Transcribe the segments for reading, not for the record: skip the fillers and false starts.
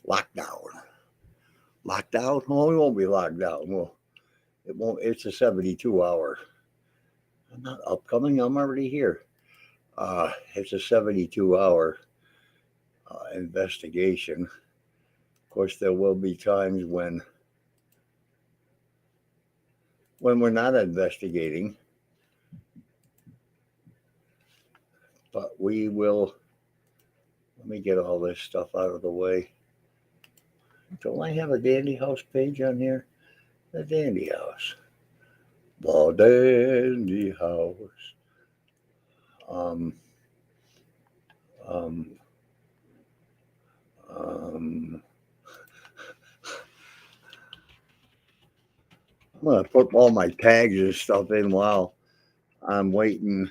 Lockdown. Lockdown? Oh, we won't be locked down. Well, it won't. It's a 72-hour. I'm not upcoming. I'm already here. It's a 72-hour investigation. Of course, there will be times when we're not investigating, but we will. Let me get all this stuff out of the way. Don't I have a Dandy House page on here? The Dandy House. The Dandy House. Um, um, um, I'm going to put all my tags and stuff in while I'm waiting.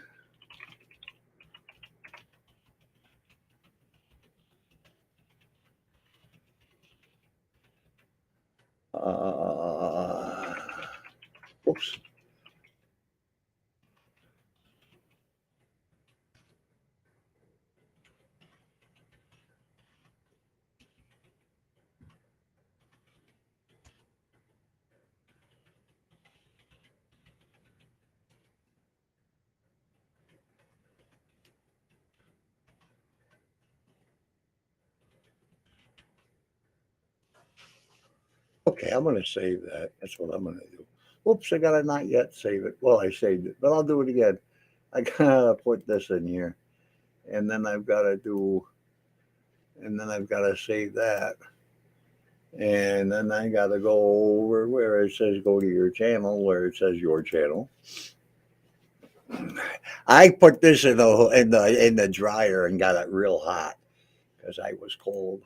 Oops. Okay, I'm going to save that. That's what I'm going to do. Oops, I got to not yet save it. Well, I saved it, but I'll do it again. I got to put this in here. And then I've got to do, and then I've got to save that. And then I got to go over where it says go to your channel, where it says your channel. I put this in the dryer and got it real hot because I was cold.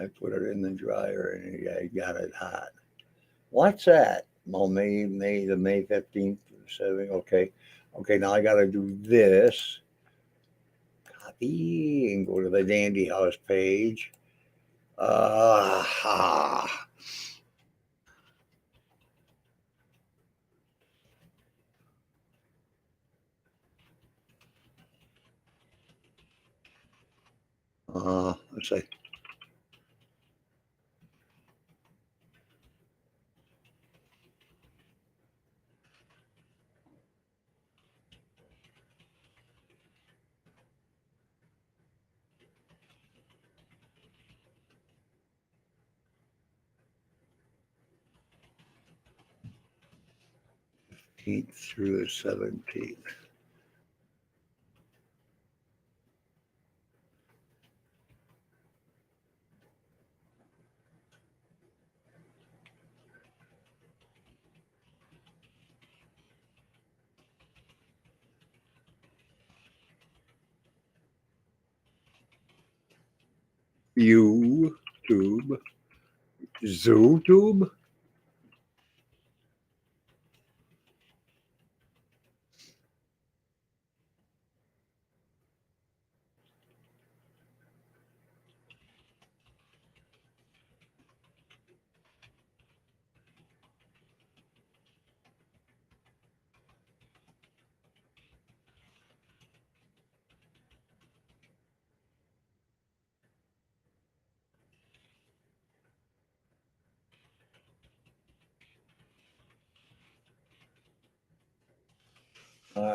I put it in the dryer and I got it hot. What's that? Well, May 15th, 7. Okay. Okay, now I got to do this. Copy and go to the Dandy House page. Uh, let's see. Through the 17th. YouTube. ZooTube?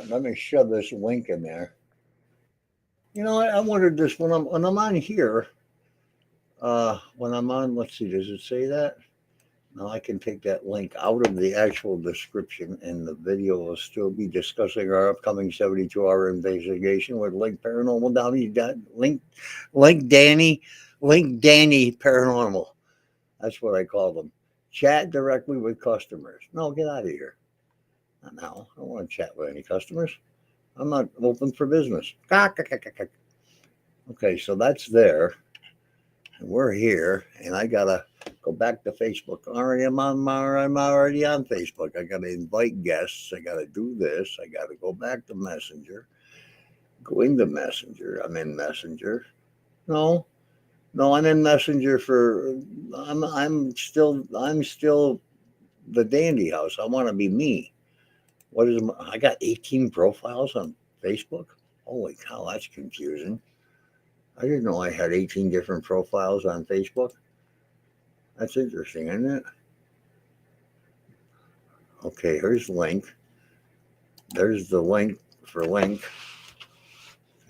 Let me shove this link in there. You know, I wondered this when I'm on here. When I'm on, let's see, does it say that? Now I can take that link out of the actual description, and the video will still be discussing our upcoming 72-hour investigation with Link Paranormal Downey. Link Danny, Link Danny Paranormal. That's what I call them. Chat directly with customers. No, get out of here. Not now. I don't want to chat with any customers. I'm not open for business. Okay, so that's there. And we're here, and I gotta go back to Facebook. I'm already on Facebook. I gotta invite guests. I gotta do this. I gotta go back to Messenger. Go into Messenger. I'm in Messenger. No, no, I'm in Messenger for. I'm still the Dandy House. I want to be me. I got 18 profiles on Facebook. Holy cow, that's confusing. I didn't know I had 18 different profiles on Facebook. That's interesting, isn't it? Okay, here's the link. There's the link for link.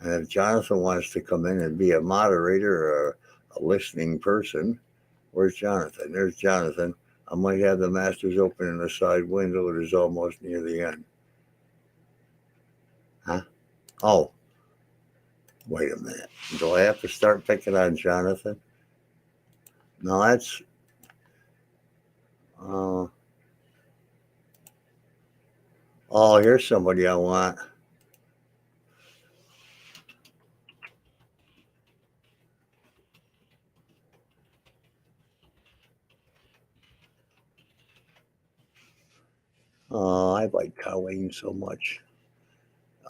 And if Jonathan wants to come in and be a moderator or a listening person, where's Jonathan? There's Jonathan. I might have the masters open in the side window. It is almost near the end. Huh? Oh, wait a minute. Do I have to start picking on Jonathan? No, that's. Uh, oh, here's somebody I want. Oh, I like Colleen so much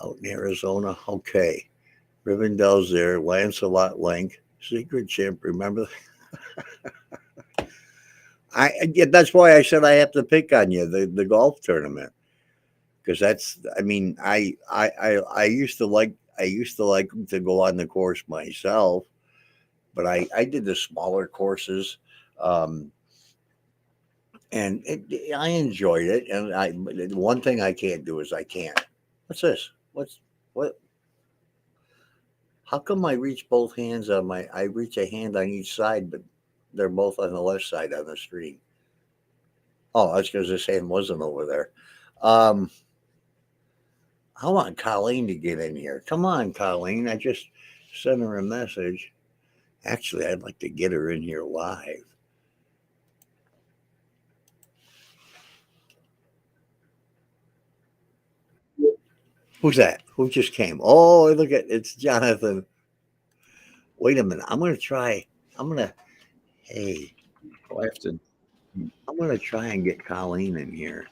out in Arizona. Okay. Rivendell's there. Lancelot Link. Secret Chimp. Remember? Yeah, that's why I said I have to pick on you, the golf tournament. Because that's, I mean, I used to like to go on the course myself, but I did the smaller courses. Um, and I enjoyed it. And one thing I can't do is I can't. What's this? What? How come I reach both hands on my? I reach a hand on each side, but they're both on the left side on the screen. Oh, that's because this hand wasn't over there. Um, I want Colleen to get in here. Come on, Colleen. I just sent her a message. Actually, I'd like to get her in here live. Who's that? Who just came? Oh, look at it's Jonathan. Wait a minute. I'm gonna try. I'm gonna. Hey, I have to. I'm gonna try and get Colleen in here.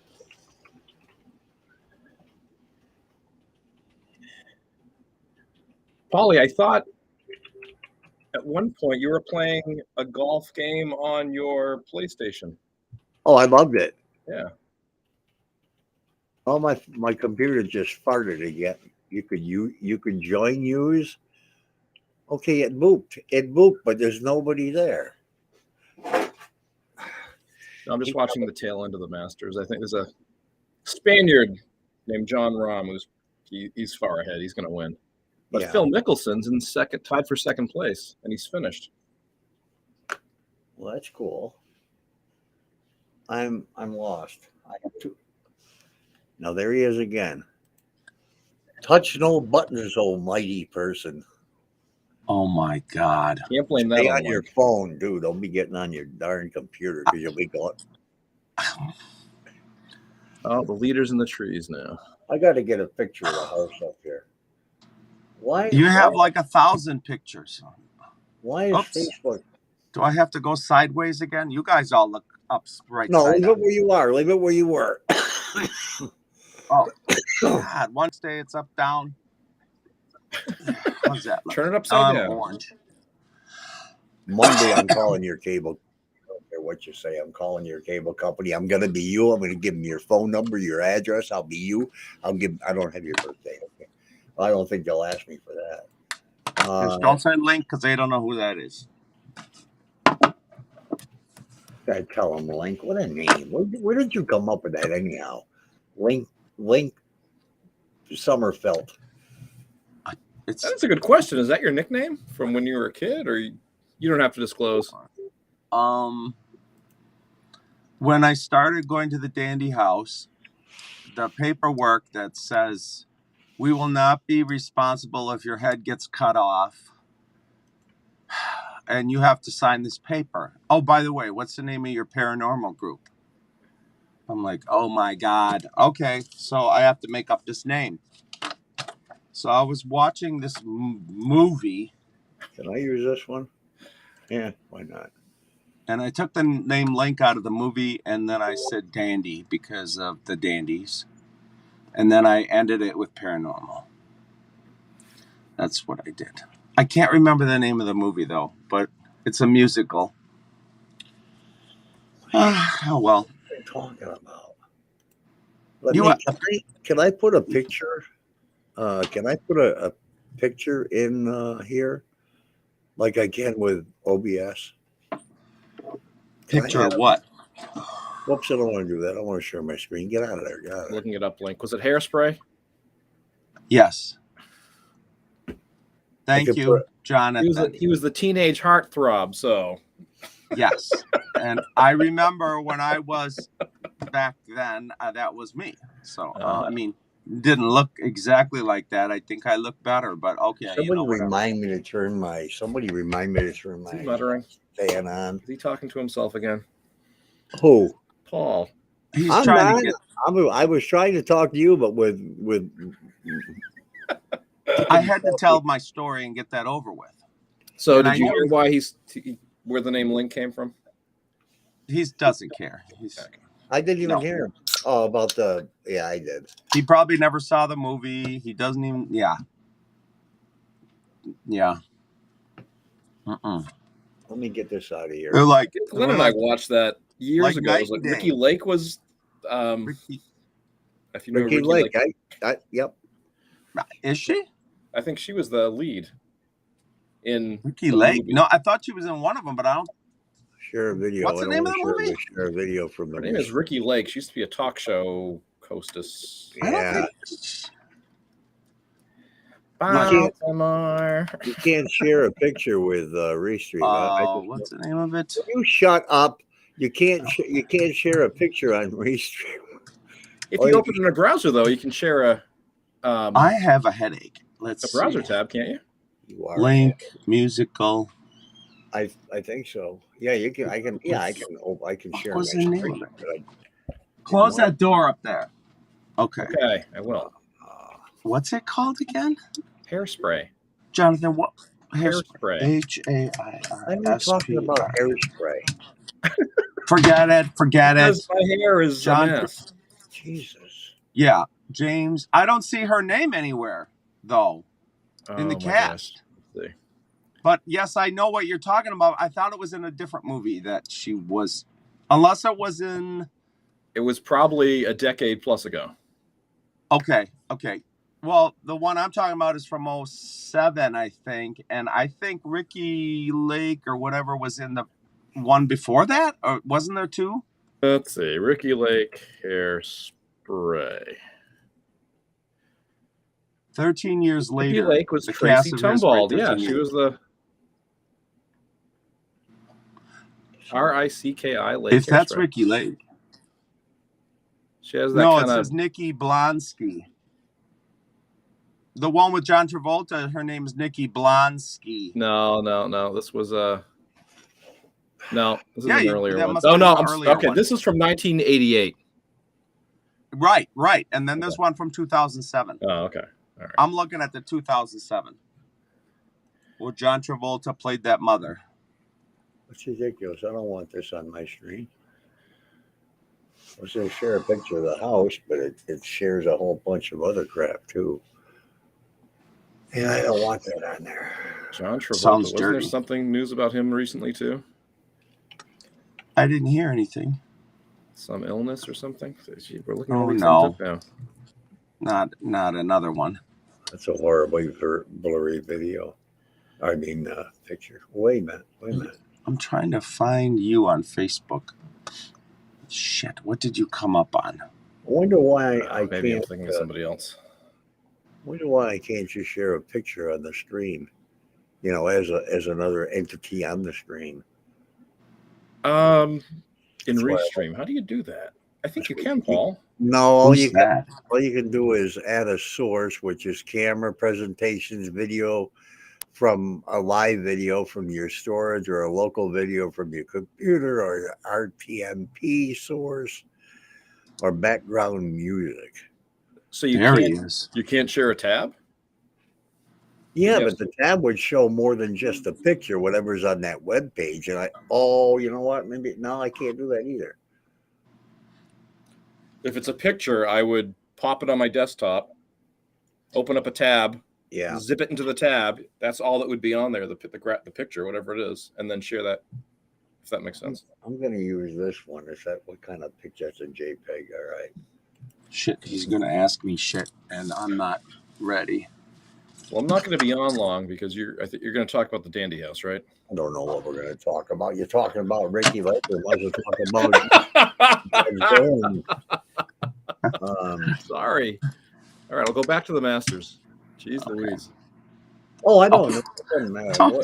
Polly, I thought at one point you were playing a golf game on your PlayStation. Oh, I loved it. Yeah. Oh, my computer just farted again. You could join use. Okay, it booped. It booped, but there's nobody there. I'm just watching the tail end of the Masters. I think there's a Spaniard named John Rahm he's far ahead. He's going to win. But Yeah. Phil Mickelson's in second, tied for second place, and he's finished. Well, that's cool. I'm lost. I have to. Now there he is again. Touch no buttons, oh mighty person. Oh my God. Can't blame that Stay on on your Mike. phone, dude. Don't be getting on your darn computer because you'll be going. Oh, the leader's in the trees now. I got to get a picture of the house up here. Why? You have like 1,000 pictures. Why is Oops. Facebook? Do I have to go sideways again? You guys all look up right No, side leave up. it where you are. Leave it where you were. Oh, God. One day it's up, down. How's that look? Turn it upside down. Orange. Monday, I'm calling your cable. I don't care what you say. I'm calling your cable company. I'm going to be you. I'm going to give them your phone number, your address. I'll be you. I don't have your birthday. Okay. I don't think they'll ask me for that. Just don't say Link because they don't know who that is. I tell them Link. What a name. Where did you come up with that anyhow? Link Summerfelt. That's a good question. Is that your nickname from when you were a kid, or you don't have to disclose? When I started going to the Dandy House, the paperwork that says we will not be responsible if your head gets cut off, and you have to sign this paper. Oh, by the way, what's the name of your paranormal group? I'm like, oh my God. Okay, so I have to make up this name. So I was watching this movie. Can I use this one? Yeah, why not? And I took the name Link out of the movie, and then I said Dandy because of the Dandies. And then I ended it with Paranormal. That's what I did. I can't remember the name of the movie, though, but it's a musical. Oh, well. What are you talking about? Can I put a picture? Can I put a picture in here? like I can with OBS. Picture of what? Whoops, I don't want to do that. I don't want to share my screen. Get out of there. Get out of there. Looking it up, Link. Was it Hairspray? Yes. Thank could you, put- Jonathan. He was the teenage heartthrob. So Yes. And I remember when I was back then, that was me. So, I mean, didn't look exactly like that. I think I look better, but okay. Somebody whatever. remind me to turn my is he muttering? fan on. Is he talking to himself again? Who? Paul. He's I'm trying not. to get. I was trying to talk to you, but with I had to tell my story and get that over with. So And did I you know- hear why where the name Link came from? He doesn't care. I didn't even No. hear him. Oh, about the I did. He probably never saw the movie. He doesn't even. Yeah. Let me get this out of here. They're like Glenn and I watched that years like ago. It was night like and Ricky day. Lake was. Ricky, If you know Ricky Ricky Lake. Lake, Yep. is she I think she was the lead in Ricky the Lake? movie. No, I thought she was in one of them, but I don't. Share a video. What's the name of the share, movie? Share a video from the Her name is Ricky Lake. She used to be a talk show hostess. I don't Yeah. think. Baltimore. You can't share a picture with Restream. What's the name of it? You shut up. You can't share a picture on Restream. If Oh, you you open in a browser, though, you can share a I have a headache. Let's browser see. tab, can't you? You are. Link musical. I think so. Yeah, you can. I can. Yeah, I can. I can share What's my the name screen. of it? but Close that door up there. Okay. Okay, I will. What's it called again? Hairspray. Jonathan, what? Hairspray. I'm not talking about Hairspray. hairspray. Forget it. Because my hair is John- a mess. Jesus. Yeah, James. I don't see her name anywhere, though, in the Oh, my cast. gosh. Let's see. But yes, I know what you're talking about. I thought it was in a different movie that she was, unless it was in. It was probably a decade plus ago. Okay. Well, the one I'm talking about is from 2007, I think. And I think Ricky Lake or whatever was in the one before that. Or wasn't there two? Let's see. Ricky Lake Hairspray. 13 years later. Ricky Lake was the Tracy cast of Hairspray, Tumbald. Yeah, 13 she years. was the Ricki Lake. If that's Hairspray. Ricky Lake. She has that No, kind it of. says Nikki Blonsky. The one with John Travolta, her name is Nikki Blonsky. No. This was No, this is Yeah, an earlier that one. must Oh have no, been an earlier okay. one. This is from 1988. Right. And then there's one from 2007. Oh, okay. All right. I'm looking at the 2007. Where John Travolta played that mother. That's ridiculous. I don't want this on my screen. I was going to share a picture of the house, but it shares a whole bunch of other crap too. And I don't want that on there. John Travolta. Sounds Wasn't there dirty. something news about him recently too? I didn't hear anything. Some illness or something? We're looking Oh, all these no. things up now. Not another one. That's a horribly blurry video. I mean, picture. Wait a minute. I'm trying to find you on Facebook. Shit, what did you come up on? I wonder why I Maybe I'm can't. thinking of somebody else. Wonder why I can't just share a picture on the screen. You know, as another entity on the screen. In That's why I- Restream, how do you do that? I think you can, Paul. No, all Who's that? you can do is add a source, which is camera presentations, video from a live video from your storage, or a local video from your computer, or your RTMP source, or background music. So you There he can't is. you can't share a tab? Yeah, Yes. but the tab would show more than just a picture, whatever's on that web page. And you know what? Maybe no, I can't do that either. If it's a picture, I would pop it on my desktop, open up a tab, Yeah. zip it into the tab. That's all that would be on there, the picture, whatever it is, and then share that, if that makes sense. I'm going to use this one. Is that what kind of picture? That's a JPEG. All right. Shit, he's gonna ask me shit, and I'm not ready. Well, I'm not going to be on long because I think you're going to talk about the Dandy House, right? I don't know what we're going to talk about. You're talking about Ricky Lake. We might as well talk about. Sorry. All right, I'll go back to the Masters. Jeez Louise. Oh, I don't know. It doesn't matter.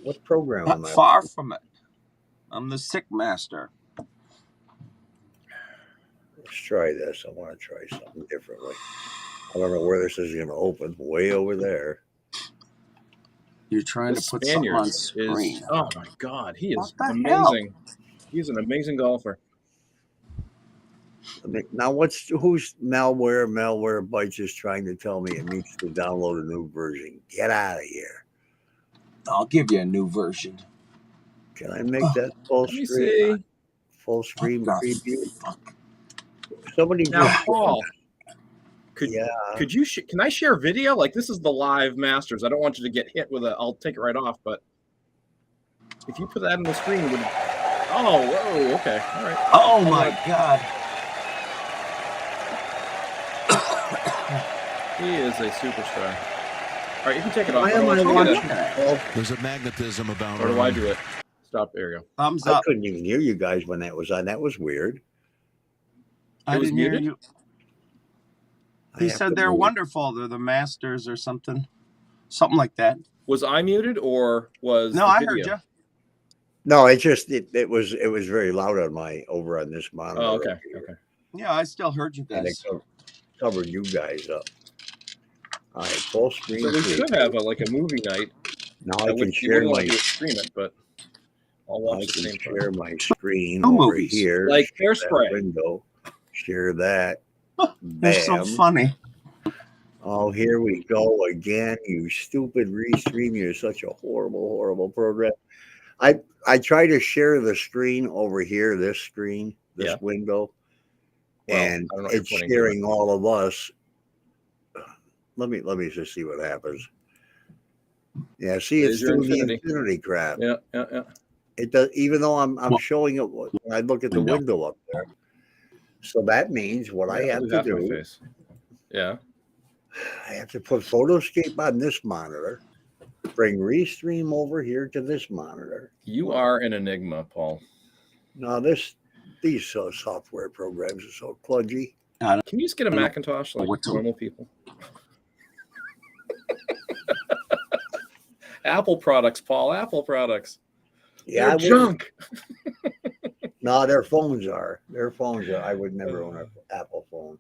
What program Not am I? far from it. I'm the sick master. Let's try this. I want to try something differently. I don't know where this is going to open. Way over there. You're trying The to put something on Spaniard screen. is. Oh my God, he is What the amazing. He's an amazing golfer. Now, who's Malware Bytes is trying to tell me it needs to download a new version. Get out of here. I'll give you a new version. Can I make that full Let me screen? see. Full screen What the preview? fuck? Somebody Now, just Paul, could you can I share video? Like, this is the live Masters. I don't want you to get hit with I'll take it right off, but if you put that on the screen, oh, whoa, okay, all right. Oh my God. He is a superstar. All right, you can take it off. Why am I watching? There's a magnetism about Or do I do it? Stop. There you go. Thumbs I up. couldn't even hear you guys when that was on. That was weird. I was didn't hear muted? you. I He have said to they're move. wonderful. They're the masters or something. Something like that. Was I muted or was No, the I video? heard you. No, it was very loud on over on this monitor. Oh, okay, right here. Okay. Yeah, I still heard you And it guys. covered you guys up. All right, full screen. So we should have a movie night. Now I can You share wouldn't my. want to stream it, but I'll watch I the can same share time. my screen Two over movies. here. Like share that Hairspray. window. Share that. You're so Bam. funny. Oh, here we go again. You stupid restream. You're such a horrible program. I try to share the screen over here, this screen, this Yeah. window, Well, and I don't know what you're it's pointing to. sharing all of us. Let me just see what happens. Yeah, see, There's it's your doing the infinity. infinity crap. Yeah. It does, even though I'm Well, showing it when I look at the window up there. So that means what I Yeah, have I'll to half my do. face. Yeah. I have to put Photoscape on this monitor, bring Restream over here to this monitor. You are an enigma, Paul. Now these software programs are so kludgy. Can you just get a Macintosh like What's normal people? Apple products, Paul. Apple products. Yeah, They're junk. No, their phones are. I would never own an Apple phone.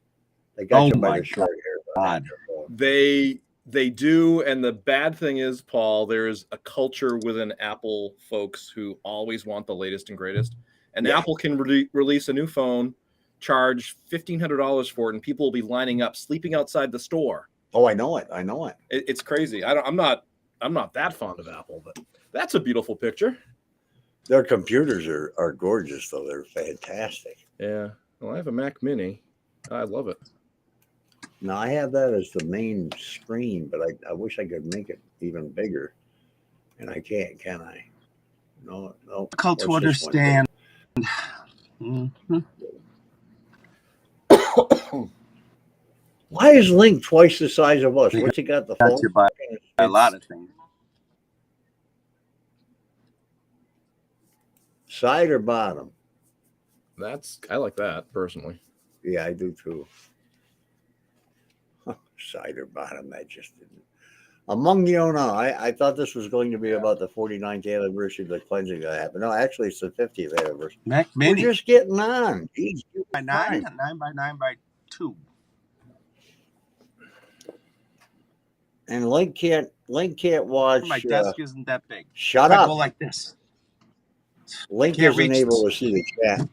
They got you by the short hair. God. They do, and the bad thing is, Paul, there's a culture within Apple folks who always want the latest and greatest. And Yeah. Apple can release a new phone, charge $1,500 for it, and people will be lining up, sleeping outside the store. Oh, I know it. It's crazy. I'm not that fond of Apple, but that's a beautiful picture. Their computers are gorgeous, though. They're fantastic. Yeah. Well, I have a Mac Mini. I love it. Now I have that as the main screen, but I wish I could make it even bigger, and I can't, can I? No. Difficult to What's this one do? understand. Mhm. Why is Link twice the size of us? What's he got the Got phone? you by a lot of things. Side or bottom? I like that personally. Yeah, I do too. Side or bottom? That just didn't. Among the Ona, I thought this was going to be about the 49th anniversary of the cleansing that happened. No, actually, it's the 50th anniversary. Mac Mini. We're just getting on. Jeez, by 9 by 9 by 2. and Link can't watch. My desk isn't that big. Shut I up. go like this. Link Can't isn't reach able this. to see the chat.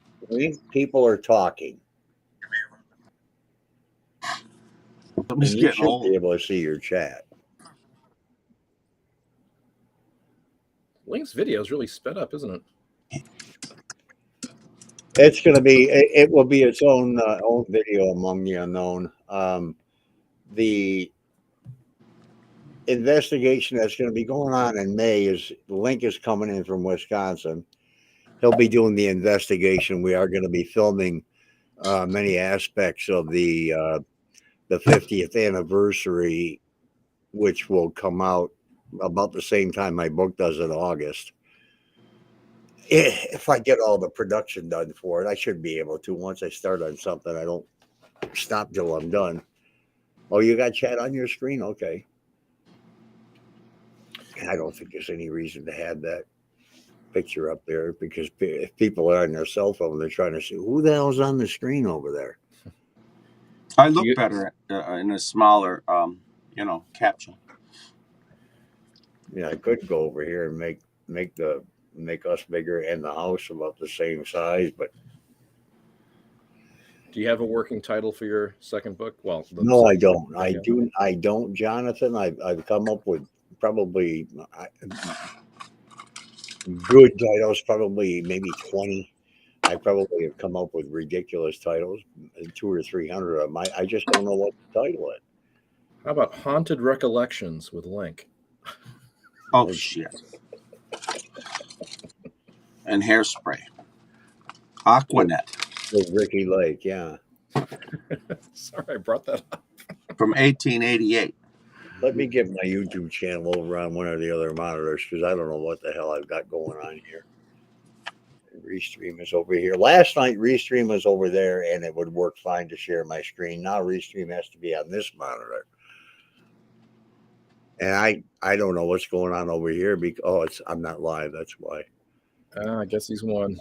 People are talking. I'm And just you getting should old. be able to see your chat. Link's video is really sped up, isn't it? It's going to be. It will be its own video among the unknown. The investigation that's going to be going on in May is Link is coming in from Wisconsin. He'll be doing the investigation. We are going to be filming many aspects of the 50th anniversary which will come out about the same time my book does in August. If I get all the production done for it, I should be able to. Once I start on something, I don't stop till I'm done. Oh, you got chat on your screen? Okay. I don't think there's any reason to have that picture up there, because if people are on their cell phone, they're trying to see who the hell's on the screen over there. I look better in a smaller, caption. Yeah, I could go over here and make us bigger and the house about the same size, but Do you have a working title for your second book? Well, no, I don't. I don't, Jonathan. I've come up with probably good titles, probably maybe 20. I probably have come up with ridiculous titles, 200 or 300 of them. I just don't know what to title it. How about Haunted Recollections with Link? Oh, shit. And Hairspray. Aquanet. With Ricky Lake, yeah. Sorry, I brought that up. From 1888. Let me get my YouTube channel over on one of the other monitors, because I don't know what the hell I've got going on here. Restream is over here. Last night, Restream was over there, and it would work fine to share my screen. Now, Restream has to be on this monitor. And I don't know what's going on over here, because I'm not live. That's why. I guess he's won.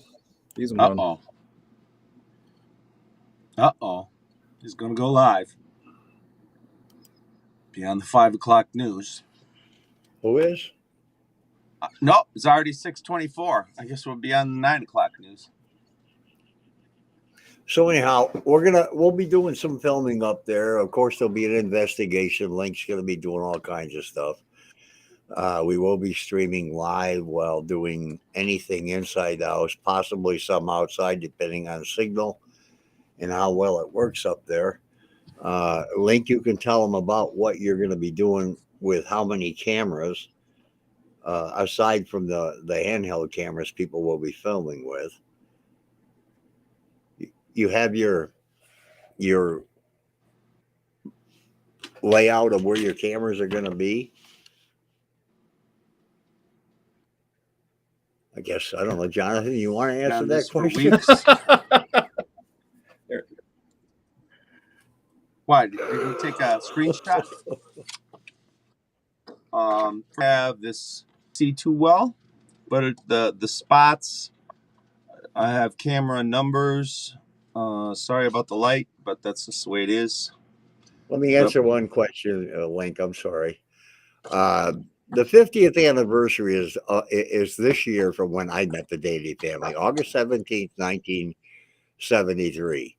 He's won. Uh-oh. He's going to go live. Be on the 5 o'clock news. Who is? No, it's already 6:24. I guess we'll be on the 9 o'clock news. So anyhow, we'll be doing some filming up there. Of course, there'll be an investigation. Link's going to be doing all kinds of stuff. We will be streaming live while doing anything inside the house, possibly some outside, depending on signal and how well it works up there. Link, you can tell them about what you're going to be doing with how many cameras, aside from the handheld cameras people will be filming with. You have your layout of where your cameras are going to be. I guess, I don't know, Jonathan, you want to answer that question? Why? Did you take a screenshot? Have this see too well, but the spots, I have camera numbers. Sorry about the light, but that's just the way it is. Let me answer one question, Link. I'm sorry. The 50th anniversary is this year from when I met the Daly family, August 17th, 1973.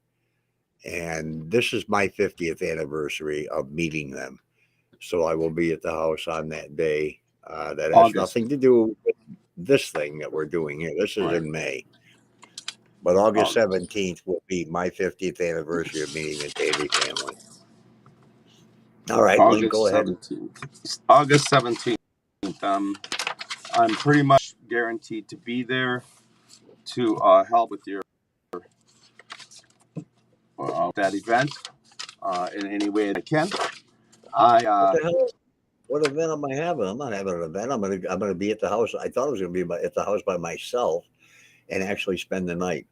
And this is my 50th anniversary of meeting them. So I will be at the house on that day. That has nothing to do with this thing that we're doing here. This is in May. But August 17th will be my 50th anniversary of meeting the Daly family. All right, Link, go ahead. August 17th. I'm pretty much guaranteed to be there to help with your that event in any way I can. What the hell? What event am I having? I'm not having an event. I'm gonna be at the house. I thought I was gonna be at the house by myself and actually spend the night.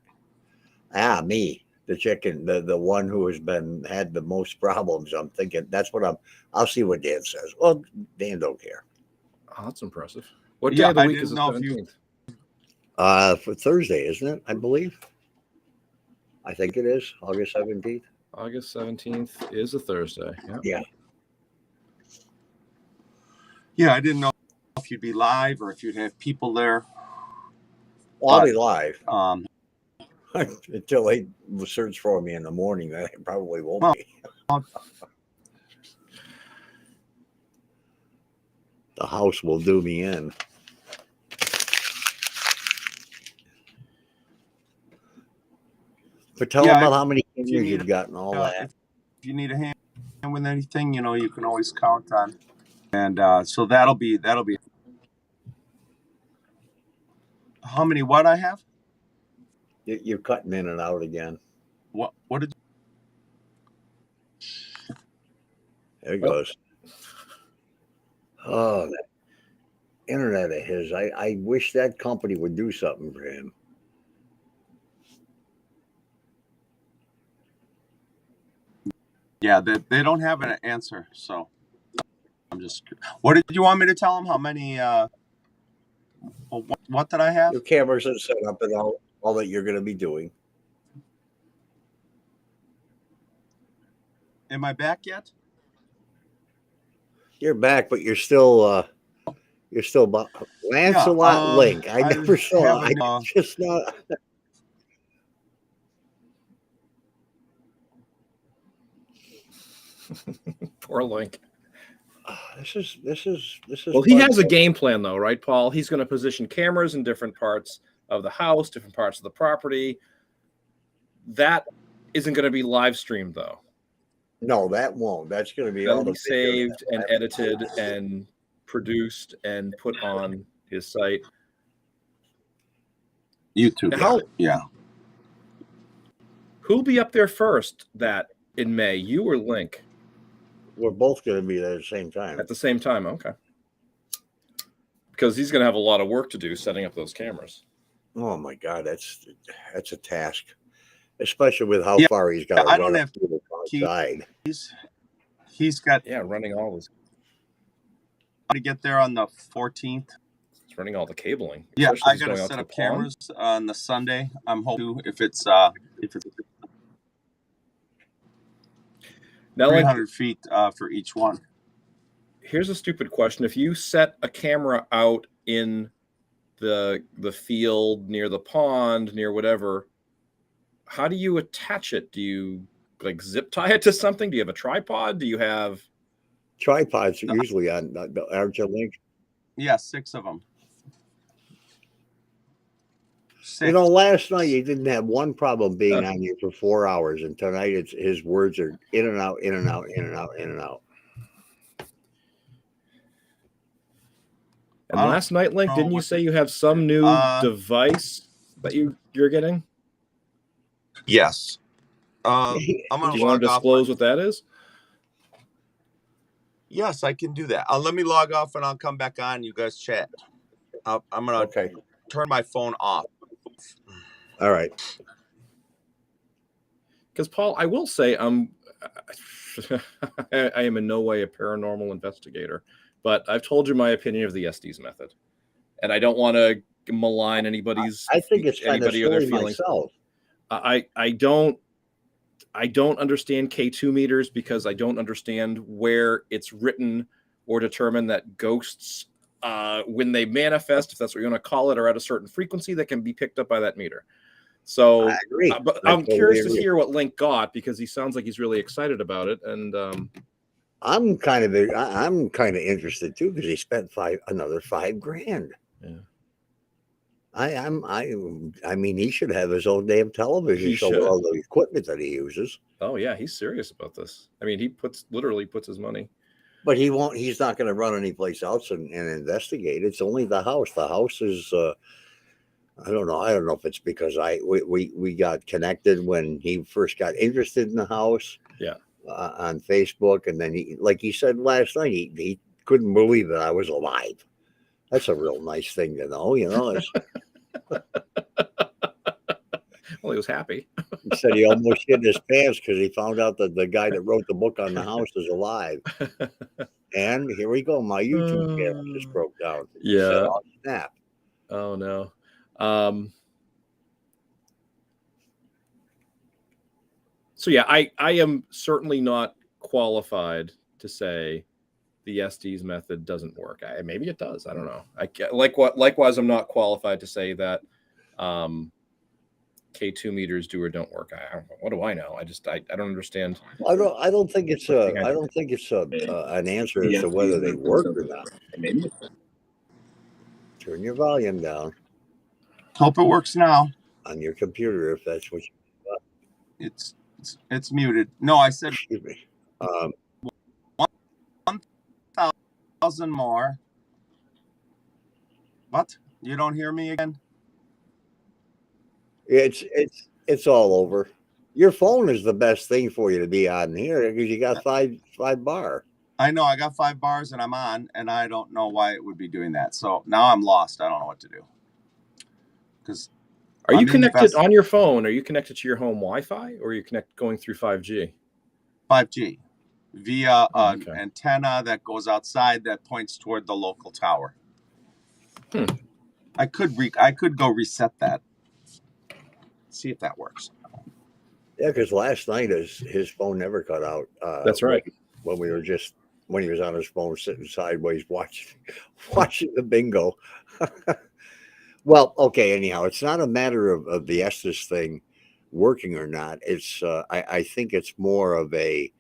Me, the chicken, the one who has had the most problems. I'm thinking that's what I'll see what Dan says. Well, Dan don't care. Oh, that's impressive. What day of the week is the 17th? For Thursday, isn't it? I believe. I think it is August 17th. August 17th is a Thursday. Yeah. Yeah, I didn't know if you'd be live or if you'd have people there. Well, I'll be live. Until they search for me in the morning, then I probably won't be. The house will do me in. But tell them about how many cameras you've got and all that. If you need a hand with anything, you can always count on. And so that'll be. How many? What I have? You're cutting in and out again. What did? There it goes. Oh, that internet of his. I wish that company would do something for him. Yeah, they don't have an answer, so I'm just. What did you want me to tell him? How many? What did I have? Your cameras are set up and all that you're going to be doing. Am I back yet? You're back, but you're still Lancelot Link. I never saw. I just not. Poor Link. This is. Well, he has a game plan, though, right, Paul? He's going to position cameras in different parts of the house, different parts of the property. That isn't going to be live streamed, though. No, that won't. That's going to be That'll all be the saved and edited and produced and put on his site. YouTube. Yeah. Who'll be up there first that in May? You or Link? We're both going to be there at the same time. At the same time, okay. Because he's going to have a lot of work to do setting up those cameras. Oh my God, that's a task, especially with how far he's got. I don't have outside. He's got running all this. To get there on the 14th. He's running all the cabling. Yeah, I got to set up cameras on the Sunday. I'm hoping if it's now 300 feet for each one. Here's a stupid question: if you set a camera out in the field near the pond, near whatever, how do you attach it? Do you like zip tie it to something? Do you have a tripod? Do you have tripods? Usually on aren't you, Link? Yeah, 6 of them. 6. You know, last night you didn't have one problem being on here for 4 hours, and tonight his words are in and out, in and out, in and out, in and out. And last night, Link, didn't you say you have some new device that you're getting? Yes. I'm gonna do you want to disclose what that is? Yes, I can do that. Let me log off and I'll come back on. You guys chat. I'm gonna turn my phone off. All right. Because Paul, I will say I am in no way a paranormal investigator, but I've told you my opinion of the Estes method, and I don't want to malign anybody's. I think it's kind of silly myself. I don't understand K2 meters because I don't understand where it's written or determined that ghosts, when they manifest, if that's what you want to call it, are at a certain frequency that can be picked up by that meter. So I agree. But I'm curious to hear what Link got because he sounds like he's really excited about it. And I'm kind of interested too because he spent another $5,000. Yeah. I mean, he should have his own damn television show with all the equipment that he uses. Oh yeah, he's serious about this. I mean, he literally puts his money. But he won't. He's not going to run anyplace else and investigate. It's only the house. The house is. I don't know. I don't know if it's because we got connected when he first got interested in the house. Yeah. On Facebook, and then like he said last night, he couldn't believe that I was alive. That's a real nice thing to know, you know. Well, he was happy. He said he almost shit his pants because he found out that the guy that wrote the book on the house is alive. And here we go. My YouTube camera just broke down. Yeah. Said, oh, snap. Oh no. So yeah, I am certainly not qualified to say the Estes method doesn't work. Maybe it does. I don't know. Likewise, I'm not qualified to say that K2 meters do or don't work. What do I know? I don't understand. I don't think it's an answer as to whether they work or not. Turn your volume down. Hope it works now on your computer if that's what you want. It's muted. No, I said. Excuse me. 1,000 more. What? You don't hear me again? It's all over. Your phone is the best thing for you to be on here because you got five bar. I know I got 5 bars and I'm on, and I don't know why it would be doing that. So now I'm lost. I don't know what to do. Because Are you connected on your phone? Are you connected to your home Wi-Fi, or are you going through 5G? 5G via an antenna that goes outside that points toward the local tower. I could go reset that. See if that works. Yeah, because last night his phone never cut out. That's right. When he was on his phone sitting sideways watching the bingo. Well, okay. Anyhow, it's not a matter of the Estes thing working or not. It's I think it's more of a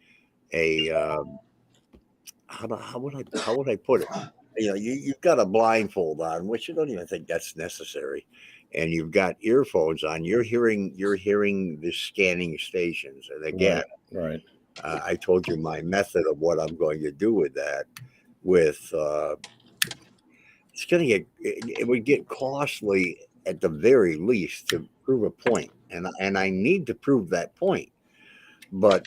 how would I put it? You know, you've got a blindfold on, which you don't even think that's necessary, and you've got earphones on. You're hearing the scanning stations, and again, right. I told you my method of what I'm going to do with that. It's going to it would get costly at the very least to prove a point, and I need to prove that point, but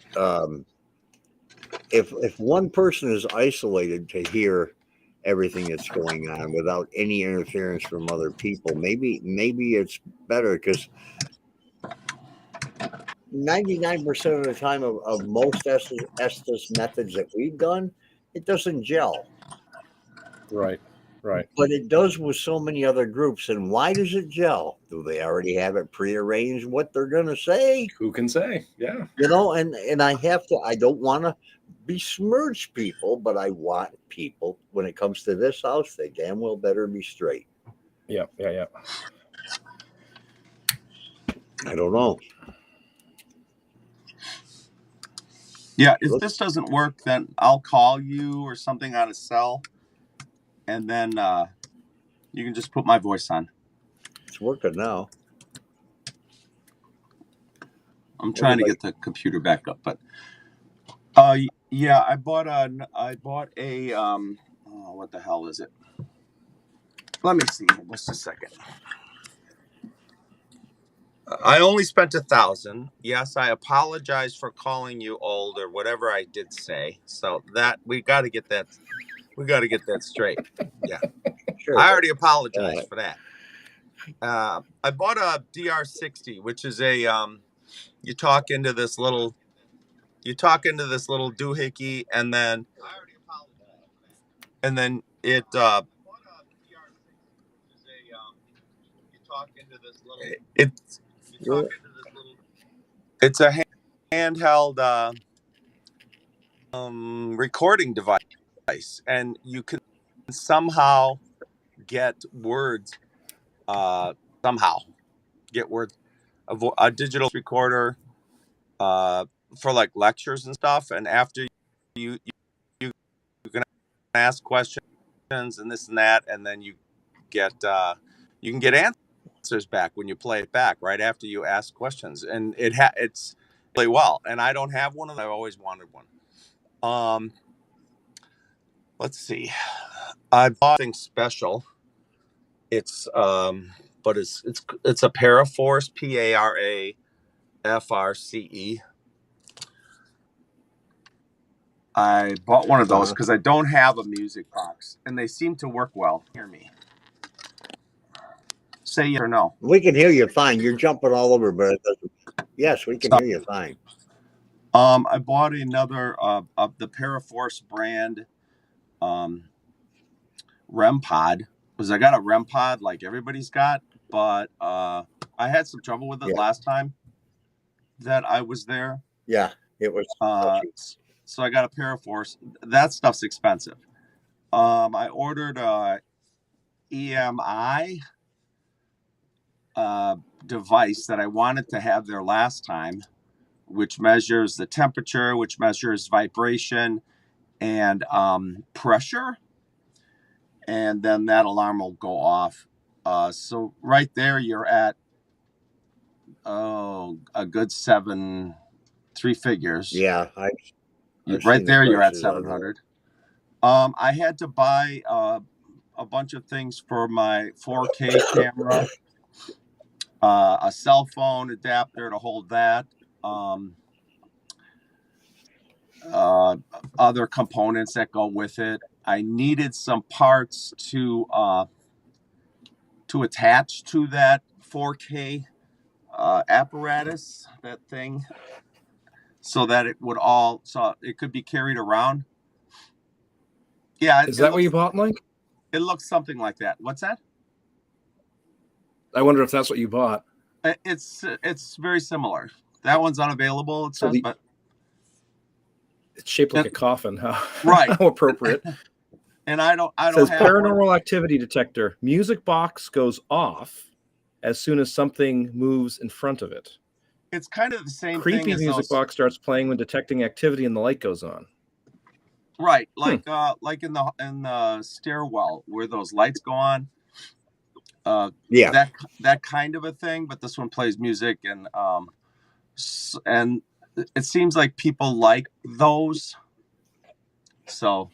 if one person is isolated to hear everything that's going on without any interference from other people, maybe it's better, because 99% of the time of most Estes methods that we've done, it doesn't gel. Right. But it does with so many other groups. And why does it gel? Do they already have it prearranged what they're going to say? Who can say? Yeah. You know, and I don't want to besmirch people, but I want people, when it comes to this house, they damn well better be straight. Yeah. I don't know. Yeah, if this doesn't work, then I'll call you or something on a cell, and then you can just put my voice on. It's working now. I'm trying to get the computer back up, but yeah, I bought a what the hell is it? Let me see. Just a second. I only spent $1,000. Yes, I apologize for calling you old or whatever I did say. So that we got to get that straight. Yeah, Sure. I already apologized for that. I bought a DR60, which is a you talk into this little doohickey, and then it it's a handheld recording device, and you can somehow get words a digital recorder for like lectures and stuff, and after you can ask questions and this and that, and then you can get answers back when you play it back right after you ask questions, and it's really well. And I don't have one of them. I've always wanted one. Let's see. I bought something special. It's but it's a Paraforce, PARAFRCE. I bought one of those because I don't have a music box, and they seem to work well. Hear me. Say yes or no. We can hear you fine. You're jumping all over, but it doesn't. Yes, we can hear you fine. I bought another of the Paraforce brand REM pod, because I got a REM pod like everybody's got, but I had some trouble with it last time that I was there. Yeah, it was. So I got a Paraforce. That stuff's expensive. I ordered a EMI device that I wanted to have there last time, which measures the temperature, which measures vibration and pressure, and then that alarm will go off. So right there, you're at a good 3 figures. Yeah, right there, you're at 700. I had to buy a bunch of things for my 4K camera, a cell phone adapter to hold that. other components that go with it. I needed some parts to attach to that 4K apparatus, that thing, so that it could be carried around. Yeah, Is that what you bought, Link? It looks something like that. What's that? I wonder if that's what you bought. It's very similar. That one's unavailable, it says, but it's shaped like a coffin. How right? How appropriate. And I don't says have paranormal activity detector. Music box goes off as soon as something moves in front of it. It's kind of the same Creepy thing as music box starts playing when detecting activity and the light goes on. Right, like in the stairwell where those lights go on. Yeah, that kind of a thing. But this one plays music, and it seems like people like those. So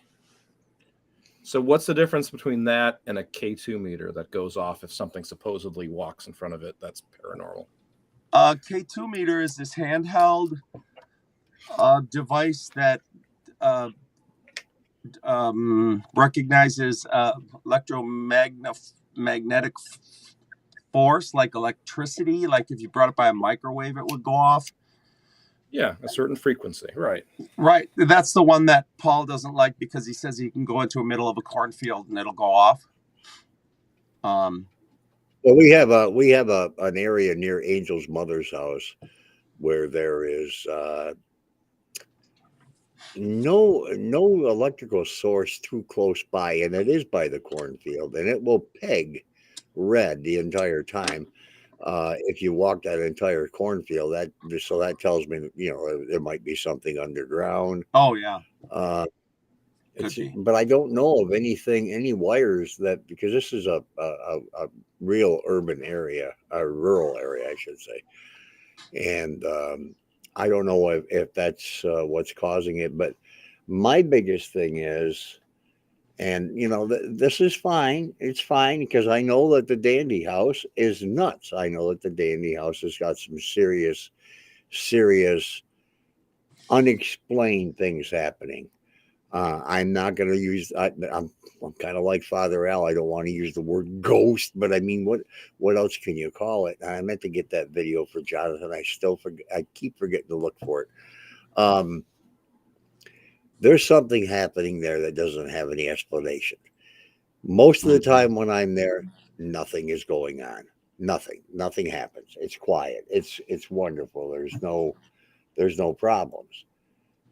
what's the difference between that and a K2 meter that goes off if something supposedly walks in front of it? That's paranormal. K2 meter is this handheld device that recognizes electromagnetic force, like electricity. Like if you brought it by a microwave, it would go off. Yeah, a certain frequency. Right. That's the one that Paul doesn't like because he says he can go into the middle of a cornfield and it'll go off. Well, we have an area near Angel's mother's house where there is no electrical source too close by, and it is by the cornfield, and it will peg red the entire time. If you walk that entire cornfield, that tells me there might be something underground. Oh yeah. But I don't know of any wires because this is a real urban area, a rural area, I should say, and I don't know if that's what's causing it. But my biggest thing is, and this is fine. It's fine because I know that the Dandy House is nuts. I know that the Dandy House has got some serious unexplained things happening. I'm not going to use. I'm kind of like Father Al. I don't want to use the word ghost, but I mean, what else can you call it? I meant to get that video for Jonathan. I still forget. I keep forgetting to look for it. There's something happening there that doesn't have any explanation. Most of the time when I'm there, nothing is going on. Nothing happens. It's quiet. It's wonderful. There's no problems.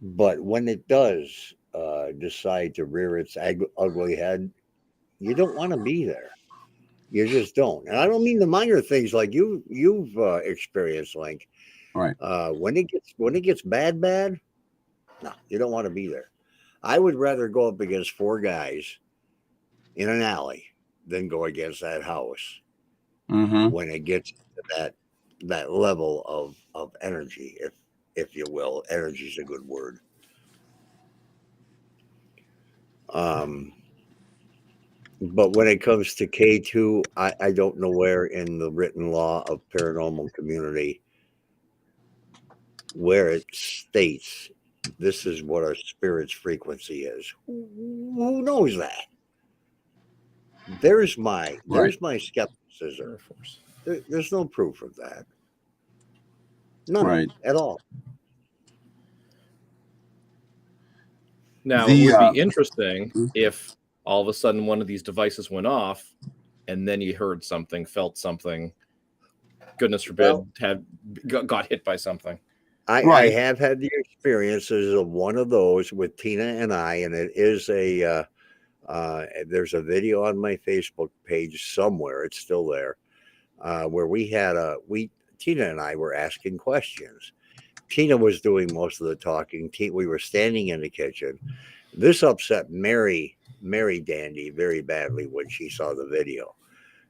But when it does decide to rear its ugly head, you don't want to be there. You just don't. And I don't mean the minor things like you've experienced, Link. Right. When it gets bad, no, you don't want to be there. I would rather go up against four guys in an alley than go against that house when it gets to that level of energy, if you will. Energy is a good word. But when it comes to K2, I don't know where in the written law of paranormal community where it states this is what our spirit's frequency is. Who knows that? There's my skepticism. There's no proof of that. None at all. Now, it would be interesting if all of a sudden one of these devices went off and then you heard something, felt something, goodness forbid, got hit by something. I have had the experiences of one of those with Tina and I, and it is there's a video on my Facebook page somewhere, it's still there, where Tina and I were asking questions. Tina was doing most of the talking. We were standing in the kitchen. This upset Mary Dandy very badly when she saw the video.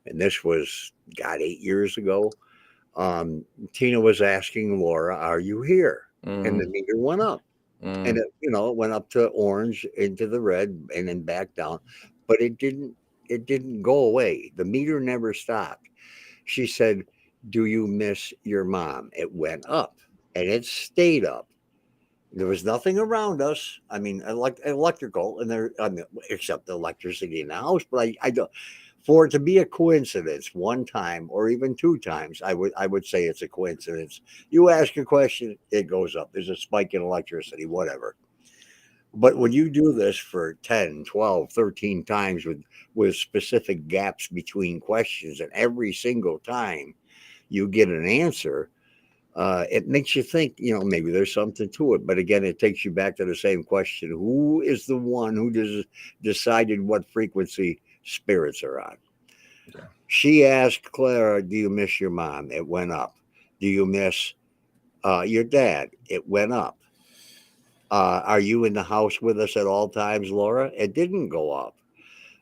And this was, 8 years ago. Tina was asking Laura, "Are you here?" And the meter went up. And it went up to orange, into the red, and then back down. But it didn't go away. The meter never stopped. She said, "Do you miss your mom?" It went up. And it stayed up. There was nothing around us. I mean, electrical, and there, I mean, except the electricity in the house. But I don't. For it to be a coincidence, one time or even two times, I would say it's a coincidence. You ask a question, it goes up. There's a spike in electricity, whatever. But when you do this for 10, 12, 13 times with specific gaps between questions, and every single time you get an answer, it makes you think, maybe there's something to it. But again, it takes you back to the same question: who is the one who decided what frequency spirits are on? Yeah. She asked Clara, "Do you miss your mom?" It went up. Do you miss your dad? It went up. Are you in the house with us at all times, Laura? It didn't go up.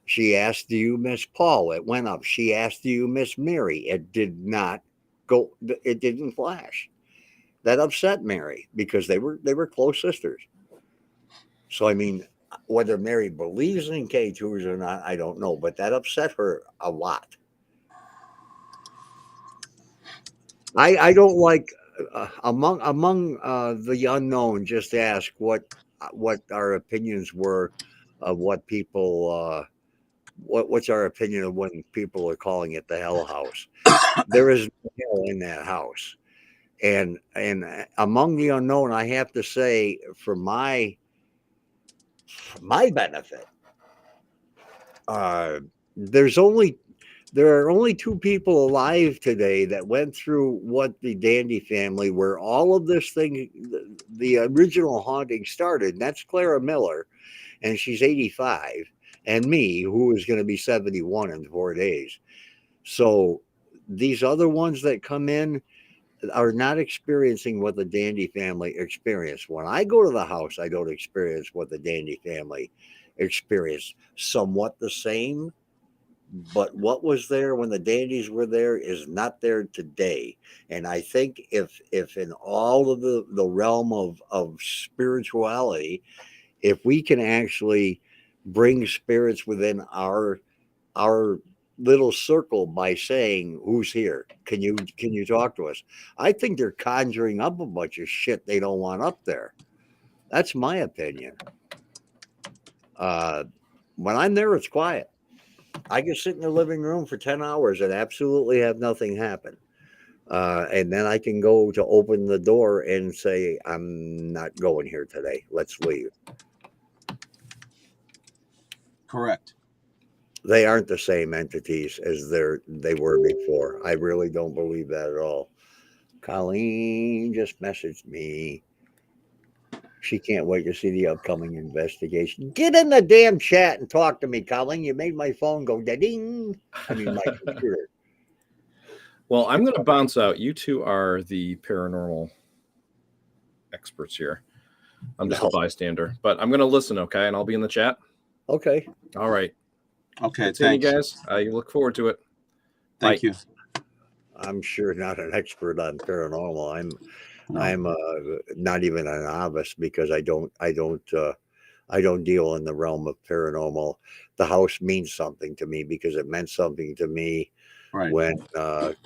She asked, "Do you miss Paul?" It went up. She asked, "Do you miss Mary?" It did not go. It didn't flash. That upset Mary because they were close sisters. So I mean, whether Mary believes in K2s or not, I don't know, but that upset her a lot. I don't like among the unknown. Just ask what our opinions were of what people what's our opinion of when people are calling it the Hell House. There is no hell in that house, and among the unknown, I have to say, for my benefit, uh, there's only there are only two people alive today that went through what the Dandy family, where all of this thing, the original haunting started. And that's Clara Miller, and she's 85, and me, who is going to be 71 in 4 days. So these other ones that come in are not experiencing what the Dandy family experienced. When I go to the house, I don't experience what the Dandy family experienced. Somewhat the same, but what was there when the Dandies were there is not there today. And I think if in all of the realm of spirituality, if we can actually bring spirits within our little circle by saying, "Who's here? Can you talk to us?" I think they're conjuring up a bunch of shit they don't want up there. That's my opinion. uh when I'm there, it's quiet. I can sit in the living room for 10 hours and absolutely have nothing happen. And then I can go to open the door and say, "I'm not going here today. Let's leave." Correct. They aren't the same entities as they were before. I really don't believe that at all. Colleen just messaged me. She can't wait to see the upcoming investigation. Get in the damn chat and talk to me, Colleen. You made my phone go ding. I mean, my computer. Well, I'm going to bounce out. You two are the paranormal experts here. I'm just a bystander, but I'm going to listen, okay? And I'll be in the chat. Okay. All right. Okay, Thanks. thanks. You guys. I look forward to it. Thank Bye. you. I'm sure not an expert on paranormal. No. I'm not even a novice because I don't deal in the realm of paranormal. The house means something to me because it meant something to me Right. when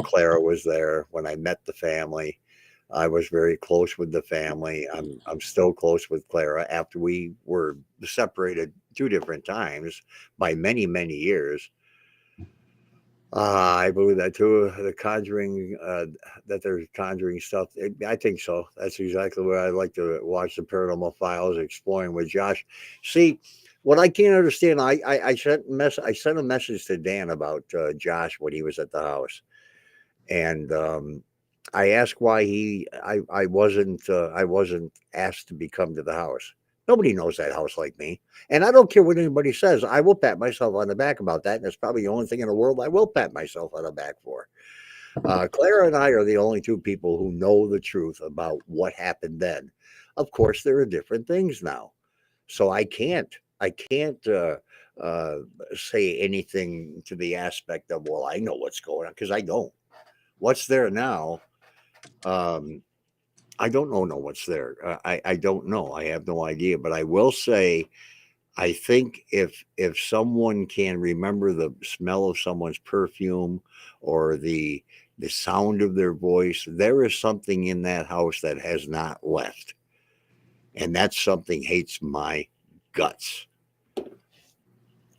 Clara was there. When I met the family, I was very close with the family. I'm still close with Clara after we were separated two different times by many, many years. I believe that too. The conjuring, that there's conjuring stuff. I think so. That's exactly what I like to watch the Paranormal Files, exploring with Josh. See, what I can't understand, I sent a message to Dan about Josh when he was at the house, and I asked why I wasn't asked to come to the house. Nobody knows that house like me. And I don't care what anybody says. I will pat myself on the back about that. And it's probably the only thing in the world I will pat myself on the back for. Clara and I are the only two people who know the truth about what happened then. Of course, there are different things now. So I can't say anything to the aspect of, well, I know what's going on, because I don't. What's there now? I don't know what's there. I don't know. I have no idea. But I will say, I think if someone can remember the smell of someone's perfume or the sound of their voice, there is something in that house that has not left. and that something hates my guts.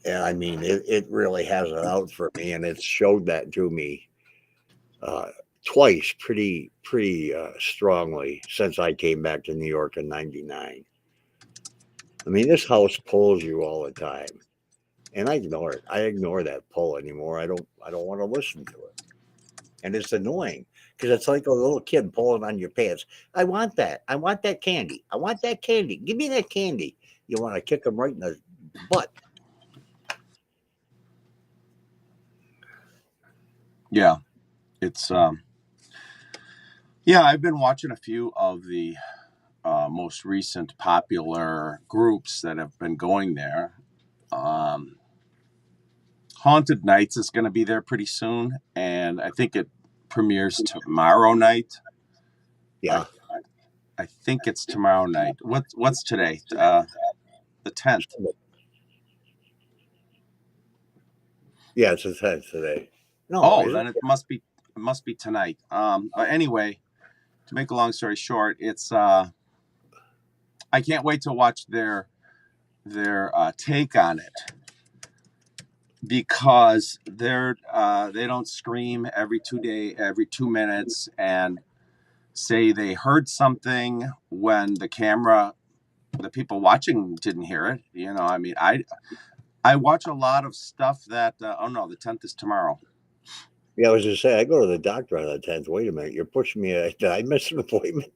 And I mean, it really has it out for me, and it's showed that to me uh, twice, pretty strongly since I came back to New York in '99. I mean, this house pulls you all the time, and I ignore it. I ignore that pull anymore. I don't want to listen to it, and it's annoying because it's like a little kid pulling on your pants. I want that. I want that candy. I want that candy. Give me that candy. You want to kick them right in the butt. Yeah, it's yeah. I've been watching a few of the most recent popular groups that have been going there. Um, Haunted Nights is going to be there pretty soon, and I think it premieres tomorrow night. Yeah. I think it's tomorrow night. What's today? The 10th. Yeah, it's the 10th today. No, Oh, is then it? it must be tonight. But anyway, to make a long story short, it's I can't wait to watch their take on it, because they don't scream every 2 minutes and say they heard something when the people watching didn't hear it. You know, I mean, I watch a lot of stuff that oh no, the 10th is tomorrow. Yeah, I was just saying, I go to the doctor on the 10th. Wait a minute, you're pushing me. Did I miss an appointment?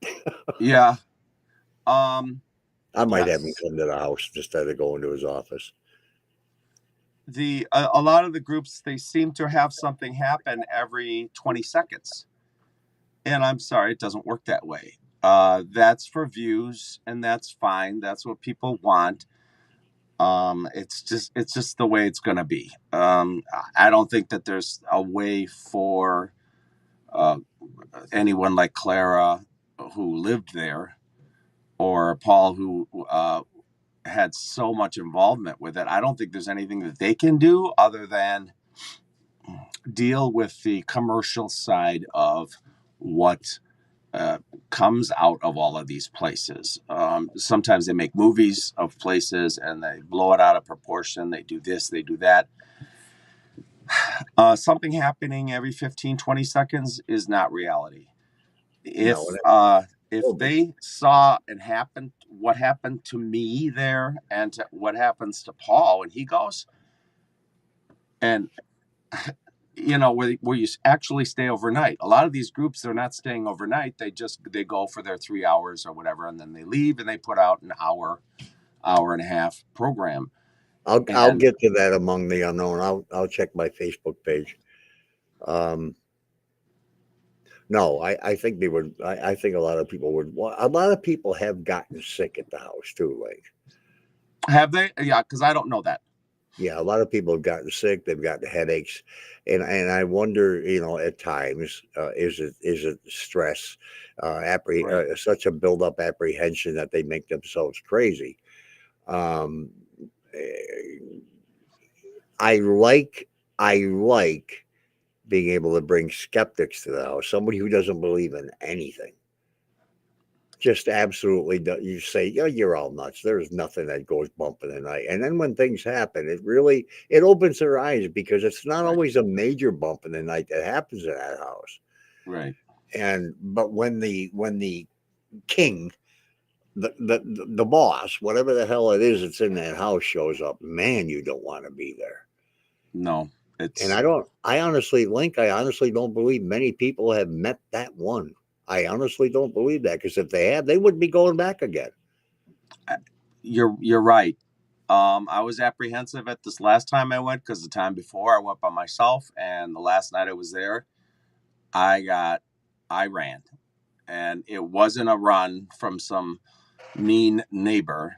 Yeah. I might have him Yes. come to the house instead of going to his office. A lot of the groups, they seem to have something happen every 20 seconds. And I'm sorry, it doesn't work that way. That's for views, and that's fine. That's what people want. It's just the way it's going to be. I don't think that there's a way for uh, anyone like Clara, who lived there, or Paul, who had so much involvement with it. I don't think there's anything that they can do other than deal with the commercial side of what comes out of all of these places. Sometimes they make movies of places and they blow it out of proportion. They do this, they do that. Something happening every 15, 20 seconds is not reality. If No, if they saw what happened to me there, and to what happens to Paul when he goes, and you know, where you actually stay overnight. A lot of these groups, they're not staying overnight. They go for their 3 hours or whatever, and then they leave and they put out an hour and a half program. I'll get to that among the unknown. I'll check my Facebook page. No, I think they would. I think a lot of people would. A lot of people have gotten sick at the house too. Like, have they? Yeah, because I don't know that. Yeah, a lot of people have gotten sick. They've gotten headaches, and I wonder, at times, is it stress, Right. such a build up apprehension that they make themselves crazy. Um, eh, I like being able to bring skeptics to the house, somebody who doesn't believe in anything. Just absolutely, you say, yeah, you're all nuts. There's nothing that goes bump in the night. And then when things happen, it opens their eyes, because it's not Right. always a major bump in the night that happens in that house. Right. But when the king, the boss, whatever the hell it is that's in that house, shows up, man, you don't want to be there. No, it's. And I honestly don't believe many people have met that one. I honestly don't believe that, because if they have, they wouldn't be going back again. You're right. I was apprehensive at this last time I went, because the time before I went by myself, and the last night I was there, I ran, and it wasn't a run from some mean neighbor.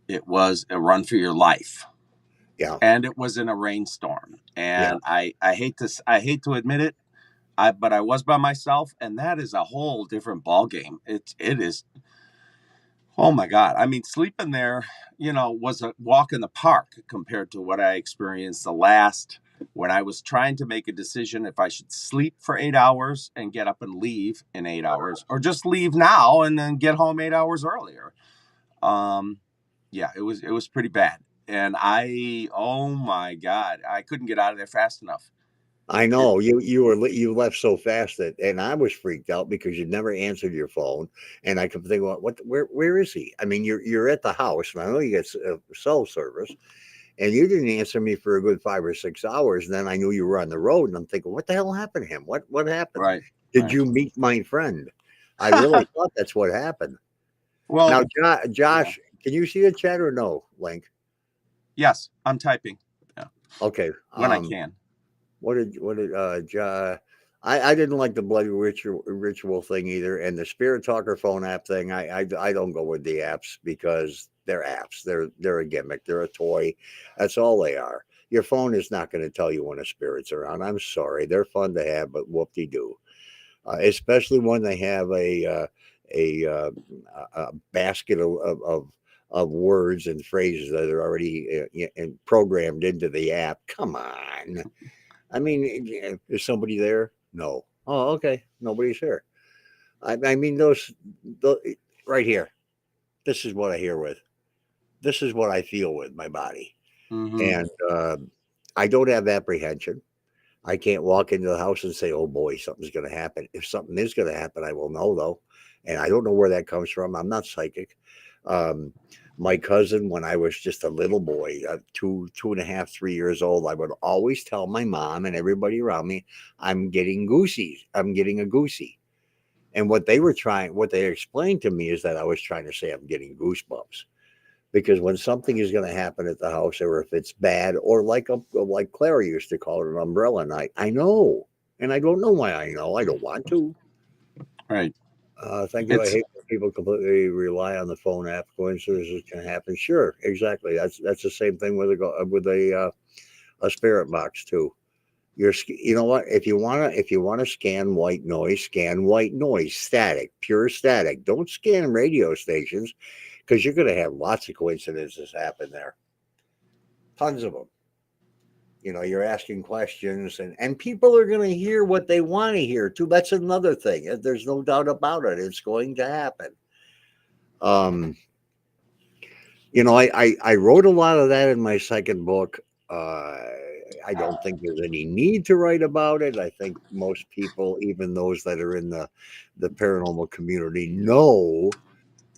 It was a run for your life. Yeah. And it was in a rainstorm, and I hate to admit it, but I was by myself, and that is a whole different ball game. It is. Oh my God. I mean, sleeping there, was a walk in the park compared to what I experienced when I was trying to make a decision if I should sleep for 8 hours and get up and leave in 8 hours, or just leave now and then get home 8 hours earlier. Yeah, it was pretty bad. And oh my God, I couldn't get out of there fast enough. I know you left so fast that, and I was freaked out because you never answered your phone, and I kept thinking, where is he? I mean, you're at the house, and I know you get cell service, and you didn't answer me for a good 5 or 6 hours. And then I knew you were on the road, and I'm thinking, what the hell happened to him? What happened? Right. Did Right. you meet my friend? I really thought that's what happened. Well, Now, Josh, can you see the chat or no, Link? yes, I'm typing. Yeah. Okay. When I can. What did I didn't like the bloody ritual thing either, and the Spirit Talker phone app thing. I don't go with the apps because they're apps. They're a gimmick. They're a toy. That's all they are. Your phone is not going to tell you when a spirit's around. I'm sorry. They're fun to have, but whoop-de-doo. Especially when they have a basket of words and phrases that are already programmed into the app. Come on. I mean, is somebody there? No. Oh, okay. Nobody's here. I mean, those right here. This is what I hear with. This is what I feel with my body. Mm-hmm. And I don't have apprehension. I can't walk into the house and say, oh boy, something's going to happen. If something is going to happen, I will know, though. And I don't know where that comes from. I'm not psychic. My cousin, when I was just a little boy, 2.5, 3 years old, I would always tell my mom and everybody around me, I'm getting goosies. I'm getting a goosey. And what they explained to me is that I was trying to say I'm getting goosebumps. Because when something is going to happen at the house, or if it's bad, or like Clara used to call it, an umbrella night, I know. And I don't know why I know. I don't want to. Right. Thank you. I hate when people completely rely on the phone app. Coincidences can happen. Sure, exactly. That's the same thing with a spirit box too. You know what? If you wanna scan white noise, static, pure static. Don't scan radio stations because you're going to have lots of coincidences happen there. Tons of them. You know, you're asking questions, and people are going to hear what they want to hear too. That's another thing. There's no doubt about it. It's going to happen. You know, I wrote a lot of that in my second book. I don't think there's any need to write about it. I think most people, even those that are in the paranormal community, know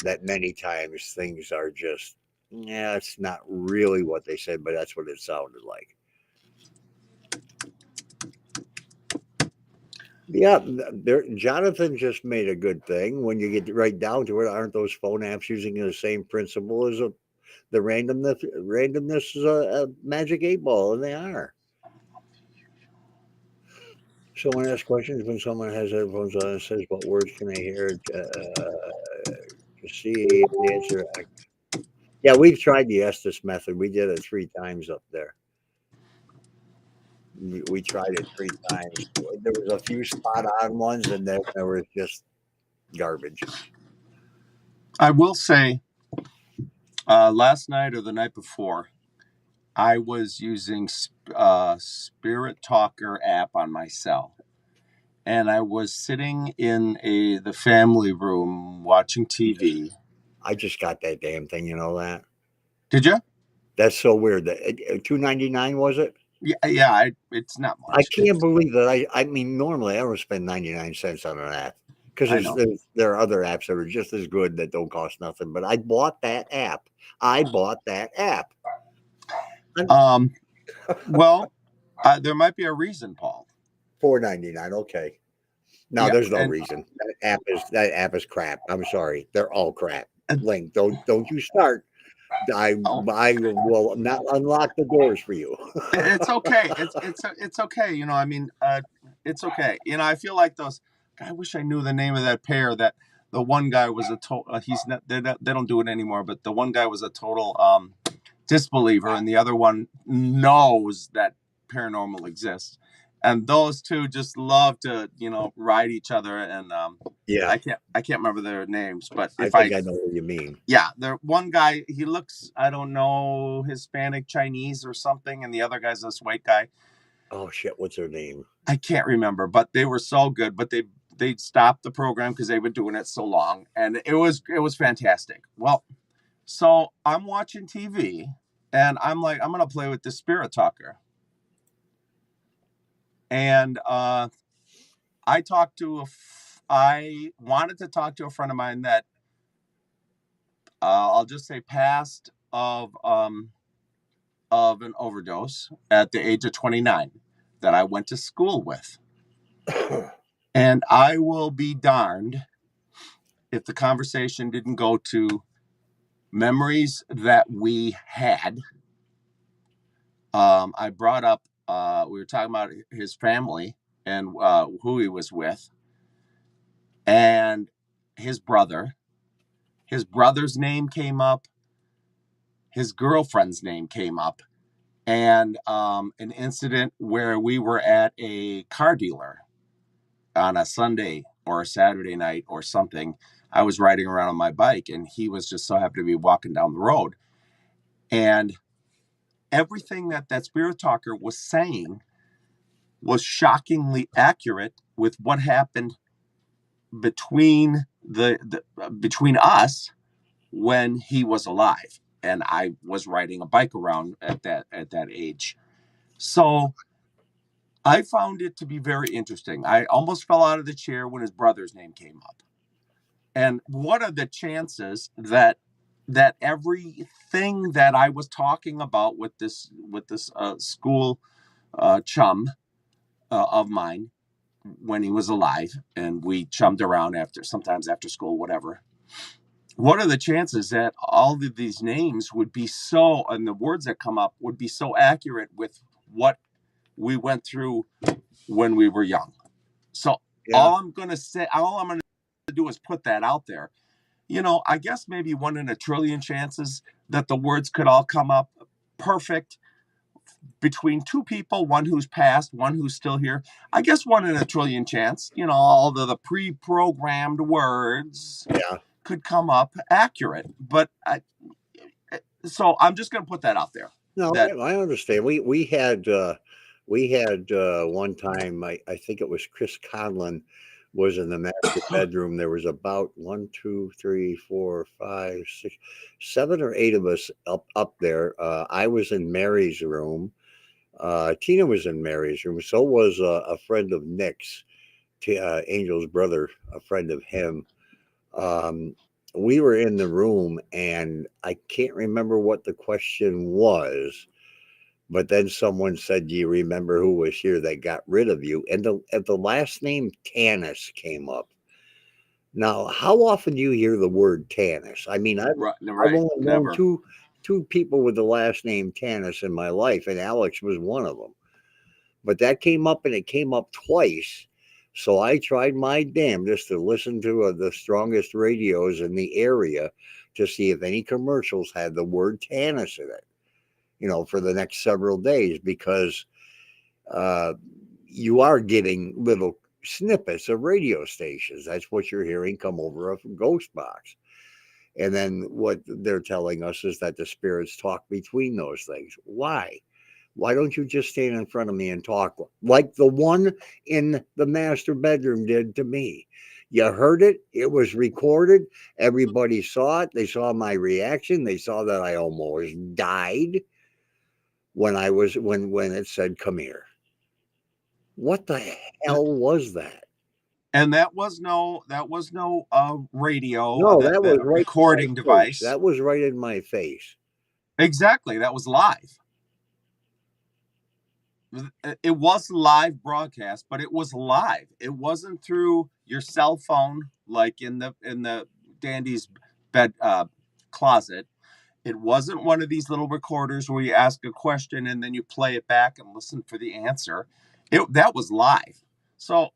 that many times things are just, yeah, it's not really what they said, but that's what it sounded like. Yeah, Jonathan just made a good thing. When you get right down to it, aren't those phone apps using the same principle as the randomness? Randomness is a magic 8 ball, and they are. Someone asks questions when someone has headphones on and says, "What words can I hear?" To see if the answer. Yeah, we've tried the Estes method. We did it 3 times up there. We tried it 3 times. There was a few spot on ones, and then there was just garbage. I will say, last night or the night before, I was using Spirit Talker app on my cell, and I was sitting in the family room watching TV. I just got that damn thing. You know that? Did you? That's so weird. That $2.99 was it? Yeah. It's not much. I can't believe that. I mean, normally I don't spend 99 cents on an app because there are other apps that are just as good that don't cost nothing. But I bought that app. Well, there might be a reason, Paul. $4.99. Okay. No, there's no reason. That app is crap. I'm sorry. They're all crap. Link, don't you start. I will not unlock the doors for you. It's okay. It's okay. You know, I mean, it's okay. You know, I feel like those. I wish I knew the name of that pair. That the one guy was a total. He's not. They don't do it anymore. But the one guy was a total disbeliever, and the other one knows that paranormal exists. And those two just love to, ride each other. And yeah, I can't remember their names, but I think I know what you mean. Yeah, the one guy, he looks, I don't know, Hispanic, Chinese, or something, and the other guy's this white guy. Oh shit, what's her name? I can't remember, but they were so good. But they stopped the program because they've been doing it so long, and it was fantastic. Well, So I'm watching TV, and I'm like, I'm going to play with the spirit talker. And I wanted to talk to a friend of mine that I'll just say passed of an overdose at the age of 29 that I went to school with. And I will be darned if the conversation didn't go to memories that we had. I brought up, we were talking about his family and who he was with, and his brother. His brother's name came up. His girlfriend's name came up. And an incident where we were at a car dealer on a Sunday or a Saturday night or something. I was riding around on my bike, and he was just so happy to be walking down the road. And everything that spirit talker was saying was shockingly accurate with what happened between between us when he was alive, and I was riding a bike around at that age. So I found it to be very interesting. I almost fell out of the chair when his brother's name came up. And what are the chances that everything that I was talking about with this school chum of mine when he was alive, and we chummed around sometimes after school, whatever. What are the chances that all of these names would be so, and the words that come up would be so accurate with what we went through when we were young? So all I'm going to do is put that out there. I guess maybe 1 in a trillion chances that the words could all come up perfect between two people, one who's passed, one who's still here. I guess 1 in a trillion chance, all the pre-programmed words could come up accurate. But so I'm just going to put that out there. No, I understand. We had one time, I think it was Chris Conlon was in the master bedroom. There was about 1, 2, 3, 4, 5, 6, 7 or 8 of us up there. I was in Mary's room. Tina was in Mary's room. So was a friend of Nick's, Angel's brother, a friend of him. We were in the room, and I can't remember what the question was, but then someone said, "Do you remember who was here that got rid of you?" And the last name Tanis came up. Now, how often do you hear the word Tanis? I mean, I've only known two people with the last name Tanis in my life, and Alex was one of them. But that came up, and it came up twice. So I tried my damnedest to listen to the strongest radios in the area to see if any commercials had the word Tanis in it, for the next several days, because you are getting little snippets of radio stations. That's what you're hearing come over a ghost box. And then what they're telling us is that the spirits talk between those things. Why? Why don't you just stand in front of me and talk like the one in the master bedroom did to me? You heard it. It was recorded. Everybody saw it. They saw my reaction. They saw that I almost died when it said, "Come here." What the hell was that? And that was no radio. No, that was right recording device. That was right in my face. Exactly. That was live. It was live broadcast, but it was live. It wasn't through your cell phone, like in the Dandy's bed closet. It wasn't one of these little recorders where you ask a question and then you play it back and listen for the answer. That was live. So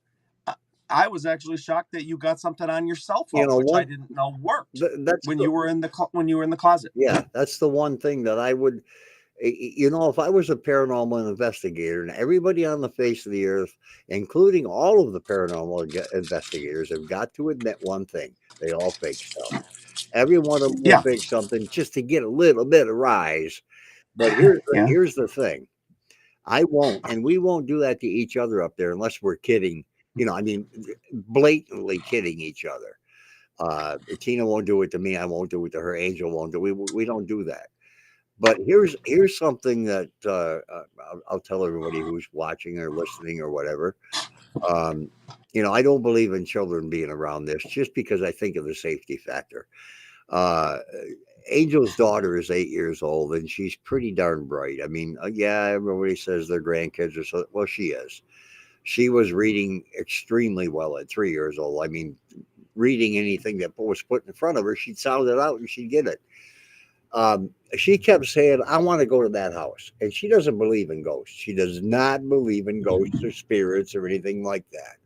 I was actually shocked that you got something on your cell phone, which I didn't know worked when you were in the closet. Yeah, that's the one thing that I would. If I was a paranormal investigator, and everybody on the face of the earth, including all of the paranormal investigators, have got to admit one thing: they all fake stuff. Every one of them will fake something just to get a little bit of rise. But here's the thing: I won't, and we won't do that to each other up there unless we're kidding. Blatantly kidding each other. Tina won't do it to me. I won't do it to her. Angel won't do. We don't do that. But here's something that I'll tell everybody who's watching or listening or whatever. Um, I don't believe in children being around this just because I think of the safety factor. Uh, Angel's daughter is 8 years old and she's pretty darn bright. I mean, yeah, everybody says their grandkids are so. Well, she is. She was reading extremely well at 3 years old. I mean, reading anything that was put in front of her, she'd sound it out and she'd get it. She kept saying, I want to go to that house. And she doesn't believe in ghosts. She does not believe in ghosts or spirits or anything like that.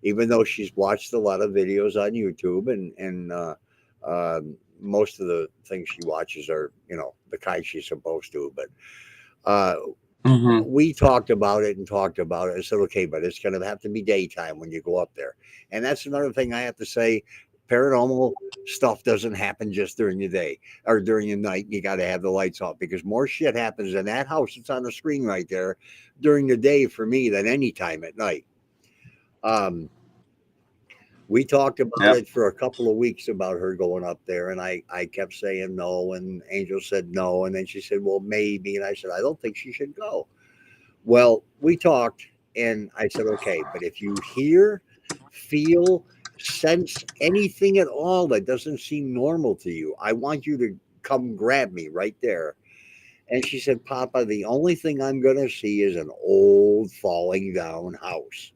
Even though she's watched a lot of videos on YouTube and most of the things she watches are, the kind she's supposed to. But uh, we talked about it and talked about it. I said, okay, but it's going to have to be daytime when you go up there. And that's another thing I have to say. Paranormal stuff doesn't happen just during the day or during the night. You got to have the lights off because more shit happens in that house. It's on the screen right there during the day for me than any time at night. We talked about it for a couple of weeks about her going up there, and I kept saying no, and Angel said no, and then she said, well, maybe, and I said, I don't think she should go. Well, we talked, and I said, okay, but if you hear, feel, sense anything at all that doesn't seem normal to you, I want you to come grab me right there. And she said, Papa, the only thing I'm going to see is an old falling down house.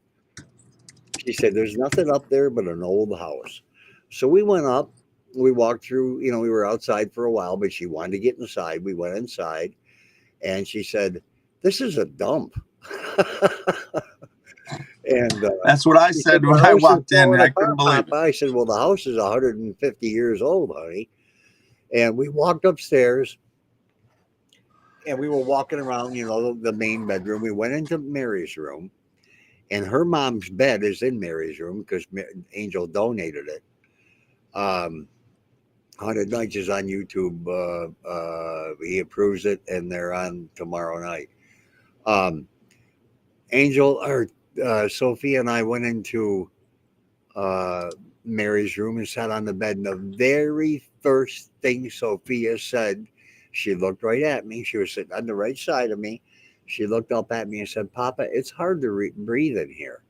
She said, there's nothing up there but an old house. So we went up. We walked through, we were outside for a while, but she wanted to get inside. We went inside and she said, this is a dump. And that's what I said when I walked in. I couldn't believe it. I said, well, the house is 150 years old, honey. And we walked upstairs and we were walking around, the main bedroom. We went into Mary's room. And her mom's bed is in Mary's room because Angel donated it. 100 Nights is on YouTube. He approves it, and they're on tomorrow night. Angel or Sophia and I went into Mary's room and sat on the bed. And the very first thing Sophia said, she looked right at me. She was sitting on the right side of me. She looked up at me and said, Papa, it's hard to breathe in here.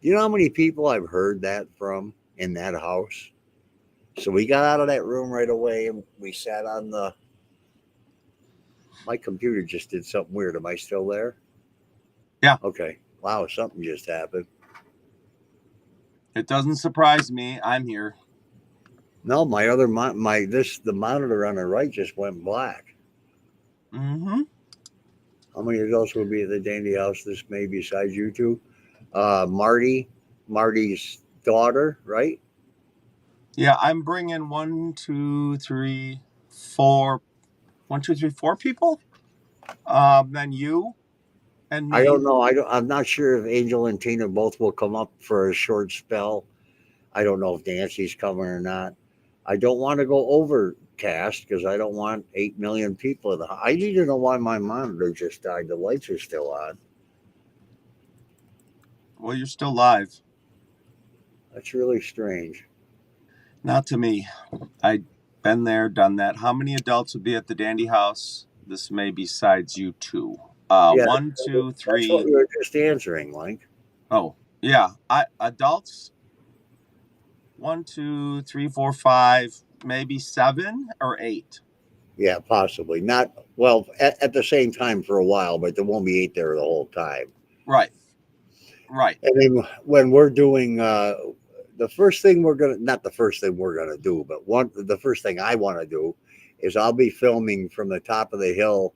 You know how many people I've heard that from in that house? So we got out of that room right away and we sat on my computer just did something weird. Am I still there? Yeah. Okay. Wow, something just happened. It doesn't surprise me. I'm here. No, my other, the monitor on the right just went black. Mm-hmm. How many adults will be at the Dandy House this May besides you two? Marty's daughter, right? Yeah, I'm bringing 1, 2, 3, 4 people. Then you and me. I don't know. I'm not sure if Angel and Tina both will come up for a short spell. I don't know if Nancy's coming or not. I don't want to go overcast because I don't want 8 million people in the house. I need to know why my monitor just died. The lights are still on. Well, you're still live. That's really strange. Not to me. I've been there, done that. How many adults would be at the Dandy House this May besides you two? 1, 2, 3. That's what we were just answering, Link. Oh, yeah. Adults. 1, 2, 3, 4, 5, maybe 7 or 8. Yeah, possibly. Not well at the same time for a while, but there won't be 8 there the whole time. Right. And then when we're doing the first thing not the first thing we're gonna do, but the first thing I want to do is I'll be filming from the top of the hill,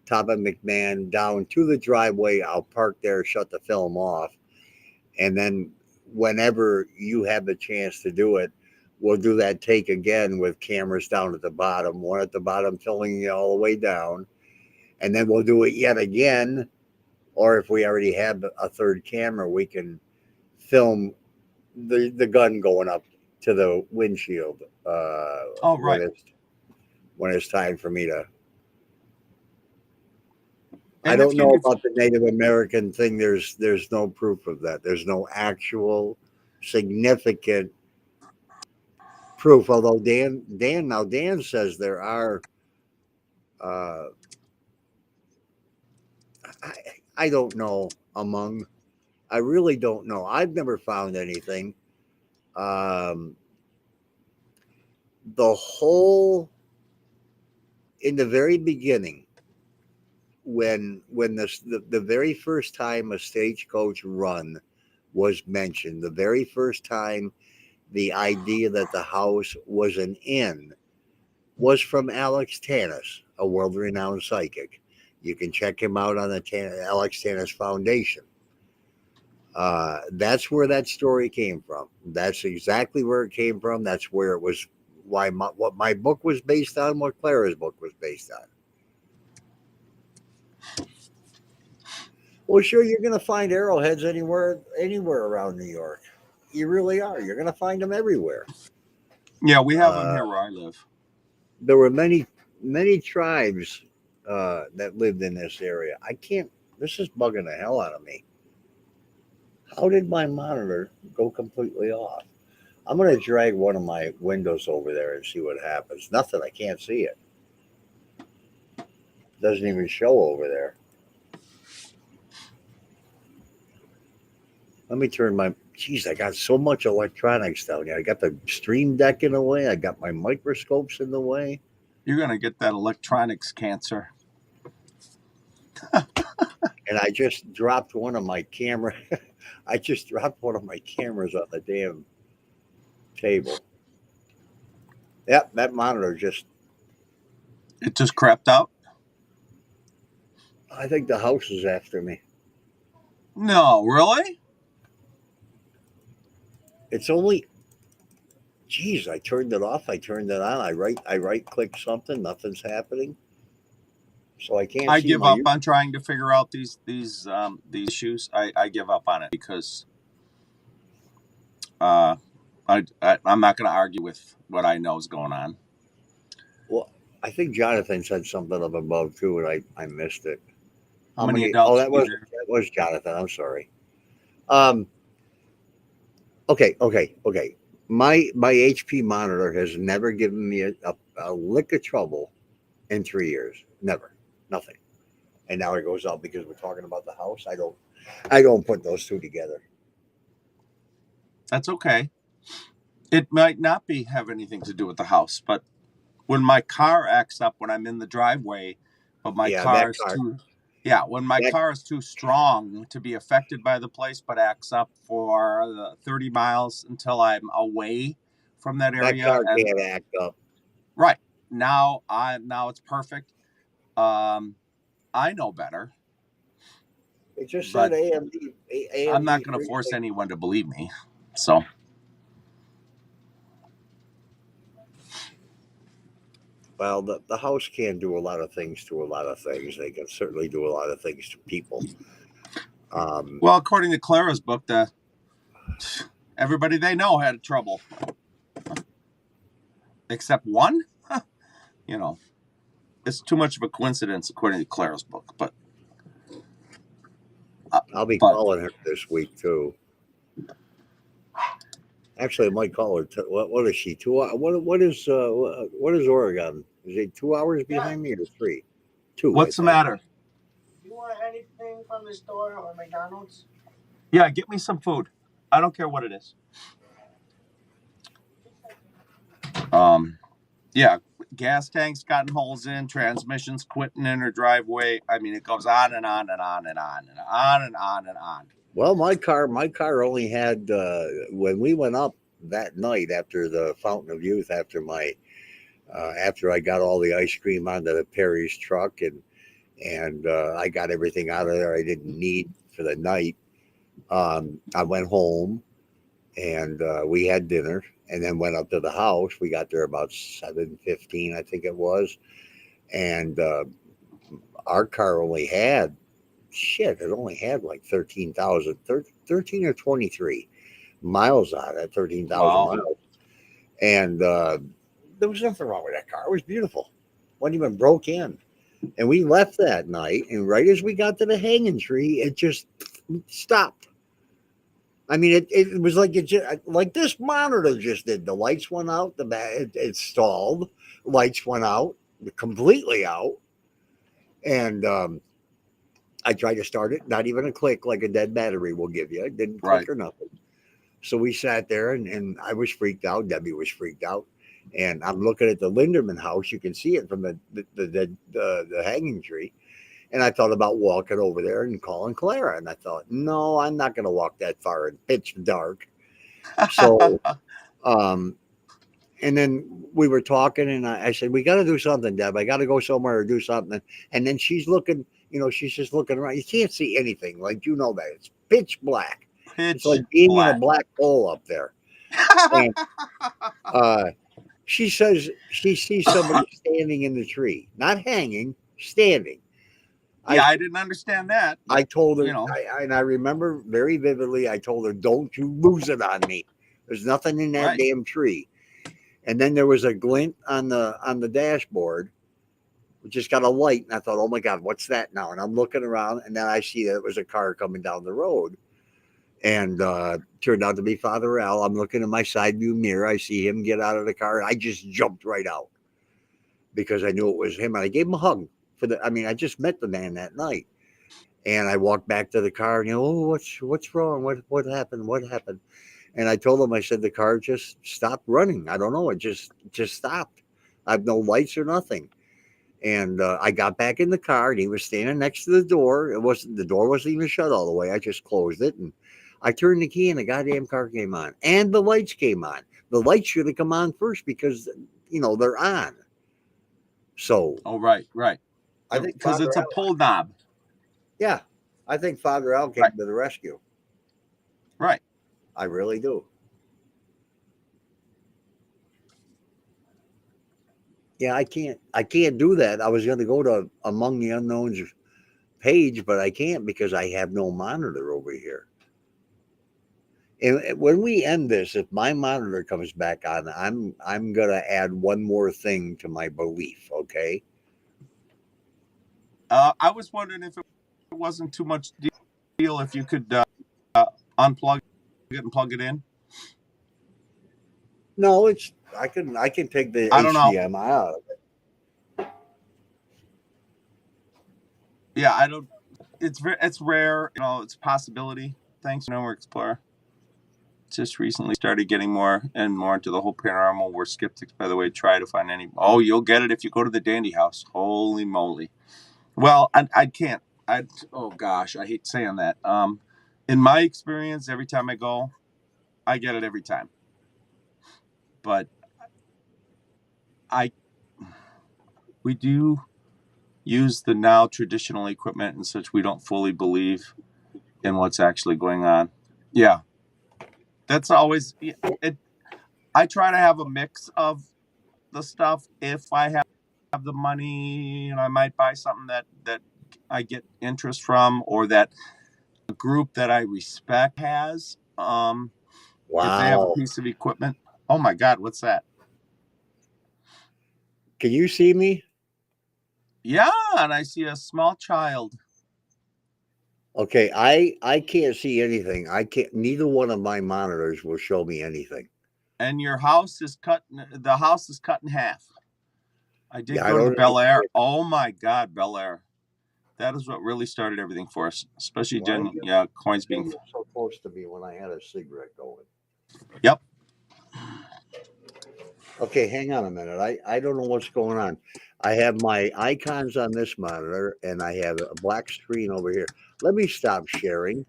top of McMahon, down to the driveway. I'll park there, shut the film off, and then whenever you have the chance to do it, we'll do that take again with cameras down at the bottom, one at the bottom filming you all the way down, and then we'll do it yet again. Or if we already have a third camera, we can film the gun going up to the windshield. Right. When it's time for me to. I don't know about the Native American thing. There's no proof of that. There's no actual significant proof. Although Dan says there are. Uh, I, I don't know among. I really don't know. I've never found anything. Um, the whole in the very beginning, when the very first time a stagecoach run was mentioned, the very first time the idea that the house was an inn was from Alex Tanis, a world-renowned psychic. You can check him out on the Alex Tanis Foundation. That's where that story came from. That's exactly where it came from. That's where it was. What my book was based on, what Clara's book was based on. Well, sure, you're going to find arrowheads anywhere around New York. You really are. You're going to find them everywhere. Yeah, we have them here where I live. There were many tribes that lived in this area. I can't. This is bugging the hell out of me. How did my monitor go completely off? I'm going to drag one of my windows over there and see what happens. Nothing. I can't see it. Doesn't even show over there. Let me turn my. Geez, I got so much electronics down here. I got the Stream Deck in the way. I got my microscopes in the way. You're going to get that electronics cancer. And I just dropped one of my camera. I just dropped one of my cameras on the damn table. Yep, that monitor just. It just crapped out? I think the house is after me. No, really? It's only. Geez, I turned it off. I turned it on. I right click something. Nothing's happening. So I can't. I give up on trying to figure out these issues. I give up on it because I'm not going to argue with what I know is going on. Well, I think Jonathan said something up above too, and I missed it. How many adults? Oh, that was Jonathan. I'm sorry. Okay. My HP monitor has never given me a lick of trouble in 3 years. Never. Nothing. And now it goes out because we're talking about the house. I don't put those two together. That's okay. It might not have anything to do with the house, but when my car acts up when I'm in the driveway, but my car is too. Yeah, when my car is too strong to be affected by the place, but acts up for 30 miles until I'm away from that area. That car can't act up. Right. Now it's perfect. I know better. It just said AMD. I'm not going to force anyone to believe me. So. Well, the house can do a lot of things to a lot of things. They can certainly do a lot of things to people. Well, according to Clara's book, everybody they know had trouble. Except one? You know, it's too much of a coincidence according to Clara's book. But I'll be calling her this week, too. Actually, I might call her. What is she? 2 hours? What is Oregon? Is it 2 hours behind me or 3? 2. What's the matter? You want anything from the store or McDonald's? Yeah, get me some food. I don't care what it is. Yeah, gas tanks gotten holes in, transmissions quitting in her driveway. I mean, it goes on and on and on and on and on and on and on. Well, my car only had when we went up that night after the Fountain of Youth, after I got all the ice cream onto the Perry's truck and I got everything out of there I didn't need for the night. I went home and we had dinner and then went up to the house. We got there about 7:15, I think it was, and our car only had. It only had like 13 or 23 miles on it, 13,000 miles. And there was nothing wrong with that car. It was beautiful. Wasn't even broke in. And we left that night. And right as we got to the hanging tree, it just stopped. I mean, it was like it just like this monitor just did. The lights went out. It stalled. Lights went out completely out, and I tried to start it. Not even a click, like a dead battery will give you. It didn't Right. click or nothing. So we sat there, and I was freaked out. Debbie was freaked out, and I'm looking at the Linderman house. You can see it from the hanging tree. And I thought about walking over there and calling Clara. And I thought, no, I'm not going to walk that far in pitch dark. So, um, and then we were talking, and I said, we got to do something, Deb. I got to go somewhere or do something. And then she's looking, she's just looking around. You can't see anything. Like, that. It's pitch black. It's Pitch like being in a black. black hole up there. And she says she sees somebody standing in the tree, not hanging, standing. Yeah, I didn't understand that. I told her, you know. and I remember very vividly, I told her, don't you lose it on me. There's nothing in that Right. damn tree. And then there was a glint on the dashboard, which just got a light. And I thought, oh my God, what's that now? And I'm looking around, and then I see that it was a car coming down the road. And turned out to be Father Al. I'm looking in my side view mirror. I see him get out of the car. I just jumped right out because I knew it was him. And I gave him a hug. I just met the man that night. And I walked back to the car and, what's wrong? What happened? What happened? And I told him, I said, the car just stopped running. I don't know. It just stopped. I have no lights or nothing. And I got back in the car, and he was standing next to the door. The door wasn't even shut all the way. I just closed it, and I turned the key, and the goddamn car came on, and the lights came on. The lights should have come on first because they're on. So, oh, right. I think because it's a pull knob. Yeah, I think Father Al came to the rescue. Right. I really do. Yeah, I can't do that. I was going to go to Among the Unknowns page, but I can't because I have no monitor over here. And when we end this, if my monitor comes back on, I'm going to add one more thing to my belief, okay? I was wondering if it wasn't too much deal if you could unplug it and plug it in. No, I can take the I don't know. HDMI out of it. Yeah, I don't. It's rare. It's a possibility. Thanks, Nowhere Explorer. Just recently started getting more and more into the whole paranormal. We're skeptics, by the way. Try to find any. Oh, you'll get it if you go to the Dandy House. Holy moly! Well, I can't. Oh gosh, I hate saying that. In my experience, every time I go, I get it every time. But we do use the now traditional equipment and such. We don't fully believe in what's actually going on. Yeah, that's always it. I try to have a mix of the stuff. If I have the money, I might buy something that I get interest from, or that a group that I respect has. If they have a Wow. piece of equipment. Oh my God, what's that? Can you see me? Yeah, and I see a small child. Okay, I can't see anything. I can't. Neither one of my monitors will show me anything. And your house is cut. The house is cut in half. I did Yeah, go to the Bel Air. Oh my God, Bel Air. That is what really started everything for us, especially coins being so close to me when I had a cigarette going. Yep. Okay, hang on a minute. I don't know what's going on. I have my icons on this monitor, and I have a black screen over here. Let me stop sharing.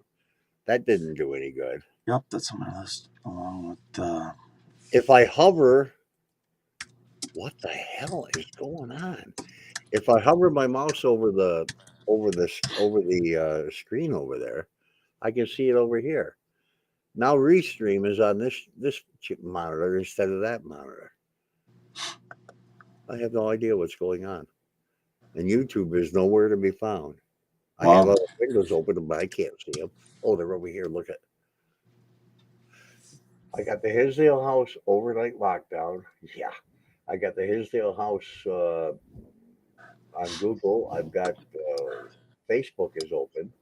That didn't do any good. Yep, that's on my list. Along with If I hover, what the hell is going on? If I hover my mouse over the screen over there, I can see it over here. Now Restream is on this monitor instead of that monitor. I have no idea what's going on. And YouTube is nowhere to be found. I have other windows open, but I can't see them. Oh, they're over here. Look at. I got the Hinsdale House overnight lockdown. Yeah, I got the Hinsdale House on Google. I've got Facebook is open,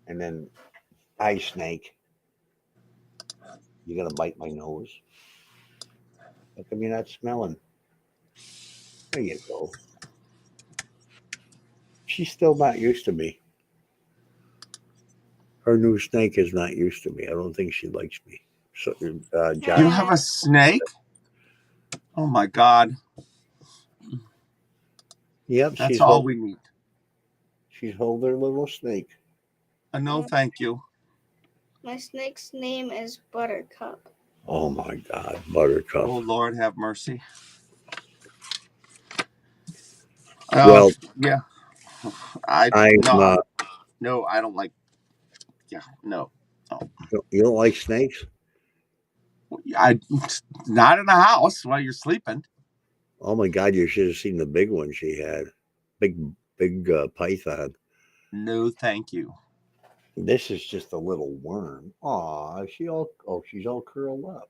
and then iSnake. You gonna bite my nose? How come you're not smelling? There you go. She's still not used to me. Her new snake is not used to me. I don't think she likes me. So, John, You have a snake? Oh my God. yep, That's all we need. she's holding her little snake. No, thank you. My snake's name is Buttercup. Oh my God, Buttercup. Oh Lord, have mercy. Well, yeah. I I'm. no, I don't like. Yeah, no. You don't like snakes? I not in the house while you're sleeping. Oh my God, you should have seen the big one she had. Big python. No, thank you. This is just a little worm. Aw, she's all curled up.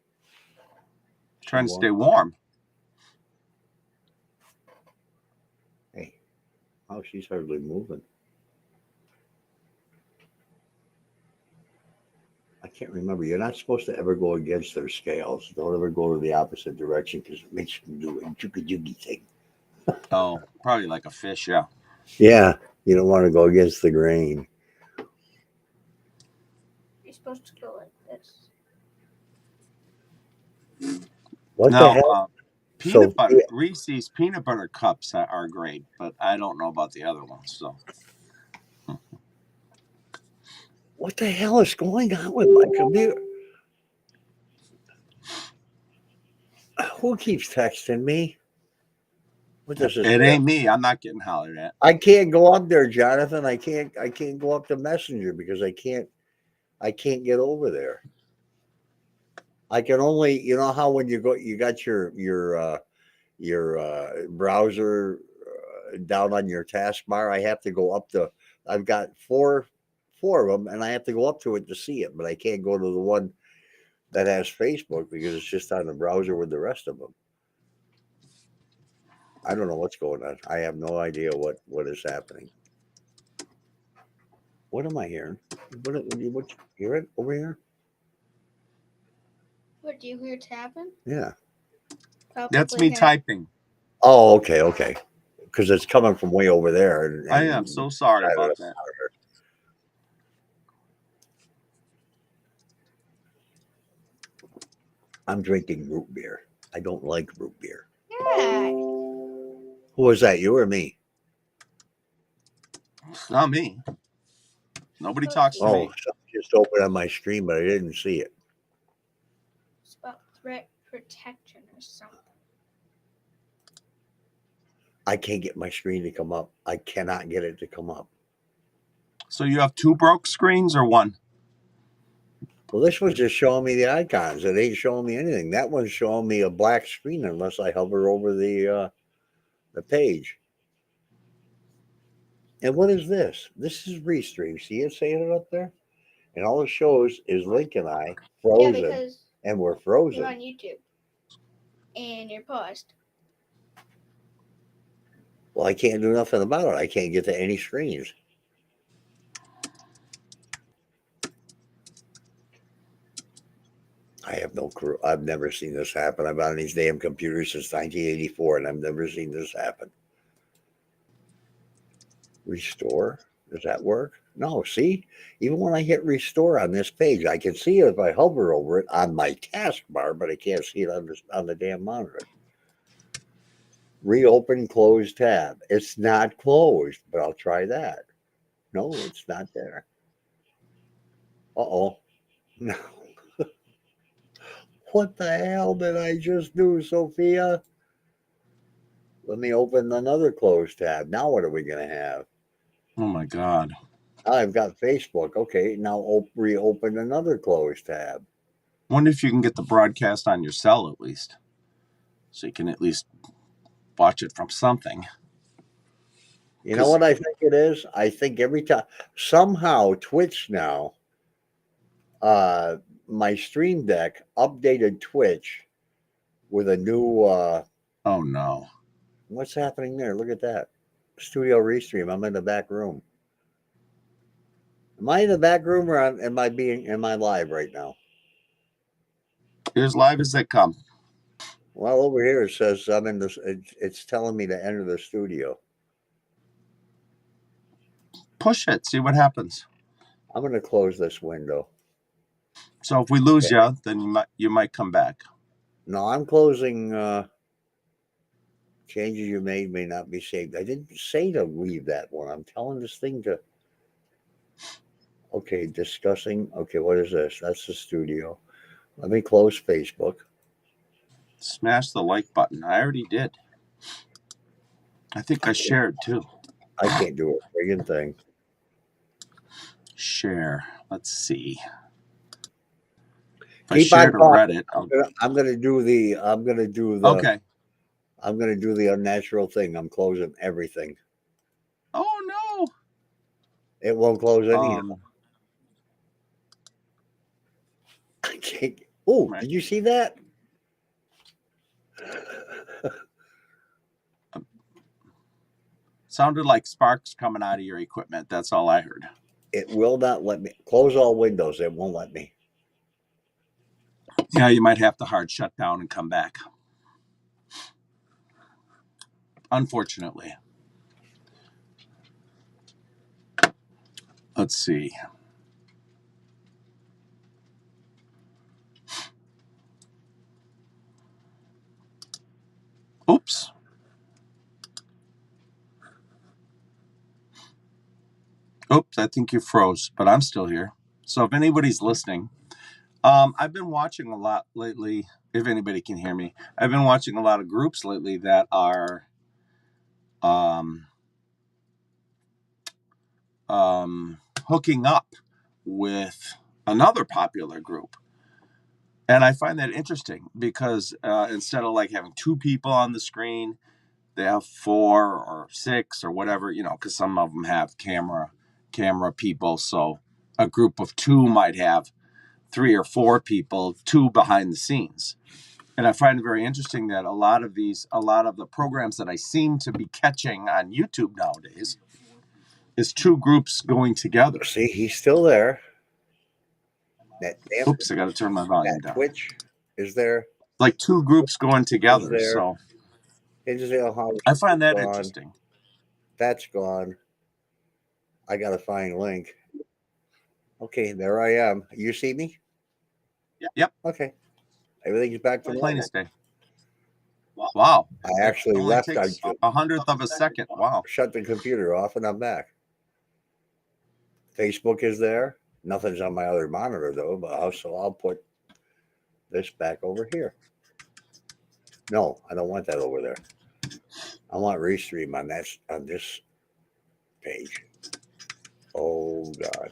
Trying to stay warm. Hey, oh, she's hardly moving. I can't remember. You're not supposed to ever go against their scales. Don't ever go to the opposite direction because it makes them do a jooky thing. Oh, probably like a fish, yeah. Yeah, you don't want to go against the grain. You're supposed to go like this. What the hell? Peanut butter, Reese's peanut butter cups are great, but I don't know about the other ones. So, what the hell is going on with my computer? Who keeps texting me? What does this it say? ain't me. I'm not getting hollered at. I can't go up there, Jonathan. I can't go up to Messenger because I can't get over there. I can only, you know how when you go, you got your browser down on your taskbar. I have to go up to. I've got four of them, and I have to go up to it to see it. But I can't go to the one that has Facebook because it's just on the browser with the rest of them. I don't know what's going on. I have no idea what is happening. What am I hearing? What you hear it over here? What, do you hear tapping? Yeah. That's me typing. Oh, okay. Because it's coming from way over there. And I am so sorry about that. I'm drinking root beer. I don't like root beer. Yeah. Who was that? You or me? Not me. Nobody talks to me. Something just opened on my screen, but I didn't see it. It's about threat protection or something. I can't get my screen to come up. I cannot get it to come up. So you have two broke screens or one? Well, this was just showing me the icons. It ain't showing me anything. That one's showing me a black screen unless I hover over the page. And what is this? This is Restream. See it saying it up there? And all it shows is Link and I frozen. Yeah, because and we're frozen. you're on YouTube. And you're paused. Well, I can't do nothing about it. I can't get to any screens. I have no clue. I've never seen this happen. I've been on these damn computers since 1984, and I've never seen this happen. Restore? Does that work? No, see? Even when I hit restore on this page, I can see it if I hover over it on my taskbar, but I can't see it on the damn monitor. Reopen closed tab. It's not closed, but I'll try that. No, it's not there. Uh-oh. No. What the hell did I just do, Sophia? Let me open another closed tab. Now what are we going to have? Oh, my God. I've got Facebook. Okay, now reopen another closed tab. Wonder if you can get the broadcast on your cell at least. So you can at least watch it from something. You know what I think it is? I think every time, somehow Twitch now, my Stream Deck updated Twitch with a new... oh, no. What's happening there? Look at that. Studio Restream. I'm in the back room. Am I in the back room or am I live right now? You're as live as they come. Well, over here it says I'm in this. It's telling me to enter the studio. Push it. See what happens. I'm going to close this window. So if we lose you, then you might come back. No, I'm closing. Changes you made may not be saved. I didn't say to leave that one. I'm telling this thing to. Okay, discussing. Okay, what is this? That's the studio. Let me close Facebook. Smash the like button. I already did. I think I shared too. I can't do a friggin' thing. Share. Let's see. If Keep I share to on talking. Reddit, I'm gonna do the. okay. I'm gonna do the unnatural thing. I'm closing everything. Oh no. It won't close anything. I can't. Oh, Right. did you see that? Sounded like sparks coming out of your equipment. That's all I heard. It will not let me close all windows. It won't let me. Yeah, you might have to hard shut down and come back. Unfortunately. Let's see. Oops. Oops, I think you froze, but I'm still here. So if anybody's listening, I've been watching a lot lately. If anybody can hear me, I've been watching a lot of groups lately that are hooking up with another popular group. And I find that interesting because instead of like having two people on the screen, they have 4 or 6 or whatever, because some of them have camera people. So a group of 2 might have 3 or 4 people, 2 behind the scenes. And I find it very interesting that a lot of the programs that I seem to be catching on YouTube nowadays is 2 groups going together. See, he's still there. Oops, I got to turn my volume down. Twitch is there. Like 2 groups going together. There. So Hinsdale House. I find that gone. interesting. That's gone. I got to find link. Okay, there I am. You see me? Yep. Okay. Everything's back to Plain normal. as day. Wow. I actually only left. takes 1/100th of a second. Wow. Shut the computer off and I'm back. Facebook is there. Nothing's on my other monitor though, but so I'll put this back over here. No, I don't want that over there. I want restream on this page. Oh God.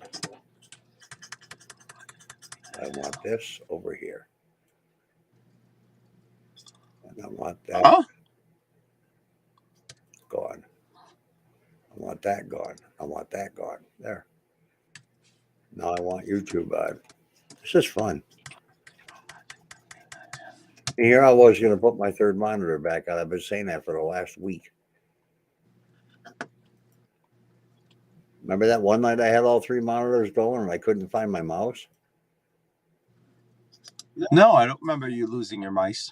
I want this over here. And I want that gone. I want that gone. I want that gone. There. Now I want YouTube on. This is fun. Here I was going to put my third monitor back on. I've been saying that for the last week. Remember that one night I had all 3 monitors going and I couldn't find my mouse? No, I don't remember you losing your mice.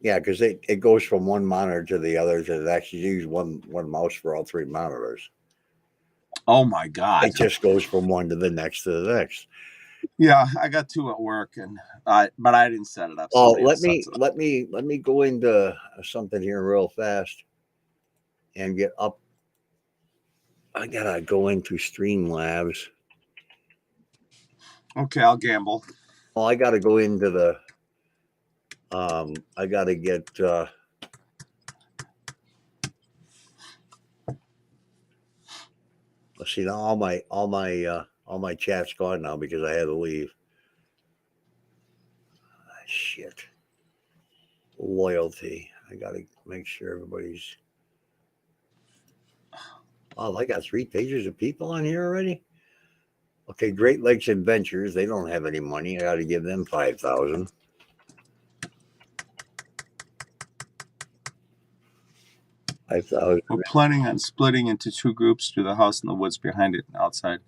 Yeah, because it goes from one monitor to the other. To actually use one mouse for all 3 monitors. Oh my God! It just goes from one to the next to the next. Yeah, I got 2 at work, but I didn't set it up. Oh, let me go into something here real fast and get up. I gotta go into Streamlabs. Okay, I'll gamble. Oh, I gotta go into the. I gotta get. Let's see now. All my chat's gone now because I had to leave. Shit. Loyalty. I gotta make sure everybody's. Oh, I got 3 pages of people on here already. Okay, Great Lakes Adventures. They don't have any money. I got to give them 5,000. We're planning on splitting into 2 groups to the house in the woods behind it and outside.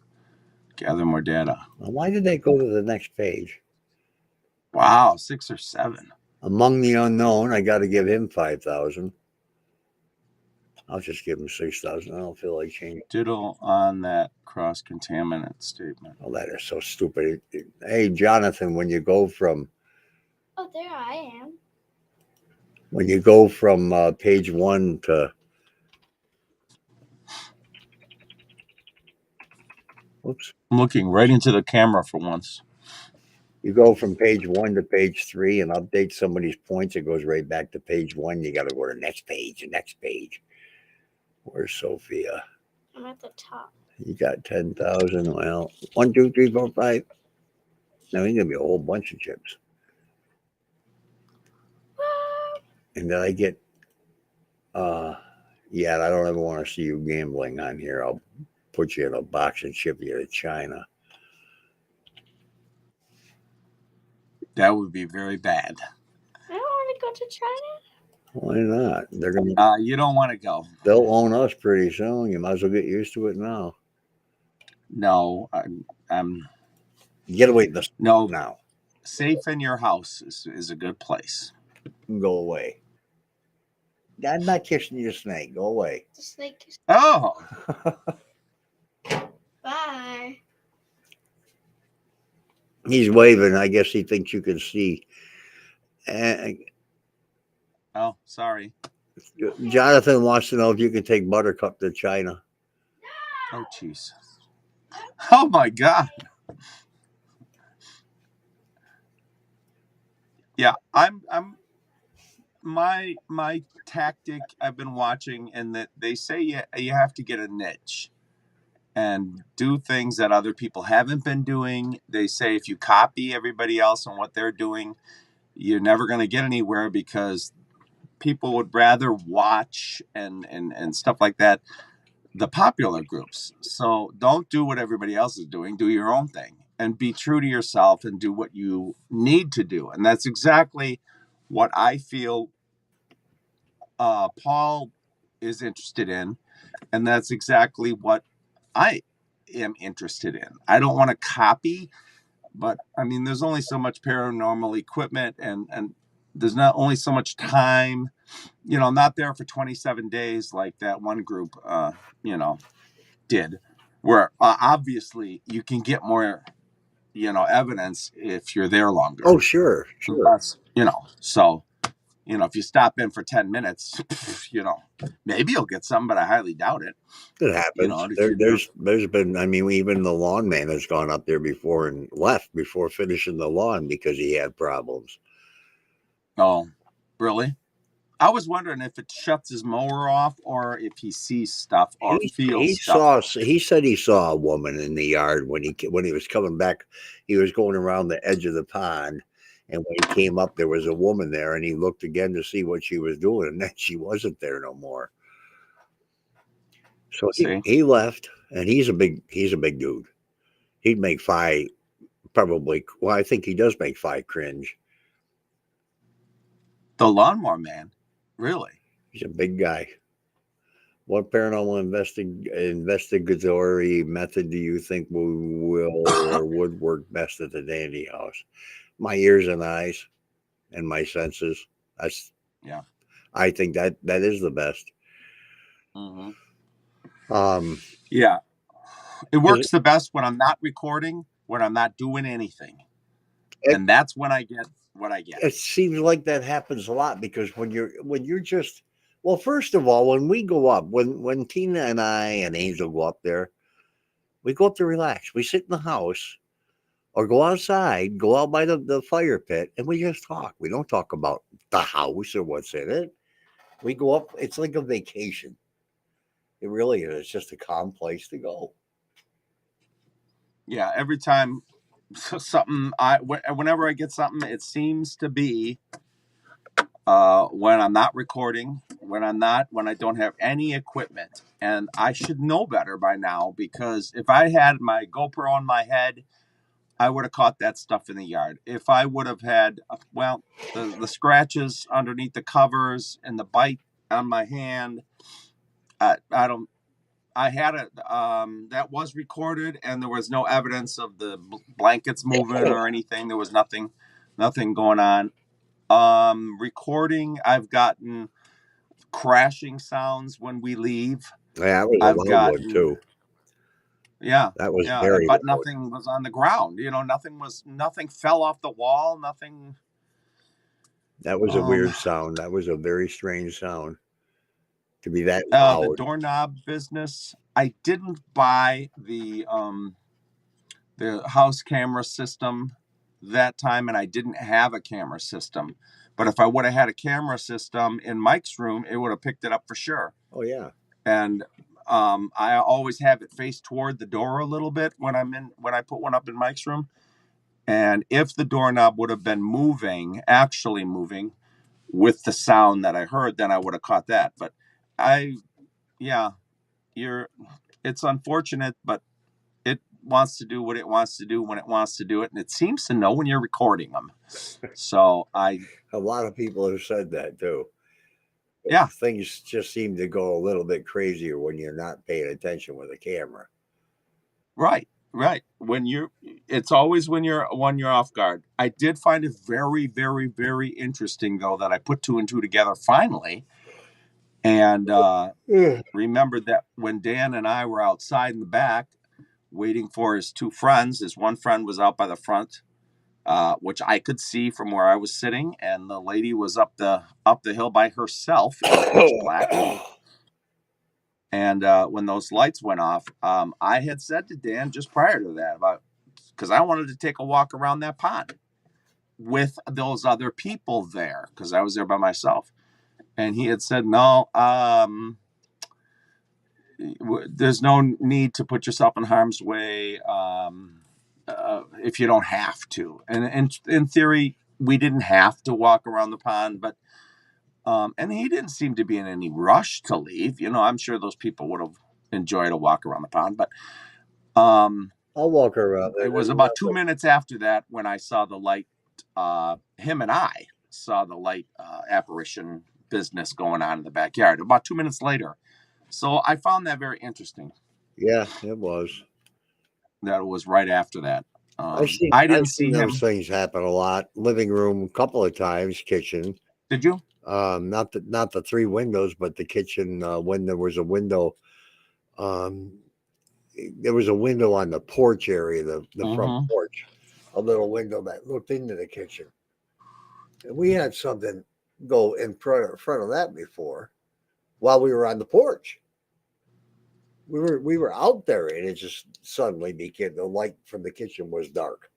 Gather more data. Well, why did they go to the next page? Wow, 6 or 7. Among the Unknown, I got to give him 5,000. I'll just give him 6,000. I don't feel like changing. Diddle on that cross-contaminant statement. Oh, that is so stupid. Hey, Jonathan, when you go from Oh, there I am. page 1 to whoops, I'm looking right into the camera for once. you go from page 1 to page 3 and update somebody's points, it goes right back to page 1. You got to go to the next page. Where's Sophia? I'm at the top. You got 10,000. Well, 1, 2, 3, 4, 5. Now there's gonna be a whole bunch of chips. And then I get yeah, I don't ever want to see you gambling on here. I'll put you in a box and ship you to China. That would be very bad. I don't want to go to China. Why not? They're gonna. You don't want to go. They'll own us pretty soon. You might as well get used to it now. No, I'm. Get away from No, now. Safe in your house is a good place. Go away. I'm not kissing your snake. Go away. The snake is. Oh, Bye. He's waving. I guess he thinks you can see. oh, sorry. Jonathan wants to know if you can take Buttercup to China. Oh, jeez. Oh my God. Yeah, I'm my tactic I've been watching, and that they say you have to get a niche and do things that other people haven't been doing. They say if you copy everybody else and what they're doing, you're never going to get anywhere, because people would rather watch and stuff like that, the popular groups. So don't do what everybody else is doing. Do your own thing and be true to yourself and do what you need to do. And that's exactly what I feel Paul is interested in. And that's exactly what I am interested in. I don't want to copy, but I mean, there's only so much paranormal equipment, and there's not only so much time. I'm not there for 27 days like that one group, did, where obviously you can get more, evidence if you're there longer. Oh, sure. Less, so, if you stop in for 10 minutes, maybe you'll get something, but I highly doubt it. It happens. There's been, even the lawn man has gone up there before and left before finishing the lawn because he had problems. Oh, really? I was wondering if it shuts his mower off or if he sees stuff or feels stuff. He said he saw a woman in the yard when he was coming back. He was going around the edge of the pond, and when he came up, there was a woman there, and he looked again to see what she was doing, and then she wasn't there no more. So he left, and he's a big dude. He'd make Fi probably. Well, I think he does make Fi cringe. The lawnmower man, really? He's a big guy. What paranormal investigatory method do you think will or would work best at the Dandy House? My ears and eyes, and my senses. I think that is the best. Mm-hmm. Yeah, it works the best when I'm not recording, when I'm not doing anything, and that's when I get what I get. It seems like that happens a lot, because when you're just, well, first of all, when we go up, when Tina and I and Angel go up there, we go up to relax. We sit in the house or go outside, go out by the fire pit, and we just talk. We don't talk about the house or what's in it. We go up. It's like a vacation. It really is. It's just a calm place to go. Yeah, every time whenever I get something, it seems to be when I'm not recording, when I don't have any equipment. And I should know better by now, because if I had my GoPro on my head, I would have caught that stuff in the yard. If I would have had, the scratches underneath the covers and the bite on my hand, I had it that was recorded, and there was no evidence of the blankets moving or anything. There was nothing. Nothing going on. Recording, I've gotten crashing sounds when we leave. Yeah, that was a I've loud one gotten, too. yeah, That was yeah, very but loud. nothing was on the ground. Nothing fell off the wall. Nothing. That was a Um, weird sound. That was a very strange sound to be that the loud. doorknob business. I didn't buy the house camera system that time, and I didn't have a camera system. But if I would have had a camera system in Mike's room, it would have picked it up for sure. Oh yeah. And I always have it face toward the door a little bit when I put one up in Mike's room. And if the doorknob would have been actually moving with the sound that I heard, then I would have caught that. But yeah, it's unfortunate, but it wants to do what it wants to do when it wants to do it. And it seems to know when you're recording them. So A lot of people have said that too. Yeah. Things just seem to go a little bit crazier when you're not paying attention with a camera. Right. It's always when you're off guard. I did find it very, very, very interesting though that I put two and two together finally, and remembered that when Dan and I were outside in the back waiting for his two friends, his one friend was out by the front, which I could see from where I was sitting, and the lady was up the hill by herself in pitch black. And when those lights went off, I had said to Dan just prior to that because I wanted to take a walk around that pond with those other people there because I was there by myself. And he had said, no, there's no need to put yourself in harm's way if you don't have to. And in theory, we didn't have to walk around the pond, but and he didn't seem to be in any rush to leave. I'm sure those people would have enjoyed a walk around the pond, but I'll walk around. It was about 2 minutes after that when I saw the light. Him and I saw the light apparition business going on in the backyard. About 2 minutes later, so I found that very interesting. Yeah, it was. That was right after that. I've seen those things happen a lot. Living room, a couple of times. Kitchen. Did you? Not the three windows, but the kitchen. When there was a window, there was a window on the porch area, the front porch, a little window that looked into the kitchen. And we had something go in front of that before, while we were on the porch. We were out there, and it just suddenly became the light from the kitchen was dark.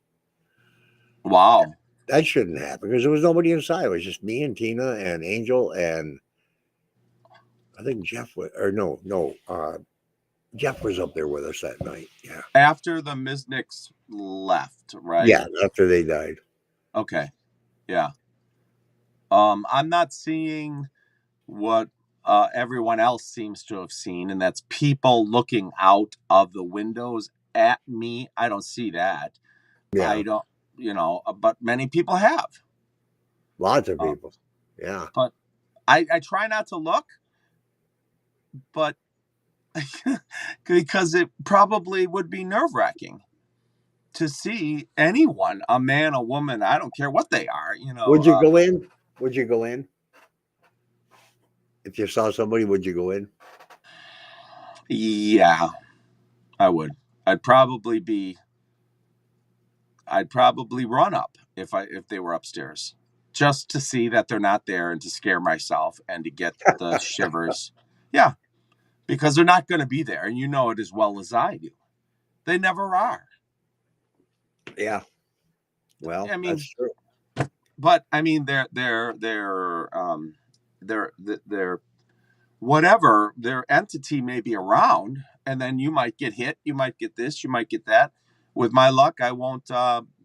Wow. That shouldn't happen because there was nobody inside. It was just me and Tina and Angel and I think Jeff was, or no, Jeff was up there with us that night. Yeah. After the Misnicks left, right? Yeah, after they died. Okay. Yeah. I'm not seeing what everyone else seems to have seen, and that's people looking out of the windows at me. I don't see that. Yeah. I don't, but many people have. Lots of people. Yeah. But I try not to look, but because it probably would be nerve-wracking to see anyone, a man, a woman, I don't care what they are, Would you go in? Would you go in? If you saw somebody, would you go in? Yeah, I would. I'd probably run up if they were upstairs just to see that they're not there and to scare myself and to get the shivers. Yeah, because they're not going to be there, and you know it as well as I do. They never are. Yeah. Well, I mean, that's true. But I mean, they're whatever their entity may be around, and then you might get hit, you might get this, you might get that. With my luck, I won't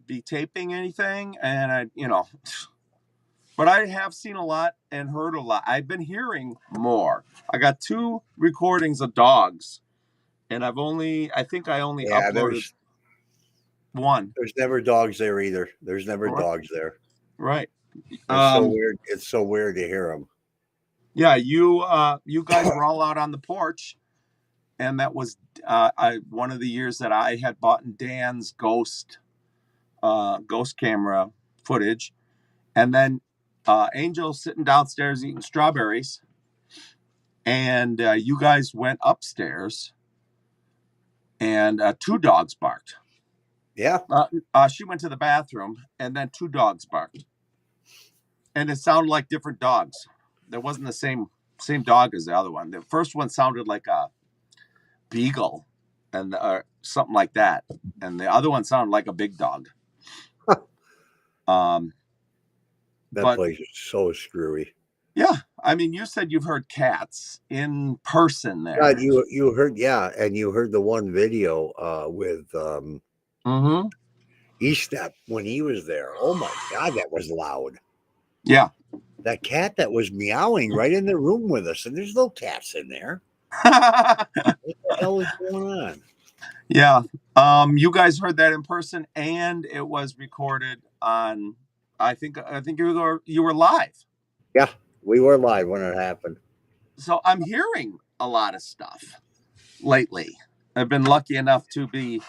be taping anything, and but I have seen a lot and heard a lot. I've been hearing more. I got 2 recordings of dogs, and I think I only uploaded one. There's never dogs there either. There's never dogs there. Right. It's so weird. It's so weird to hear them. Yeah, you guys were all out on the porch, and that was one of the years that I had bought Dan's ghost camera footage, and then Angel sitting downstairs eating strawberries, and you guys went upstairs, and 2 dogs barked. Yeah. She went to the bathroom, and then 2 dogs barked, and it sounded like different dogs. There wasn't the same dog as the other one. The first one sounded like a beagle, and something like that, and the other one sounded like a big dog. That place is so screwy. Yeah, I mean, you said you've heard cats in person there. God, you heard, yeah, and you heard the one video with E-Step when he was there. Oh my God, that was loud. Yeah. That cat that was meowing right in the room with us, and there's no cats in there. What the hell is going on? Yeah. You guys heard that in person, and it was recorded on. I think you were live. Yeah, we were live when it happened. So I'm hearing a lot of stuff lately. I've been lucky enough to be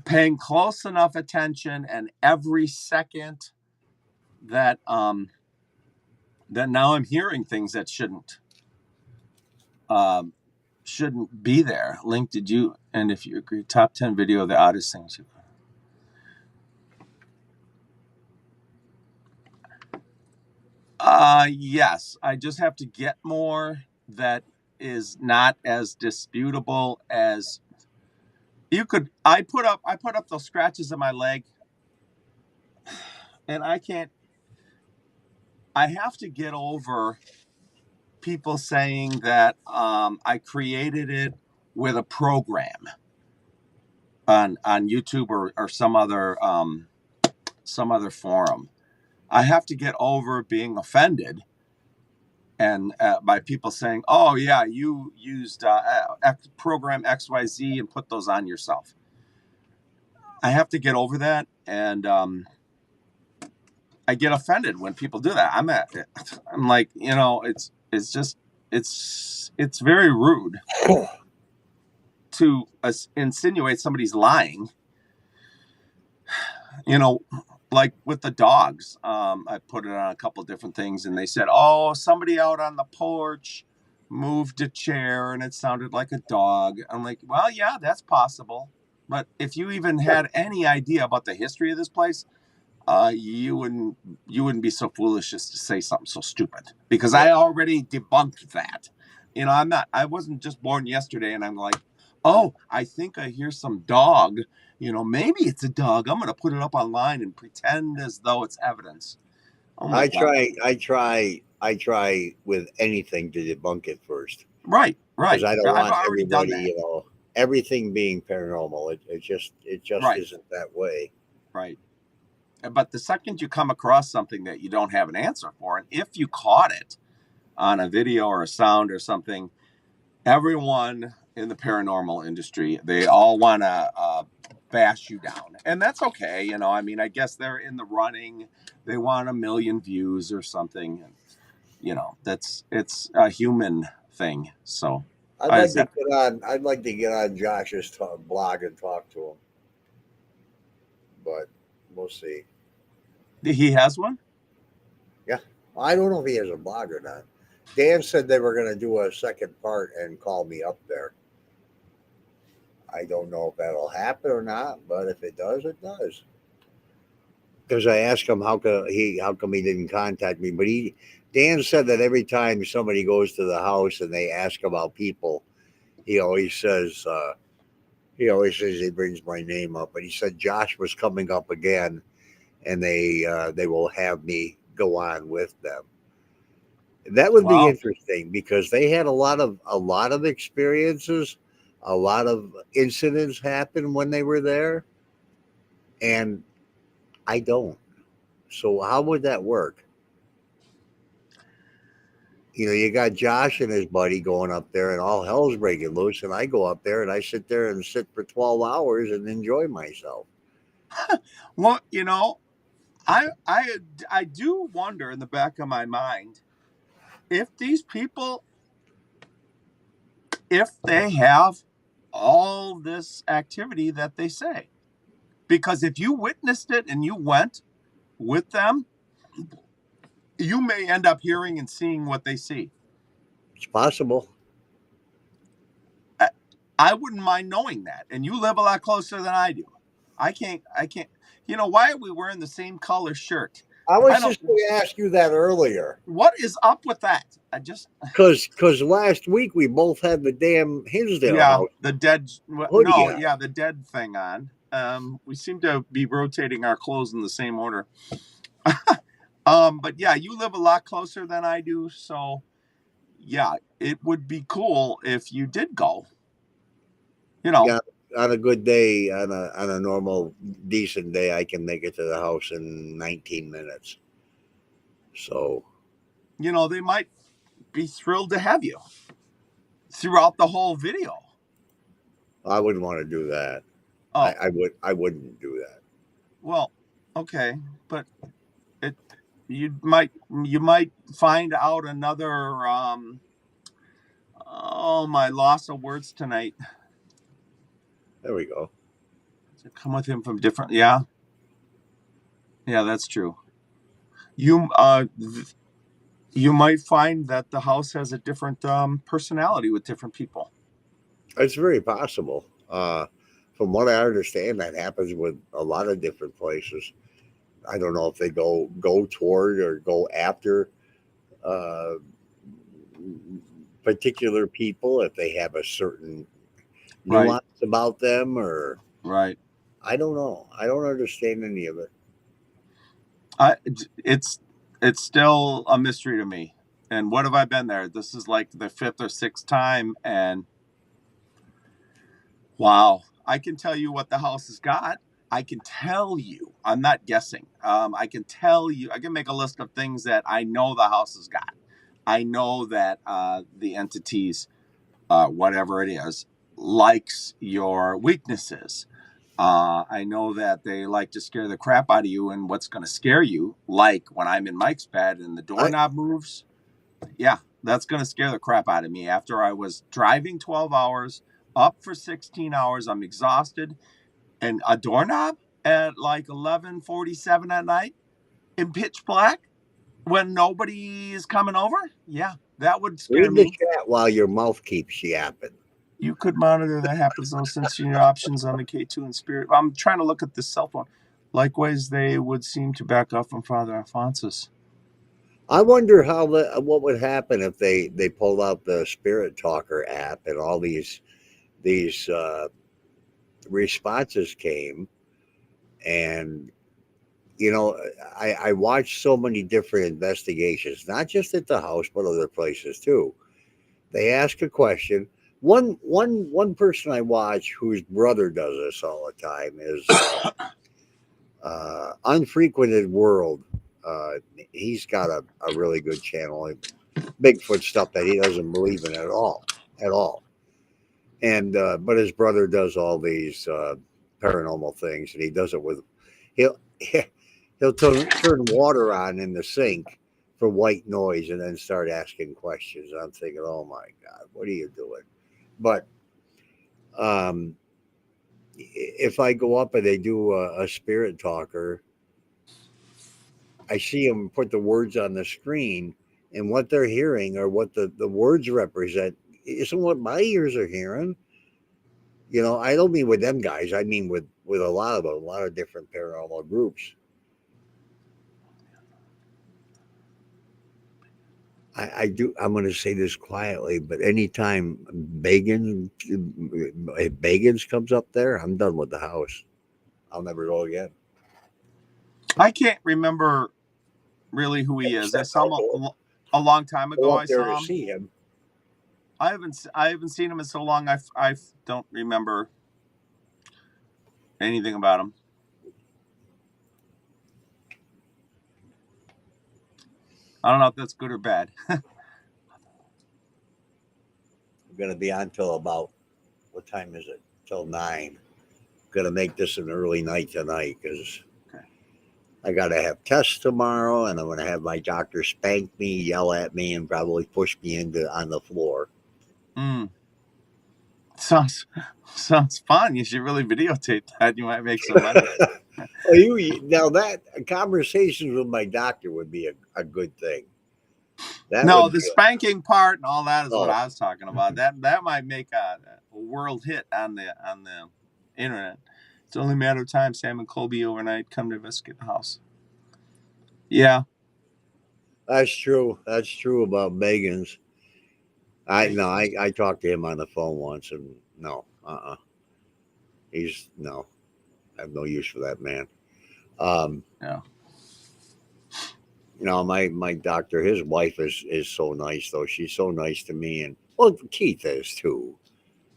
paying close enough attention, and every second that now I'm hearing things that shouldn't be there. Link, did you? And if you agree, top 10 video of the oddest things you've. Yes, I just have to get more that is not as disputable as you could. I put up those scratches in my leg, and I have to get over people saying that I created it with a program on YouTube or some other forum. I have to get over being offended and by people saying, "Oh yeah, you used program XYZ and put those on yourself." I have to get over that, and I get offended when people do that. I'm like, it's very rude to insinuate somebody's lying. Like with the dogs, I put it on a couple of different things, and they said, "Oh, somebody out on the porch moved a chair, and it sounded like a dog." I'm like, "Well, yeah, that's possible, but if you even had any idea about the history of this place, you wouldn't be so foolish as to say something so stupid, because I already debunked that. I wasn't just born yesterday, and I'm like, oh, I think I hear some dog. Maybe it's a dog. I'm going to put it up online and pretend as though it's evidence." Oh my God. I try with anything to debunk it first. Right. Because I don't want everybody, everything being paranormal. It just right. Isn't that way. Right. But the second you come across something that you don't have an answer for, and if you caught it on a video or a sound or something, everyone in the paranormal industry, they all want to bash you down. And that's okay. I guess they're in the running. They want 1 million views or something. And, it's a human thing. So I'd like to get on Josh's blog and talk to him. But we'll see. He has one? Yeah. I don't know if he has a blog or not. Dan said they were going to do a second part and call me up there. I don't know if that'll happen or not, but if it does, it does. Because I asked him how come he didn't contact me, but Dan said that every time somebody goes to the house and they ask about people, he always says he brings my name up, but he said Josh was coming up again, and they will have me go on with them. That would be interesting, because they had a lot of experiences, a lot of incidents happen when they were there, and I don't. So how would that work? You got Josh and his buddy going up there, and all hell's breaking loose, and I go up there and I sit there and sit for 12 hours and enjoy myself. Well, I do wonder in the back of my mind if these people, if they have all this activity that they say. Because if you witnessed it and you went, with them, you may end up hearing and seeing what they see. It's possible. I wouldn't mind knowing that. And you live a lot closer than I do. I can't. You know, why are we wearing the same color shirt? I was just going to ask you that earlier. What is up with that? Because last week we both had the damn Hinsdale House. The dead. The dead thing on. We seem to be rotating our clothes in the same order. But yeah, you live a lot closer than I do, so yeah, it would be cool if you did go. You know, yeah, on a good day, on a normal, decent day, I can make it to the house in 19 minutes. So, you know, they might be thrilled to have you throughout the whole video. I wouldn't want to do that. Oh. I wouldn't do that. Well, okay, but you might find out another. Oh, my loss of words tonight. There we go. To come with him from different. Yeah, that's true. You might find that the house has a different personality with different people. It's very possible. From what I understand, that happens with a lot of different places. I don't know if they go toward or go after particular people, if they have a certain nuance about them, or right. I don't know. I don't understand any of it. It's still a mystery to me. And what have I been there? This is like the 5th or 6th time, and wow, I can tell you what the house has got. I can tell you. I'm not guessing. I can tell you. I can make a list of things that I know the house has got. I know that the entities, whatever it is, likes your weaknesses. I know that they like to scare the crap out of you, and what's going to scare you, like when I'm in Mike's bed and the doorknob moves, yeah, that's going to scare the crap out of me. After I was driving 12 hours, up for 16 hours, I'm exhausted, and a doorknob at like 11:47 at night in pitch black when nobody is coming over, yeah, that would scare me. Read the chat while your mouth keeps yapping. You could monitor that happens though, since your options on the K2 and Spirit. I'm trying to look at this cell phone. Likewise, they would seem to back off from Father Alphonsus. I wonder what would happen if they pulled out the Spirit Talker app and all these responses came. And you know, I watched so many different investigations, not just at the house but other places too. They ask a question. One person I watch whose brother does this all the time is Unfrequented World. He's got a really good channel, Bigfoot stuff that he doesn't believe in at all. And but his brother does all these paranormal things, and he does it with he'll turn water on in the sink for white noise and then start asking questions. I'm thinking, oh my God, what are you doing? But if I go up and they do a Spirit Talker, I see them put the words on the screen, and what they're hearing or what the words represent isn't what my ears are hearing. You know, I don't mean with them guys. I mean with a lot of different paranormal groups. I do. I'm going to say this quietly, but anytime Bagans comes up there, I'm done with the house. I'll never go again. I can't remember really who he is. I saw him a long time ago. I saw him. I haven't seen him in so long. I don't remember anything about him. I don't know if that's good or bad. I'm going to be on till about, what time is it? Till 9. I'm going to make this an early night tonight because I got to have tests tomorrow, and I'm going to have my doctor spank me, yell at me, and probably push me on the floor. Sounds fun. You should really videotape that. You might make some money. Oh, now that conversations with my doctor would be a good thing. That No, would the be spanking part and all that is what oh, I was talking about. That might make a world hit on the internet. It's only a matter of time. Sam and Colby overnight come to investigate the house. Yeah. that's true. That's true about Megan's. I talked to him on the phone once, and no, he's no, I have no use for that man. Yeah. My doctor, his wife is so nice though. She's so nice to me, and well, Keith is too.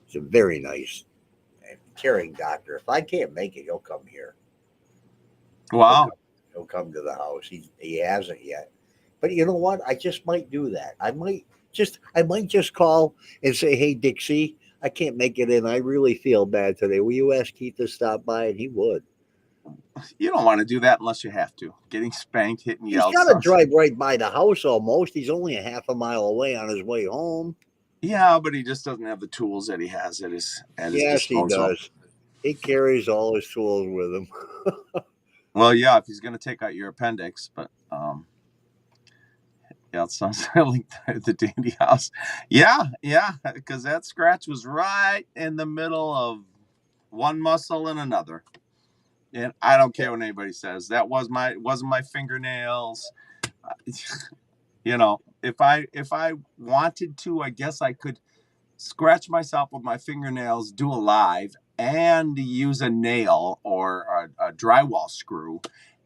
He's a very nice and caring doctor. If I can't make it, he'll come here. Wow. He'll come to the house. He hasn't yet, but you know what? I just might do that. I might just call and say, "Hey, Dixie, I can't make it in. I really feel bad today. Will you ask Keith to stop by?" And he would. You don't want to do that unless you have to. Getting spanked, hit, and He's yelled. got to drive right by the house almost. He's only a half a mile away on his way home. Yeah, but he just doesn't have the tools that he has at his Yes, he disposal. does. He carries all his tools with him. Well, yeah, if he's going to take out your appendix, but yeah, it sounds like the Dandy House. Yeah, because that scratch was right in the middle of one muscle and another. And I don't care what anybody says. That wasn't my fingernails. If I wanted to, I guess I could scratch myself with my fingernails, do a live, and use a nail or a drywall screw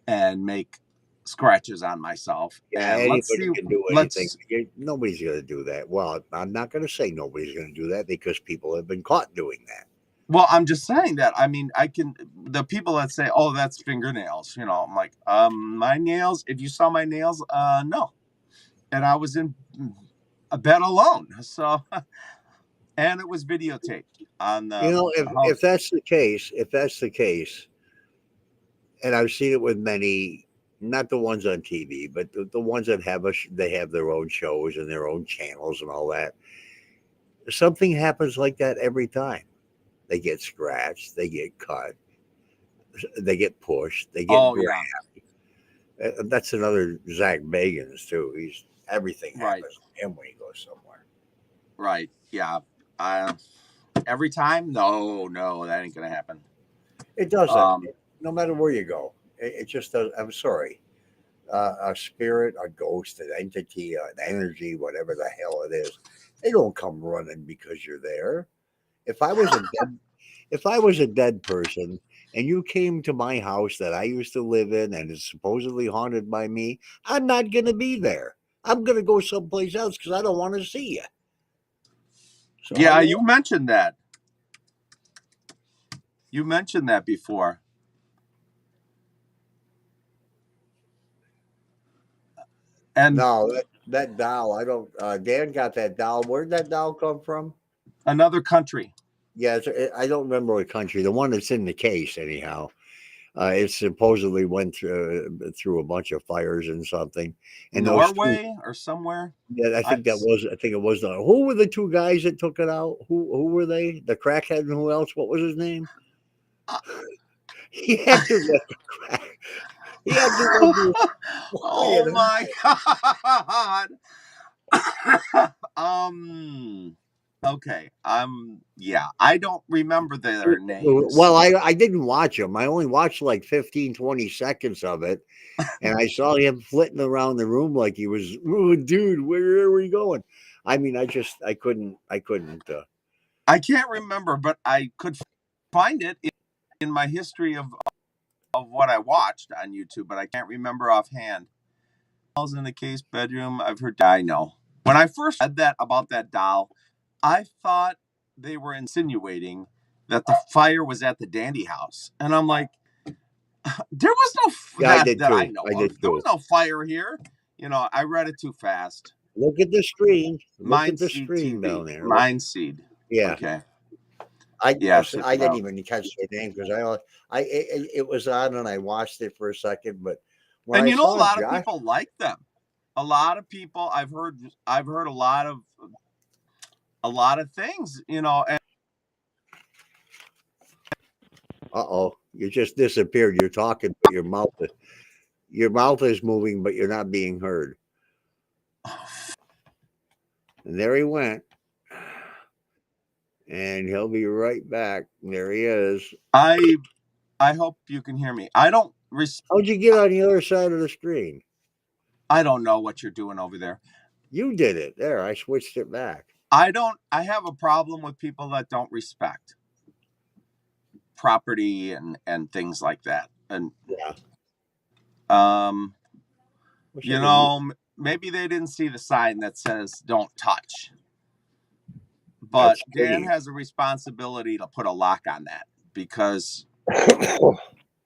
and make scratches on myself. Yeah, And let's anybody see. can do anything. Nobody's going to do that. Well, I'm not going to say nobody's going to do that because people have been caught doing that. Well, I'm just saying that. I mean, the people that say, "Oh, that's fingernails," I'm like, my nails. If you saw my nails, no. And I was in a bed alone, so and it was videotaped on the. If that's the case, and I've seen it with many, not the ones on TV, but the ones that they have their own shows and their own channels and all that. Something happens like that every time. They get scratched, they get cut, they get pushed, they get grabbed. That's another Zach Bagans too. Everything happens to him when he goes somewhere. Right. Yeah. Every time? No, that ain't gonna happen. It doesn't. No matter where you go, it just does. I'm sorry. A spirit, a ghost, an entity, an energy, whatever the hell it is, they don't come running because you're there. If I was a dead person and you came to my house that I used to live in and is supposedly haunted by me, I'm not going to be there. I'm going to go someplace else because I don't want to see you. So yeah, you mentioned that. You mentioned that before. And no, that doll, I don't. Dan got that doll. Where'd that doll come from? Another country. Yeah, I don't remember what country. The one that's in the case, anyhow. It supposedly went through a bunch of fires and something. And Norway or somewhere. Yeah, I think it was. Who were the two guys that took it out? Who were they? The crackhead and who else? What was his name? He acted like a crack. He acted like oh my god. Okay. Yeah, I don't remember their names. Well, I didn't watch them. I only watched like 15, 20 seconds of it. And I saw him flitting around the room like he was, oh, dude, where are we going? I mean, I couldn't. I can't remember, but I could find it in my history of what I watched on YouTube, but I can't remember offhand. Dolls in the case bedroom. I've heard. I know. When I first read that about that doll, I thought they were insinuating that the fire was at the Dandy House, and I'm like, there was no. I did too. I know. There was no fire here. I read it too fast. Look at the screen. Look at the screen down there. Mindseed. Yeah. Okay. I didn't even catch their name because it was on and I watched it for a second, but a lot of people like them. A lot of people I've heard a lot of things, And... Uh-oh. You just disappeared. You're talking, but your mouth is moving, but you're not being heard. And there he went. And he'll be right back. There he is. I hope you can hear me. How'd you get on the other side of the screen? I don't know what you're doing over there. You did it. There, I switched it back. I have a problem with people that don't respect property and things like that. And Yeah. you know, maybe they didn't see the sign that says don't touch. But Dan has a responsibility to put a lock on that, because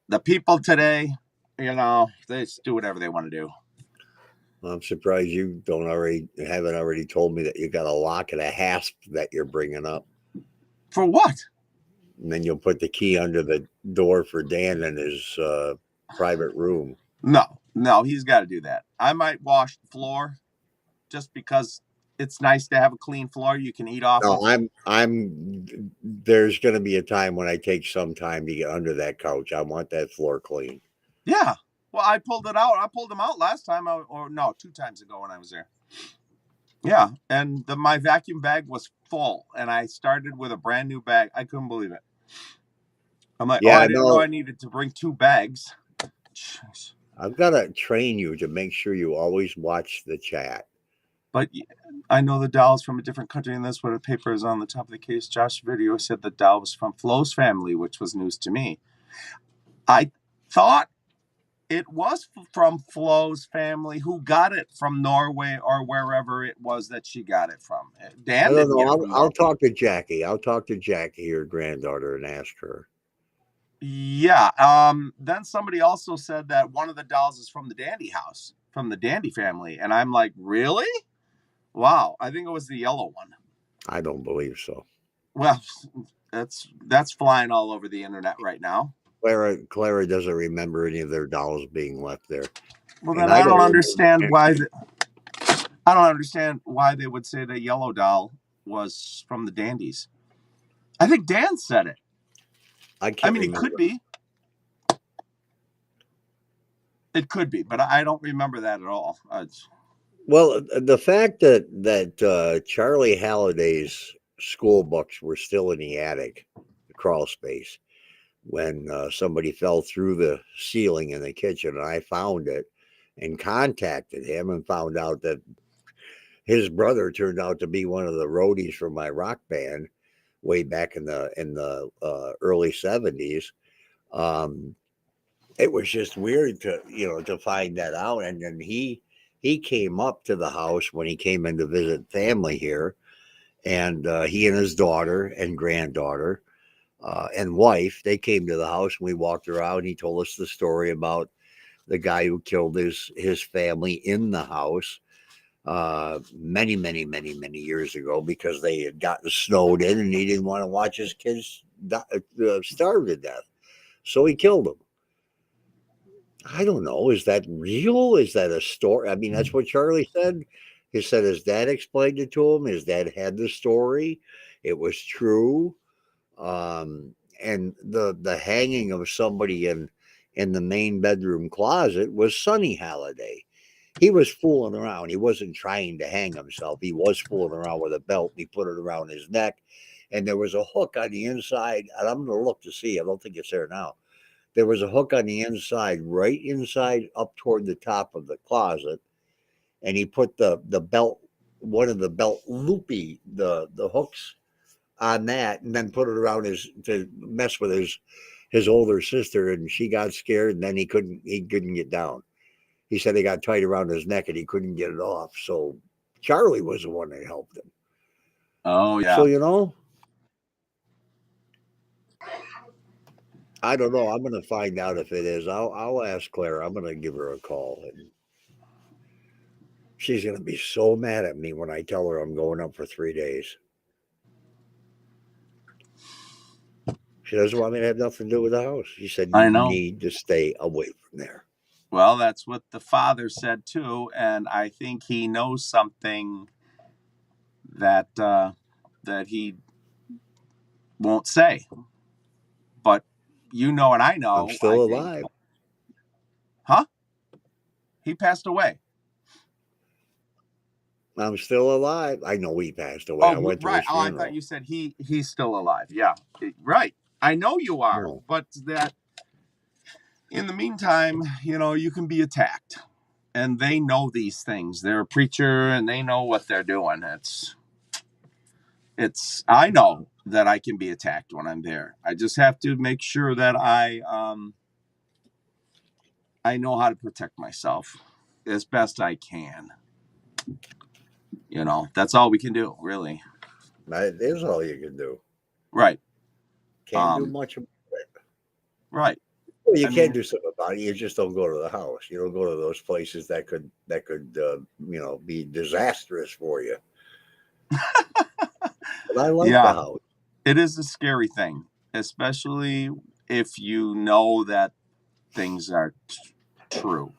the people today, you know, they just do whatever they want to do. I'm surprised you haven't already told me that you got a lock and a hasp that you're bringing up. For what? And then you'll put the key under the door for Dan in his private room. No, he's got to do that. I might wash the floor just because it's nice to have a clean floor you can eat off of. There's going to be a time when I take some time to get under that couch. I want that floor clean. Yeah. Well, I pulled it out. I pulled them out last time, 2 times ago when I was there. Yeah. And my vacuum bag was full, and I started with a brand new bag. I couldn't believe it. I'm like, I didn't know I needed to bring 2 bags. Jeez. I've got to train you to make sure you always watch the chat. But I know the doll is from a different country, and that's what the paper is on the top of the case. Josh Video said the doll was from Flo's family, which was news to me. I thought it was from Flo's family, who got it from Norway or wherever it was that she got it from. Dan didn't get it from I'll talk to Jackie. I'll talk to Jackie, your granddaughter, and ask her. Yeah. Then somebody also said that one of the dolls is from the Dandy house, from the Dandy family. And I'm like, really? Wow. I think it was the yellow one. I don't believe so. Well, that's flying all over the internet right now. Clara doesn't remember any of their dolls being left there. Well, then I don't understand why. I don't understand why they would say the yellow doll was from the Dandies. I think Dan said it. I mean, it could be. It could be, but I don't remember that at all. Well, the fact that Charlie Halliday's school books were still in the attic, the crawl space, when somebody fell through the ceiling in the kitchen, and I found it and contacted him and found out that his brother turned out to be one of the roadies from my rock band way back in the early 70s. It was just weird to find that out. And then he came up to the house when he came in to visit family here, and he and his daughter and granddaughter and wife, they came to the house, and we walked around. He told us the story about the guy who killed his family in the house many years ago, because they had gotten snowed in and he didn't want to watch his kids starve to death. So he killed them. I don't know. Is that real? Is that a story? I mean, that's what Charlie said. He said his dad explained it to him. His dad had the story. It was true. And the hanging of somebody in the main bedroom closet was Sonny Halliday. He was fooling around. He wasn't trying to hang himself. He was fooling around with a belt. He put it around his neck, and there was a hook on the inside. And I'm going to look to see. I don't think it's there now. There was a hook on the inside, right inside, up toward the top of the closet, and he put the belt, one of the belt loopy, the hooks on that, and then put it around to mess with his older sister, and she got scared, and then he couldn't get down. He said they got tight around his neck and he couldn't get it off. So Charlie was the one that helped him. Oh, yeah. So, I don't know. I'm going to find out if it is. I'll ask Claire. I'm going to give her a call. And she's going to be so mad at me when I tell her I'm going up for 3 days. She doesn't want me to have nothing to do with the house. She said, I know. Need to stay away from there. Well, that's what the father said too, and I think he knows something that he won't say. But you know, and I know. I'm still alive. Huh? He passed away. I'm still alive. I know he passed away. I went to right. his funeral. I thought you said he's still alive. Yeah, right. I know you are, No. but that in the meantime, you know, you can be attacked, and they know these things. They're a preacher, and they know what they're doing. I know that I can be attacked when I'm there. I just have to make sure that I know how to protect myself as best I can. You know, that's all we can do, really. That is all you can do. Right. Can't do much about it. Right. Well, you can do something about it. You just don't go to the house. You don't go to those places that could be disastrous for you. But I like the house. It is a scary thing, especially if you know that things are true.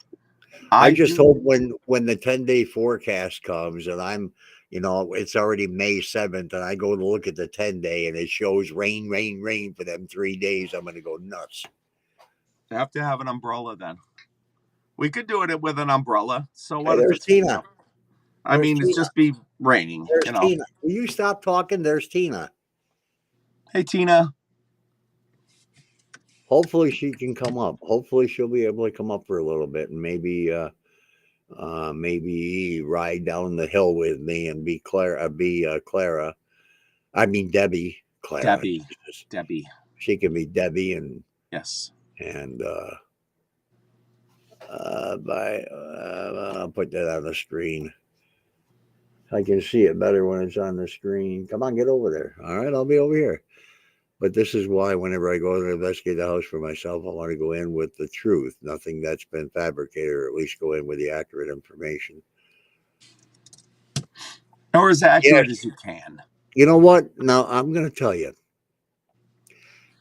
I just hope when the 10-day forecast comes and I'm, it's already May 7th and I go to look at the 10-day and it shows rain, rain, rain for them 3 days, I'm going to go nuts. You have to have an umbrella then. We could do it with an umbrella. So what? Hey, there's Tina. I mean, it's just be raining. There's Tina. Will you stop talking? There's Tina. Hey, Tina. Hopefully she can come up. Hopefully she'll be able to come up for a little bit and maybe ride down the hill with me and be Clara. I mean Debbie. Clara. Debbie. She can be Debbie and yes. And I'll put that on the screen. I can see it better when it's on the screen. Come on, get over there. All right, I'll be over here. But this is why whenever I go to investigate the house for myself, I want to go in with the truth, nothing that's been fabricated, or at least go in with the accurate information. Or as accurate as you can. You know what? Now, I'm going to tell you.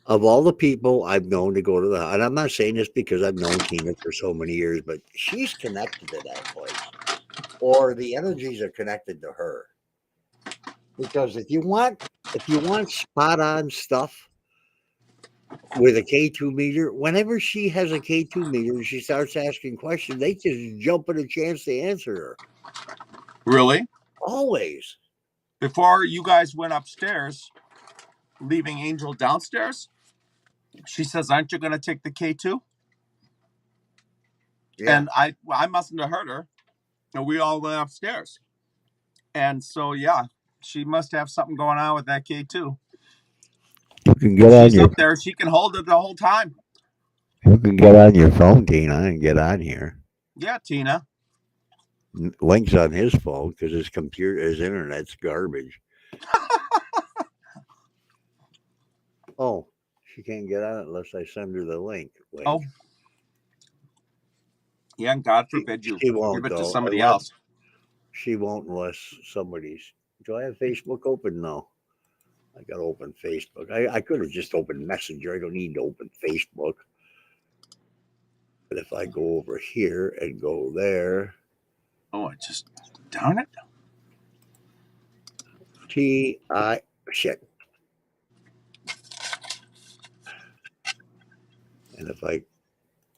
Of all the people I've known to go to the house, and I'm not saying this because I've known Tina for so many years, but she's connected to that place. Or the energies are connected to her. Because if you want spot on stuff with a K2 meter, whenever she has a K2 meter, she starts asking questions, they just jump at a chance to answer her. Really? Always. Before you guys went upstairs, leaving Angel downstairs, she says, "Aren't you going to take the K2?" Yeah. And I mustn't have heard her. And we all went upstairs. And so, yeah, she must have something going on with that K2. You can get She's up there. She can hold it the whole time. You can get on your phone, Tina, and get on here. Yeah, Tina. Link's on his phone because his internet's garbage. Oh, she can't get on it unless I send her the link. Oh. Yeah, and God forbid you give it to somebody else. She won't unless somebody's. Do I have Facebook open? No. I got to open Facebook. I could have just opened Messenger. I don't need to open Facebook. But if I go over here and go there. Oh, darn it. Shit. And if I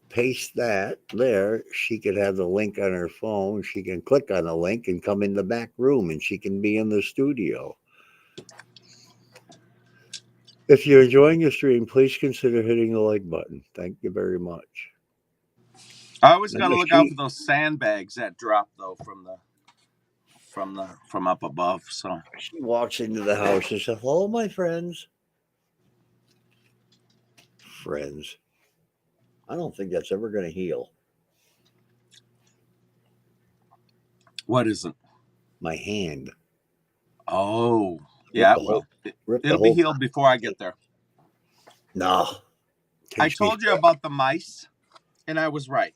paste that there, she could have the link on her phone. She can click on the link and come in the back room and she can be in the studio. If you're enjoying the stream, please consider hitting the like button. Thank you very much. I always got to look out for those sandbags that drop though from up above. So she walks into the house and says, "Hello, my friends." Friends. I don't think that's ever going to heal. What isn't? My hand. Oh, yeah, it will. It'll be healed before I get there. No. I told you about the mice, and I was right.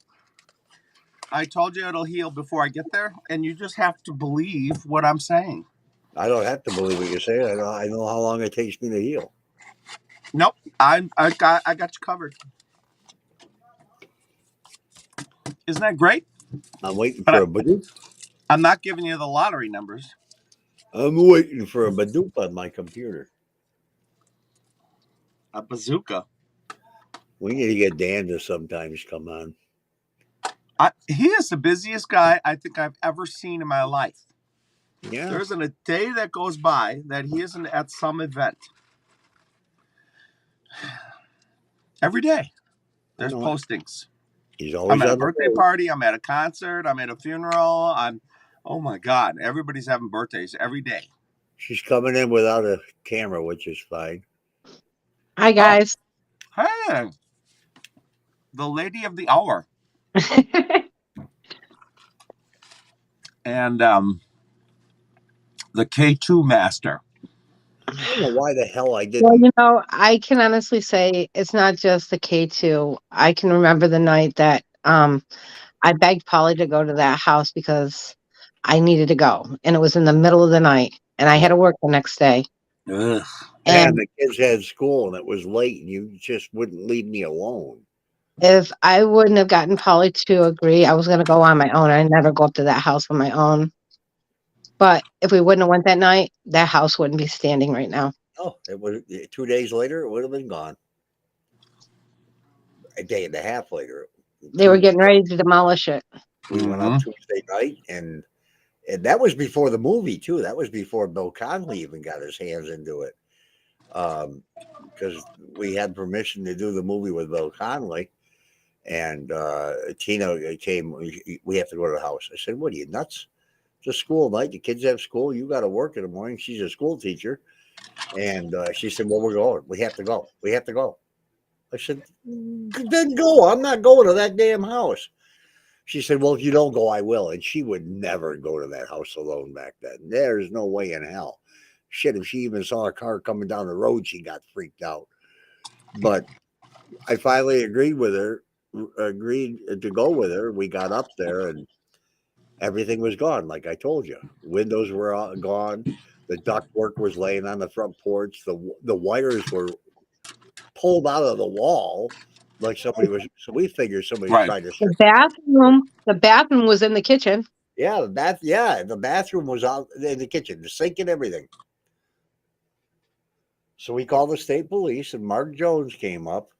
I told you it'll heal before I get there, and you just have to believe what I'm saying. I don't have to believe what you're saying. I know how long it takes me to heal. Nope. I got you covered. Isn't that great? I'm waiting for a Badoop. I'm not giving you the lottery numbers. I'm waiting for a Badoop on my computer. A bazooka. We need to get Dan to sometimes come on. He is the busiest guy I think I've ever seen in my life. Yeah. There isn't a day that goes by that he isn't at some event. Every day, there's postings. He's always I'm at a on the birthday road. party. I'm at a concert. I'm at a funeral. Oh my God, everybody's having birthdays every day. She's coming in without a camera, which is fine. Hi, guys. Hey, the lady of the hour. And the K2 master. I don't know why the hell I didn't. Well, you know, I can honestly say it's not just the K2. I can remember the night that I begged Polly to go to that house because I needed to go. And it was in the middle of the night. And I had to work the next day. Ugh. And the kids had school and it was late and you just wouldn't leave me alone. If I wouldn't have gotten Polly to agree, I was going to go on my own. I never go up to that house on my own. But if we wouldn't have went that night, that house wouldn't be standing right now. Oh, it was 2 days later, it would have been gone. A day and a half later. They were getting ready to demolish it. We went up Tuesday night and that was before the movie too. That was before Bill Conley even got his hands into it. Because we had permission to do the movie with Bill Conley. And Tina came, we have to go to the house. I said, what are you, nuts? It's a school night. The kids have school. You got to work in the morning. She's a school teacher. And she said, well, we're going. We have to go. We have to go. I said, then go. I'm not going to that damn house. She said, well, if you don't go, I will. And she would never go to that house alone back then. There's no way in hell. Shit, if she even saw a car coming down the road, she got freaked out. But I finally agreed to go with her. We got up there and everything was gone, like I told you. Windows were all gone. The ductwork was laying on the front porch. The wires were pulled out of the wall, like somebody was. So we figured somebody was trying to. The bathroom was in the kitchen. Yeah, the bathroom was out in the kitchen, the sink and everything. So we called the state police, and Mark Jones came up.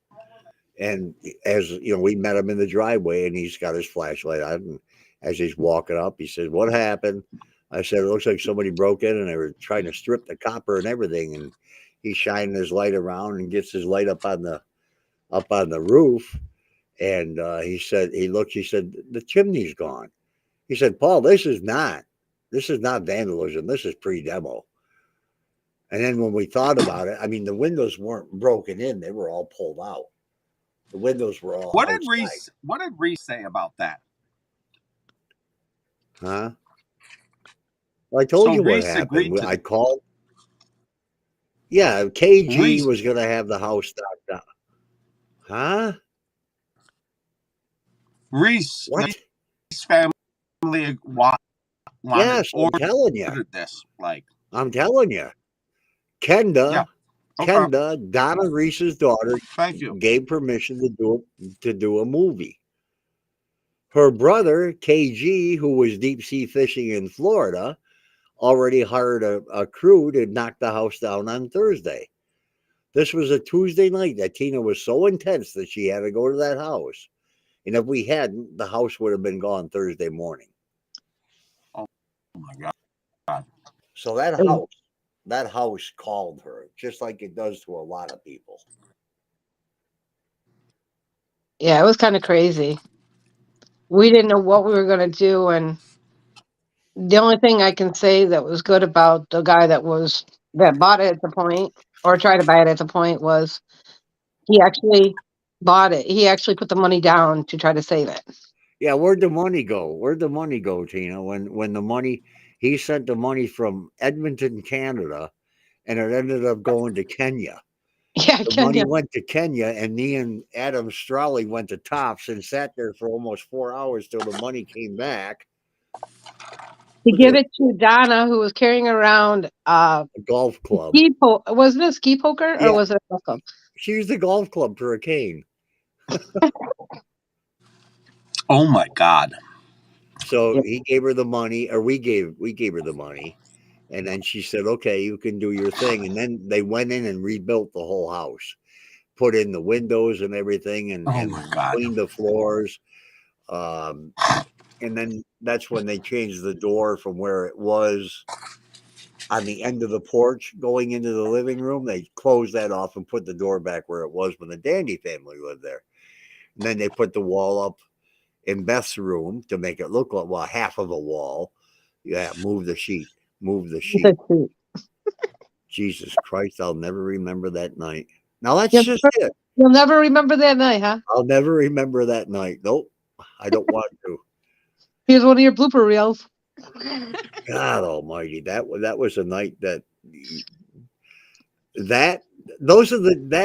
And as you know, we met him in the driveway, and he's got his flashlight on. And as he's walking up, he says, "What happened?" I said, "It looks like somebody broke in, and they were trying to strip the copper and everything." And he's shining his light around and gets his light up on the roof. And he said, "The chimney's gone." He said, "Paul, this is not vandalism. This is pre-demo." And then when we thought about it, I mean, the windows weren't broken in; they were all pulled out. The windows were all. What did Reese say about that? Huh? Well, I told you what happened. I called. Yeah, KG was going to have the house stocked up. Huh? Reese. What? Reese family wanted. Yes, I'm telling you. I'm telling you. Kenda, Donna Reese's daughter, gave permission to do a movie. Her brother, KG, who was deep sea fishing in Florida, already hired a crew to knock the house down on Thursday. This was a Tuesday night that Tina was so intense that she had to go to that house. And if we hadn't, the house would have been gone Thursday morning. Oh my God. So that house called her, just like it does to a lot of people. Yeah, it was kind of crazy. We didn't know what we were going to do. And the only thing I can say that was good about the guy that bought it at the point, or tried to buy it at the point, was he actually bought it. He actually put the money down to try to save it. Yeah, where'd the money go? Where'd the money go, Tina? When the money, he sent the money from Edmonton, Canada, and it ended up going to Kenya. Yeah, the money went to Kenya, and me and Adam Strawley went to Tops and sat there for almost 4 hours till the money came back. To give it to Donna, who was carrying around a golf club. Was it a ski poker or was it a golf club? She used the golf club for a cane. Oh my God. So he gave her the money, or we gave her the money, and then she said, "Okay, you can do your thing." And then they went in and rebuilt the whole house. put in the windows and everything, and, Oh my God. cleaned the floors. And then that's when they changed the door from where it was on the end of the porch going into the living room. They closed that off and put the door back where it was when the Dandy family lived there. And then they put the wall up in Beth's room to make it look like, well, half of a wall. Yeah, move the sheet. Jesus Christ, I'll never remember that night. Now that's just it. You'll never remember that night, huh? I'll never remember that night. Nope, I don't want to. Here's one of your blooper reels. God Almighty, that was a night that that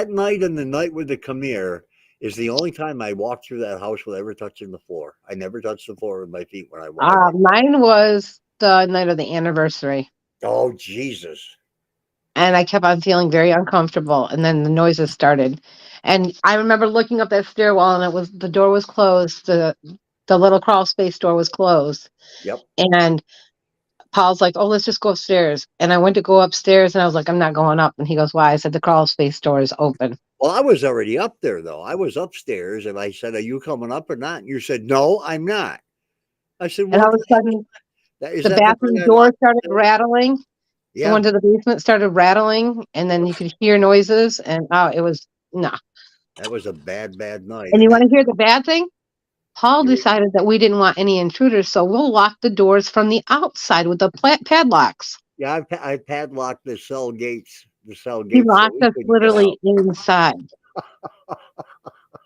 night and the night with the Khmer is the only time I walked through that house without ever touching the floor. I never touched the floor with my feet when I walked. Mine was the night of the anniversary. Oh Jesus! And I kept on feeling very uncomfortable, and then the noises started. And I remember looking up that stairwell, and the door was closed. The little crawl space door was closed. Yep. And Paul's like, "Oh, let's just go upstairs." And I went to go upstairs, and I was like, "I'm not going up." And he goes, "Why?" I said, "The crawl space door is open." Well, I was already up there though. I was upstairs, and I said, "Are you coming up or not?" And you said, "No, I'm not." I said, "Well," and all of a sudden, the bathroom door started rattling. Yeah. The one to the basement started rattling, and then you could hear noises, and it was That was a bad night. And you want to hear the bad thing? Paul decided that we didn't want any intruders, so we'll lock the doors from the outside with the padlocks. Yeah, I padlocked the cell gates. He locked us literally inside.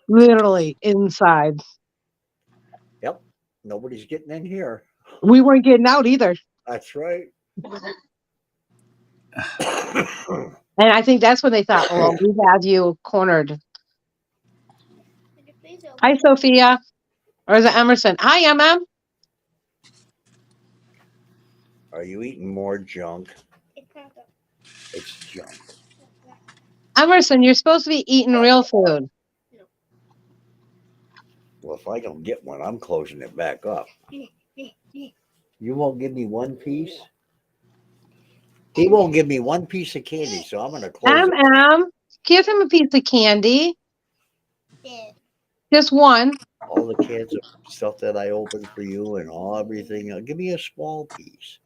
Literally inside. Yep. Nobody's getting in here. We weren't getting out either. That's right. And I think that's when they thought, "Oh, we have you cornered." Hi, Sophia. Or is it Emerson? Hi, MM. Are you eating more junk? It's junk. Emerson, you're supposed to be eating real food. Well, if I don't get one, I'm closing it back up. You won't give me one piece? He won't give me one piece of candy, so I'm going to close it. Give him a piece of candy. Just one. All the cans of stuff that I opened for you and everything. Give me a small piece.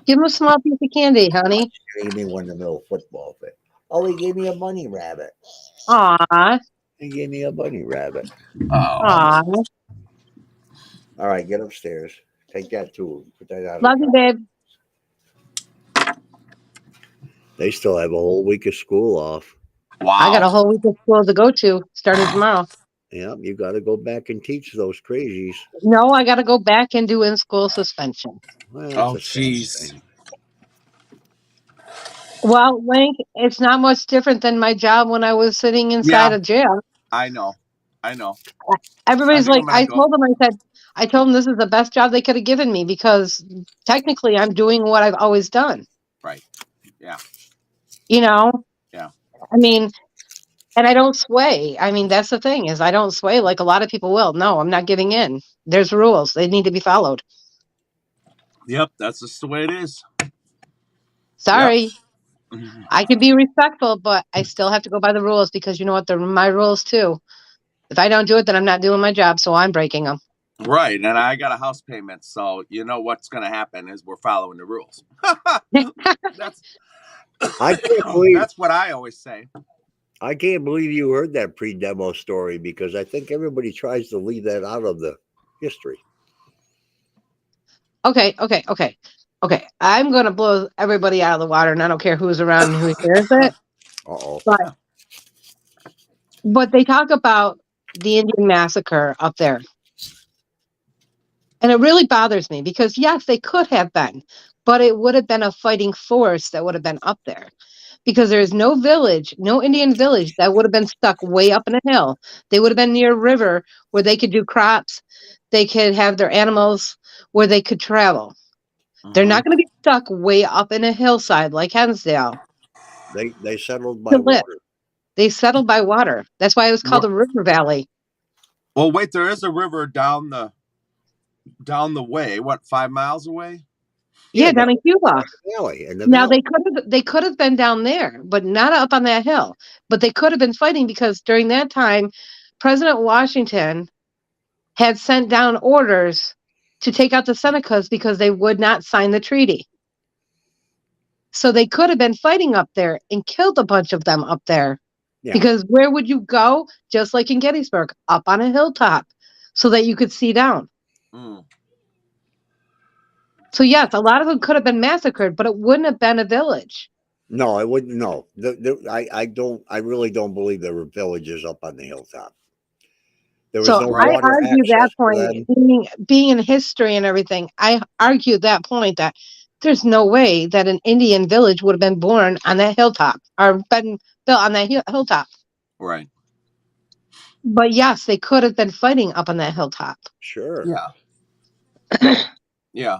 Give him a small piece of candy, honey. He gave me one in the middle of football thing. Oh, he gave me a bunny rabbit. Aw. He gave me a bunny rabbit. Aw. All right, get upstairs. Take that too. Put that out. Love you, babe. They still have a whole week of school off. Wow. I got a whole week of school to go to starting tomorrow. Yeah, you got to go back and teach those crazies. No, I got to go back and do in-school suspension. Well, jeez. Well, Link, it's not much different than my job when I was sitting inside a jail. I know. Everybody's like, I told them this is the best job they could have given me because technically I'm doing what I've always done. Right. Yeah. Yeah. I mean, and I don't sway. I mean, that's the thing is I don't sway like a lot of people will. No, I'm not giving in. There's rules. They need to be followed. Yep. That's just the way it is. Sorry. Yep. I can be respectful, but I still have to go by the rules because you know what? They're my rules too. If I don't do it, then I'm not doing my job. So I'm breaking them. Right. And I got a house payment. So you know what's going to happen is we're following the rules. That's what I always say. I can't believe you heard that pre-demo story because I think everybody tries to leave that out of the history. Okay. I'm going to blow everybody out of the water, and I don't care who's around and who hears it. Uh-oh. But they talk about the Indian massacre up there. And it really bothers me because, yes, they could have been, but it would have been a fighting force that would have been up there. Because there is no village, no Indian village that would have been stuck way up in a hill. They would have been near a river where they could do crops. They could have their animals where they could travel. They're not going to be stuck way up in a hillside like Hinsdale. They settled by water. They settled by water. That's why it was called the River Valley. Well, wait, there is a river down the way. What, 5 miles away Yeah, down down in Cuba. the valley. In the Now valley. they could have been down there, but not up on that hill. But they could have been fighting because during that time, President Washington had sent down orders to take out the Senecas because they would not sign the treaty. So they could have been fighting up there and killed a bunch of them up there. Yeah. Because where would you go? Just like in Gettysburg, up on a hilltop so that you could see down. Mm. So yes, a lot of them could have been massacred, but it wouldn't have been a village. No, I wouldn't. No, I don't. I really don't believe there were villages up on the hilltop. There was So no I water argue that access for point, them. being in history and everything. I argue that point that there's no way that an Indian village would have been born on that hilltop or been built on that hilltop. Right. But yes, they could have been fighting up on that hilltop. Sure. Yeah. Yeah.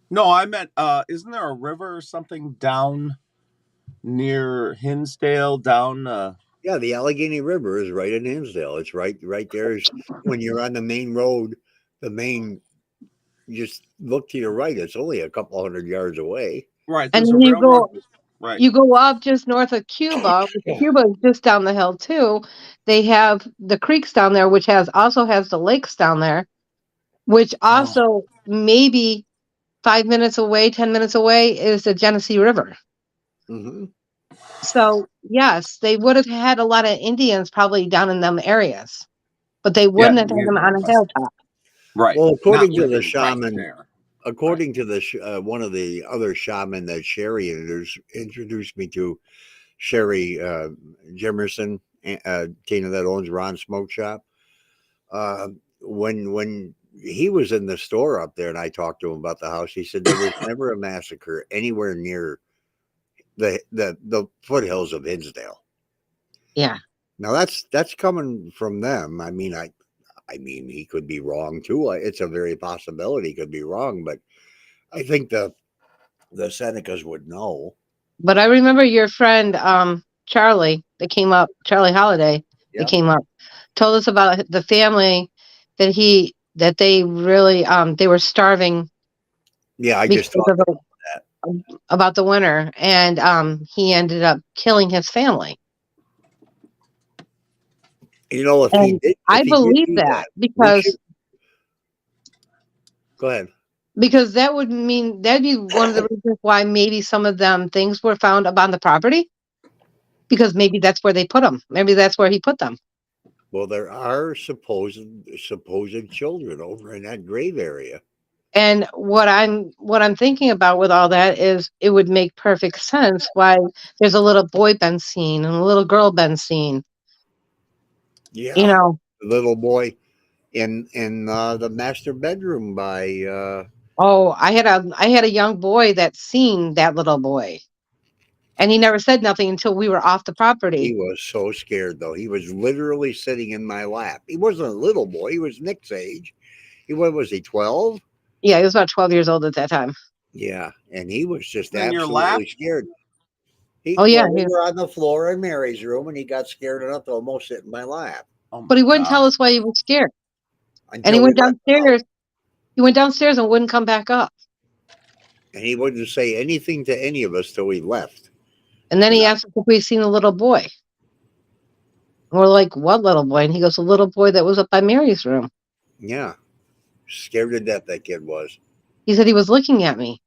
No, I meant, isn't there a river or something down near Hinsdale down? Yeah, the Allegheny River is right in Hinsdale. It's right there. Is when you're on the main road, you just look to your right. It's only a couple hundred yards away. Right. And There's a then railroad. Right. you go up just north of Cuba, which Cuba is just down the hill too. They have the creeks down there, which also has the lakes down there, which also maybe 5 minutes away, 10 minutes away is the Genesee River. Mm-hmm. So yes, they would have had a lot of Indians probably down in them areas, but they wouldn't have had them on a hilltop. Right. Well, according Not to the living right shaman, there. according to the one of the other shaman that Sherry introduced me to, Sherry Jimerson, Tina that owns Ron Smoke Shop. When he was in the store up there and I talked to him about the house, he said there was never a massacre anywhere near the foothills of Hinsdale. Yeah. Now that's coming from them. I mean, he could be wrong too. It's a very possibility he could be wrong, but I think the Senecas would know. But I remember your friend Charlie that came up, Charlie Holiday that came up, told us about the family that they really they were starving. Yeah, I just talked about that. About the winter, and he ended up killing his family. You know, I believe that because go ahead. Because that would mean that'd be one of the reasons why maybe some of them things were found up on the property, because maybe that's where they put them. Maybe that's where he put them. Well, there are supposed children over in that grave area. And what I'm thinking about with all that is it would make perfect sense why there's a little boy been seen and a little girl been seen. Yeah, you know, the little boy in the master bedroom by. I had a young boy that seen that little boy, and he never said nothing until we were off the property. He was so scared though. He was literally sitting in my lap. He wasn't a little boy. He was Nick's age. What was he, 12? Yeah, he was about 12 years old at that time. Yeah, and he was just in your lap? absolutely scared. We were on the floor in Mary's room, and he got scared enough to almost sit in my lap. But he wouldn't tell us why he was scared. And he went downstairs. He went downstairs and wouldn't come back up. And he wouldn't say anything to any of us till we left. And then he asked us if we'd seen a little boy. And we're like, what little boy? And he goes, the little boy that was up by Mary's room. Yeah. Scared to death that kid was. He said he was looking at me.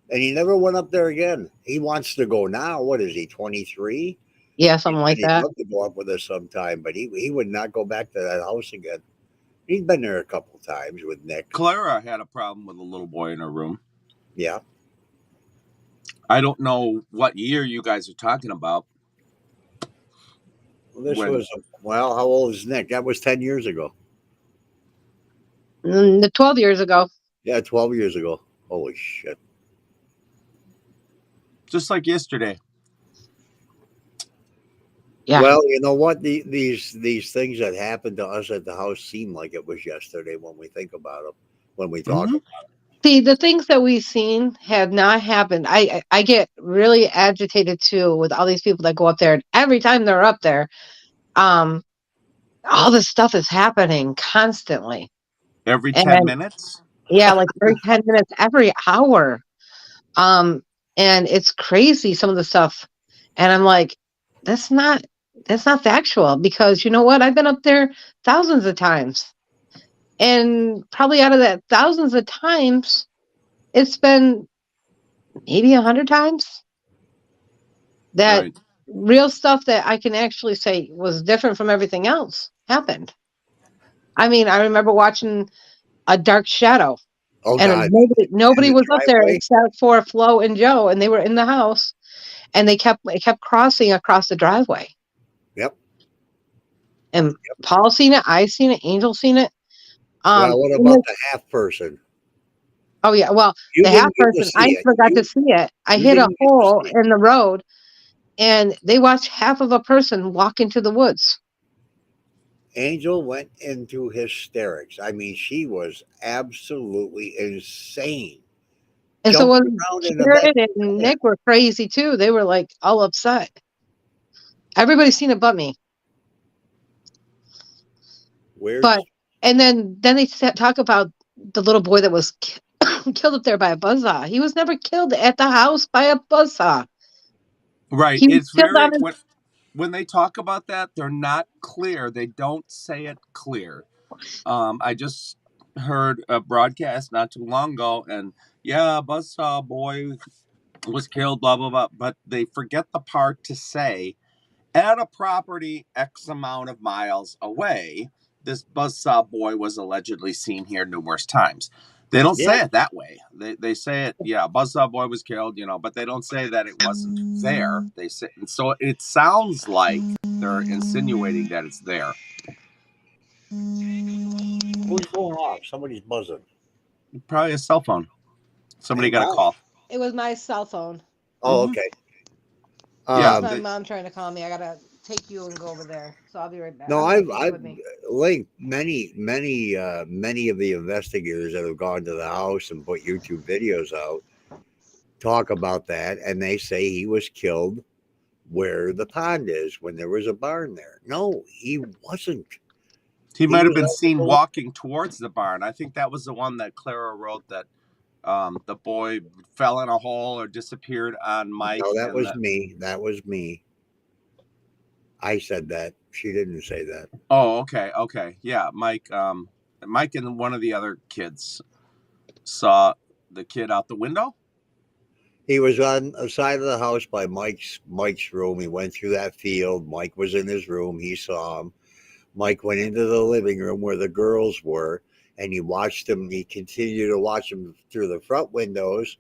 And he never went up there again. He wants to go now. What is he, 23? Yeah, something like that. He'd love to go up with us sometime, but he would not go back to that house again. He's been there a couple times with Nick. Clara had a problem with a little boy in her room. Yeah. I don't know what year you guys are talking about. Well, how old is Nick? That was 10 years ago. 12 years ago. Yeah, 12 years ago. Holy shit. Just like yesterday. Yeah. Well, you know what? These things that happened to us at the house seem like it was yesterday when we think about them, when we talk about them. See, the things that we've seen have not happened. I get really agitated too with all these people that go up there, and every time they're up there, all this stuff is happening constantly. Every 10 minutes? Yeah, like every 10 minutes, every hour. And it's crazy, some of the stuff. And I'm like, that's not factual, because you know what? I've been up there thousands of times. And probably out of that thousands of times, it's been maybe 100 times that Right. real stuff that I can actually say was different from everything else happened. I mean, I remember watching a dark shadow, Oh and God, in nobody the was up there driveway. except for Flo and Joe, and they were in the house, and it kept crossing across the driveway. Yep. And Paul seen it, I seen it, Angel seen it. Well, what In about the- the half person? oh yeah, well, You the half didn't get to person, I see it. never got to see it. I You hit a didn't get to hole see it. in the road, and they watched half of a person walk into the woods. Angel went into hysterics. I mean, she was absolutely insane. And so Jumped when around in the bed. Karen and Nick were crazy too, they were like all upset. Everybody's seen it but me. Weird. But and then they talk about the little boy that was killed up there by a buzzsaw. He was never killed at the house by a buzzsaw. Right. He was It's killed very on his. when they talk about that, they're not clear. They don't say it clear. I just heard a broadcast not too long ago, and yeah, buzzsaw boy was killed, blah blah blah. But they forget the part to say at a property X amount of miles away, this buzzsaw boy was allegedly seen here numerous times. They don't Yeah. say it that way. They say it, yeah, buzzsaw boy was killed, but they don't say that it wasn't there. They say, and so it sounds like they're insinuating that it's there. Who's going off? Somebody's buzzing. Probably a cell phone. Somebody Hey, got a wow. call. It was my cell phone. Oh, Mhm. okay. Yeah. That's my mom trying to call me. I gotta take you and go over there. So I'll be right back. No, I'm gonna take you I've with me. linked many of the investigators that have gone to the house and put YouTube videos out talk about that, and they say he was killed where the pond is when there was a barn there. No, he wasn't. He He might have was been out with seen the walking towards the barn. I think that was the one that Clara wrote that the boy fell in a hole or disappeared on Mike. No, that And was me. That was me. I said that. She didn't say that. oh, okay, yeah, Mike. Mike and one of the other kids saw the kid out the window. He was on the side of the house by Mike's room. He went through that field. Mike was in his room. He saw him. Mike went into the living room where the girls were, and he watched him. He continued to watch him through the front windows.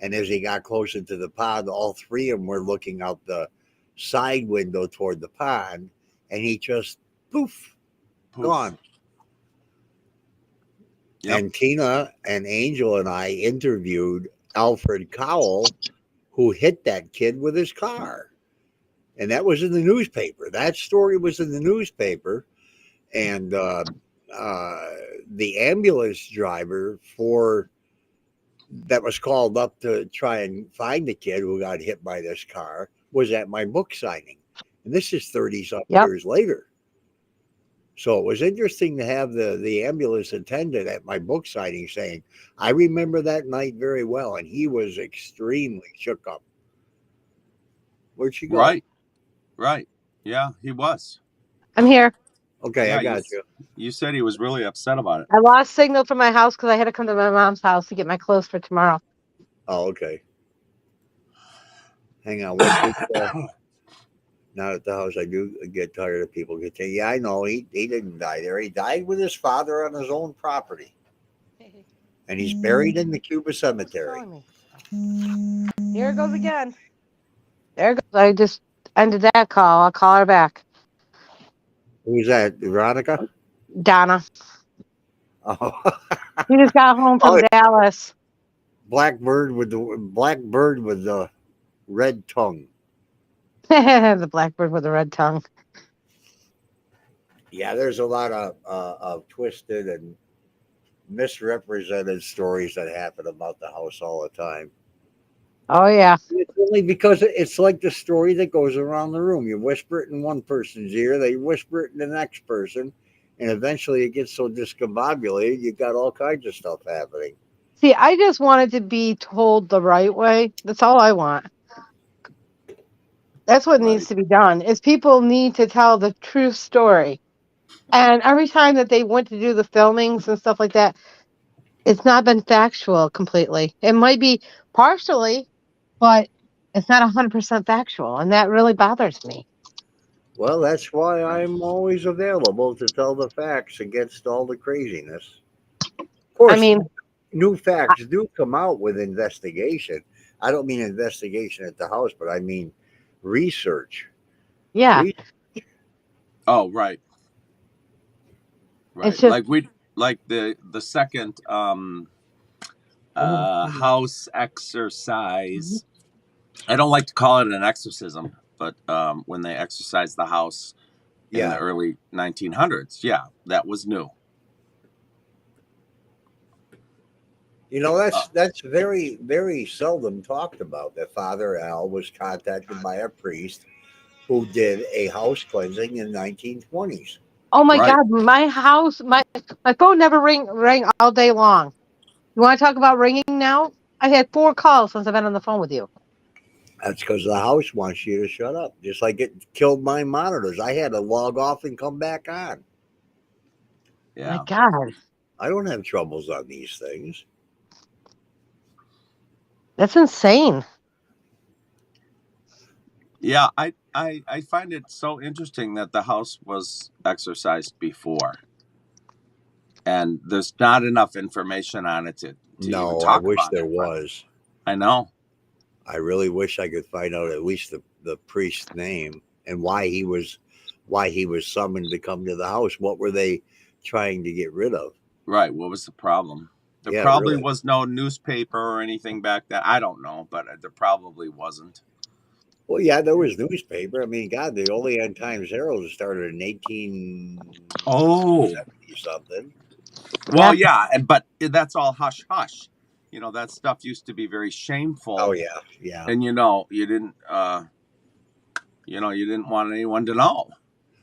And as he got closer to the pond, all three of them were looking out the side window toward the pond, and he just poof, Poof. gone. Yep. And Tina and Angel and I interviewed Alfred Cowell, who hit that kid with his car. And that was in the newspaper. That story was in the newspaper. And the ambulance driver that was called up to try and find the kid who got hit by this car was at my book signing. And this is 30-some years later. So it was interesting to have the ambulance attendant at my book signing saying, I remember that night very well. And he was extremely shook up. Where'd she go? Right. Yeah, he was. I'm here. Okay, Yeah, I got you. You said he was really upset about it. I lost signal from my house because I had to come to my mom's house to get my clothes for tomorrow. Oh, okay. Hang on. What did not at the house? I do get tired of people getting. Yeah, I know. He didn't die there. He died with his father on his own property, and he's buried in the Cuba cemetery. Here it goes again. There it goes. I just ended that call. I'll call her back. Who's that? Veronica? Donna. Oh, He just got home from Dallas. Blackbird with the red tongue. The blackbird with the red tongue. Yeah, there's a lot of twisted and misrepresented stories that happen about the house all the time. Oh yeah. It's only because it's like the story that goes around the room. You whisper it in one person's ear, they whisper it in the next person, and eventually it gets so discombobulated, you got all kinds of stuff happening. See, I just wanted to be told the right way. That's all I want. That's what needs Right. to be done. Is people need to tell the true story. And every time that they went to do the filmings and stuff like that, it's not been factual completely. It might be partially, but it's not 100% factual, and that really bothers me. Well, that's why I'm always available to tell the facts against all the craziness. Of I course, mean, new facts do come out with investigation. I don't mean investigation at the house, but I mean research. yeah, Re- Oh, right. it's Right. just Like the second house exercise. I don't like to call it an exorcism, but when they exorcised the house in the yeah. early 1900s, yeah, that was new. You know, Uh, that's very, very seldom talked about. That Father Al was contacted by a priest who did a house cleansing in 1920s. oh my right. God, my house, my phone never rang all day long. You want to talk about ringing now? I had 4 calls since I've been on the phone with you. That's because the house wants you to shut up. Just like it killed my monitors. I had to log off and come back on. My Yeah. God, I don't have troubles on these things. that's insane. Yeah, I find it so interesting that the house was exercised before, and there's not enough information on it to even No, I talk wish about there it. But was. I know. I really wish I could find out at least the priest's name and why he was summoned to come to the house. What were they trying to get rid of? Right. What was the problem? There Yeah, probably really. was no newspaper or anything back then. I don't know, but there probably wasn't. Well, yeah, there was newspaper. I mean, God, the only End Times Herald started in 1870 Oh, something. Yeah, well, yeah, but that's all hush hush. That stuff used to be very Oh shameful, yeah, yeah. and you didn't want anyone to know.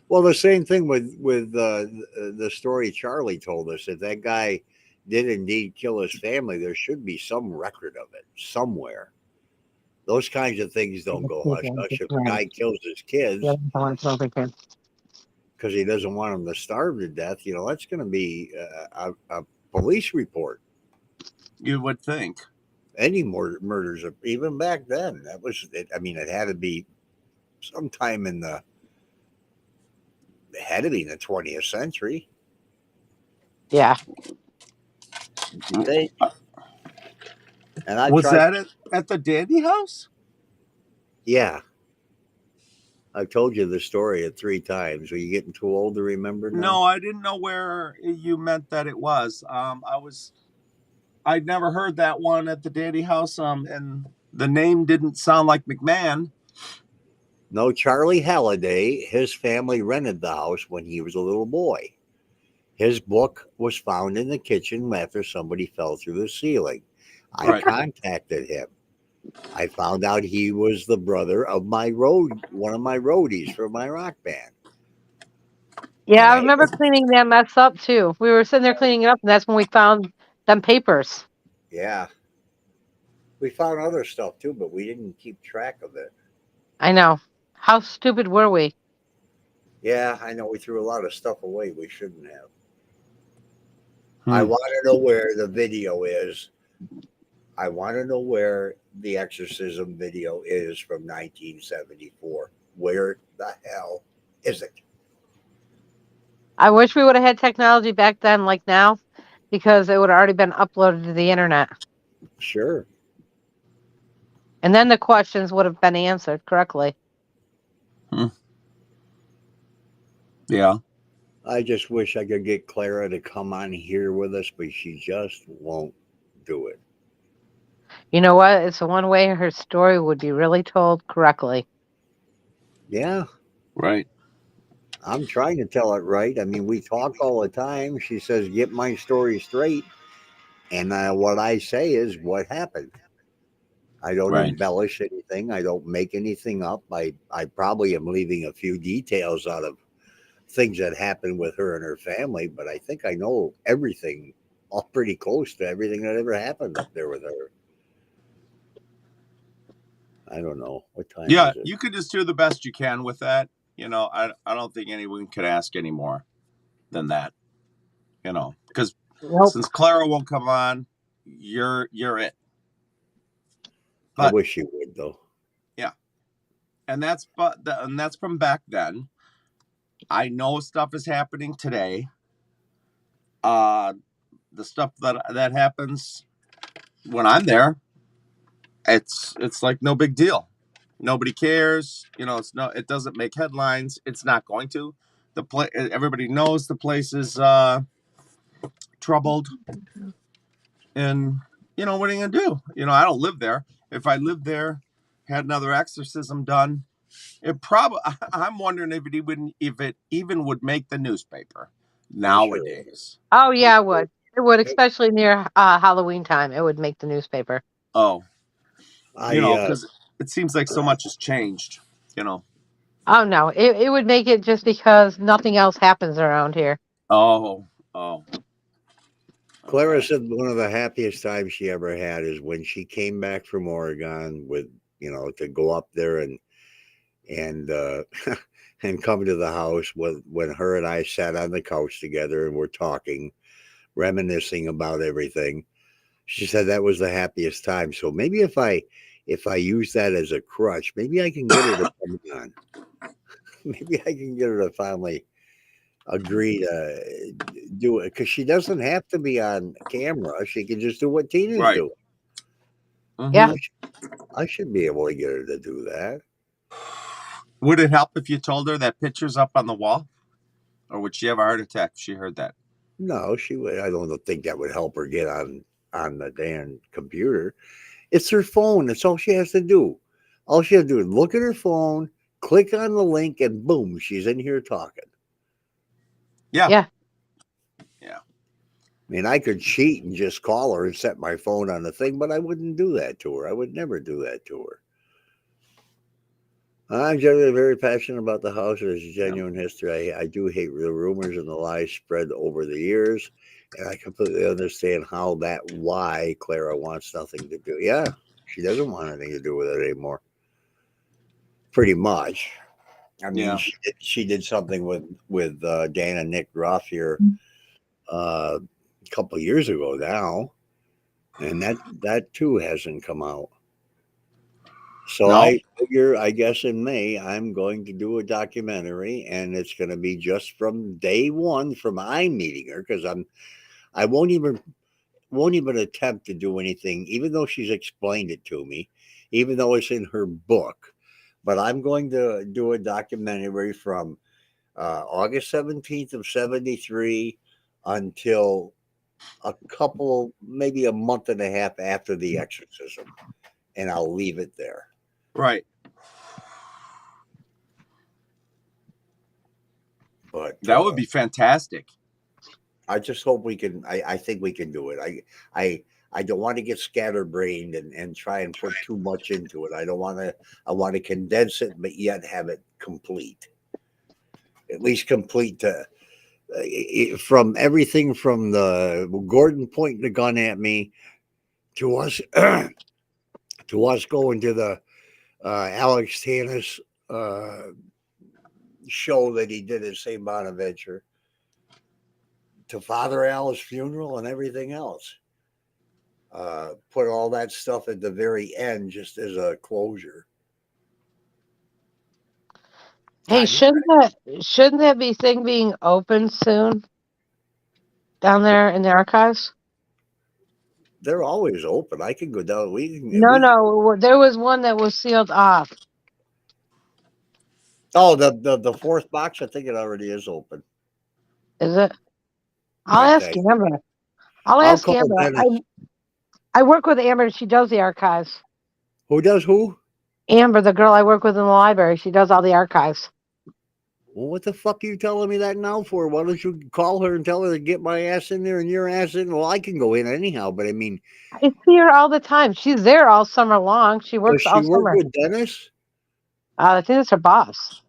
Well, the same thing with the story Charlie told us. If that guy did indeed kill his family, there should be some record of it somewhere. Those kinds of things don't go hush hush. If a guy kills his kids because he doesn't want them to starve to death, that's going to be a police report. You would think. Any more murders, even back then, that was it. I mean, it had to be sometime it had to be in the 20th century. yeah. You think? And I Was tried. that at the Dandy House? Yeah, I've told you the story 3 times. Are you getting too old to remember now? No, I didn't know where you meant that it was. I'd never heard that one at the Dandy House. And the name didn't sound like McMahon. No, Charlie Halliday, his family rented the house when he was a little boy. His book was found in the kitchen after somebody fell through the ceiling. I Right. contacted him. I found out he was the brother of one of my roadies for my rock band. Yeah, And I I, remember cleaning that mess up too. We were sitting there cleaning it up, and that's when we found them papers. yeah, we found other stuff too, but we didn't keep track of it. I know. How stupid were we? Yeah, I know we threw a lot of stuff away we shouldn't have. I Hmm. want to know where the video is. I want to know where the exorcism video is from 1974. Where the hell is it? I wish we would have had technology back then, like now, because it would have already been uploaded to the internet, Sure. and then the questions would have been answered correctly. Hmm. Yeah. I just wish I could get Clara to come on here with us, but she just won't do it. You know what? It's the one way her story would be really told correctly. Yeah, Right. I'm trying to tell it right. I mean, we talk all the time. She says, "Get my story straight." And what I say is what happened. I don't Right. embellish anything. I don't make anything up. I probably am leaving a few details out of things that happened with her and her family, but I think I know everything, all pretty close to everything that ever happened up there with her. I don't know what time Yeah, is it. you could just do the best you can with that. I don't think anyone could ask any more than that. Because Nope. since Clara won't come on, you're it. I But wish you would though. yeah, and that's from back then. I know stuff is happening today. The stuff that happens when I'm there, it's like no big deal. Nobody cares. It doesn't make headlines. It's not going to. Everybody knows the place is troubled, and what are you gonna do? I don't live there. If I lived there, had another exorcism done, it probably. I'm wondering if it even would make the newspaper nowadays. Oh yeah, it would. It would, especially near Halloween time. It would make the newspaper. Oh, I because it seems like so much has changed. Oh no, it would make it just because nothing else happens around here. Oh. Clara Okay. said one of the happiest times she ever had is when she came back from Oregon with, to go up there and and come to the house when her and I sat on the couch together and we're talking, reminiscing about everything. She said that was the happiest time. So maybe if I use that as a crutch, maybe I can get her to come on. Maybe I can get her to finally agree to do it, because she doesn't have to be on camera. She can just do what Tina's Right. doing. Mhm. Yeah. I should be able to get her to do that. Would it help if you told her that picture's up on the wall? Or would she have a heart attack if she heard that? No, she would. I don't think that would help her get on the damn computer. It's her phone. That's all she has to do. All she has to do is look at her phone, click on the link, and boom, she's in here talking. Yeah. Yeah. Yeah. I mean, I could cheat and just call her and set my phone on the thing, but I wouldn't do that to her. I would never do that to her. I'm generally very passionate about the house. There's a genuine history. I do hate the rumors and the lies spread over the years, and I completely understand why Clara wants nothing to do. Yeah, she doesn't want anything to do with it anymore. Pretty much. I mean, Yeah. she did something with Dan and Nick Ruff here a couple of years ago now, and that too hasn't come out. So No. I figure, I guess in May, I'm going to do a documentary, and it's going to be just from day one, from I meeting her, because I won't even attempt to do anything, even though she's explained it to me, even though it's in her book. But I'm going to do a documentary from August 17th of 73 until maybe a month and a half after the exorcism, and I'll leave it there. Right. But that would be fantastic. I just hope we can. I think we can do it. I don't want to get scatterbrained and try and put too much into it. I don't want to. I want to condense it, but yet have it complete. At least complete to from everything from the Gordon pointing the gun at me to us to us going to the Alex Tannis show that he did at St. Bonaventure, to Father Al's funeral and everything else. Put all that stuff at the very end just as a closure. Hey, shouldn't that be thing being open soon down there in the archives? They're always open. I can go down. No, there was one that was sealed off. Oh, the fourth box. I think it already is open. Is it? I'll ask Amber. I'll ask Amber. I work with Amber. She does the archives. Who does who? Amber, the girl I work with in the library. She does all the archives. Well, what the fuck are you telling me that now for? Why don't you call her and tell her to get my ass in there and your ass in? Well, I can go in anyhow, but I mean, I see her all the time. She's there all summer long. She works all summer. Does she work with Dennis? I think it's her boss.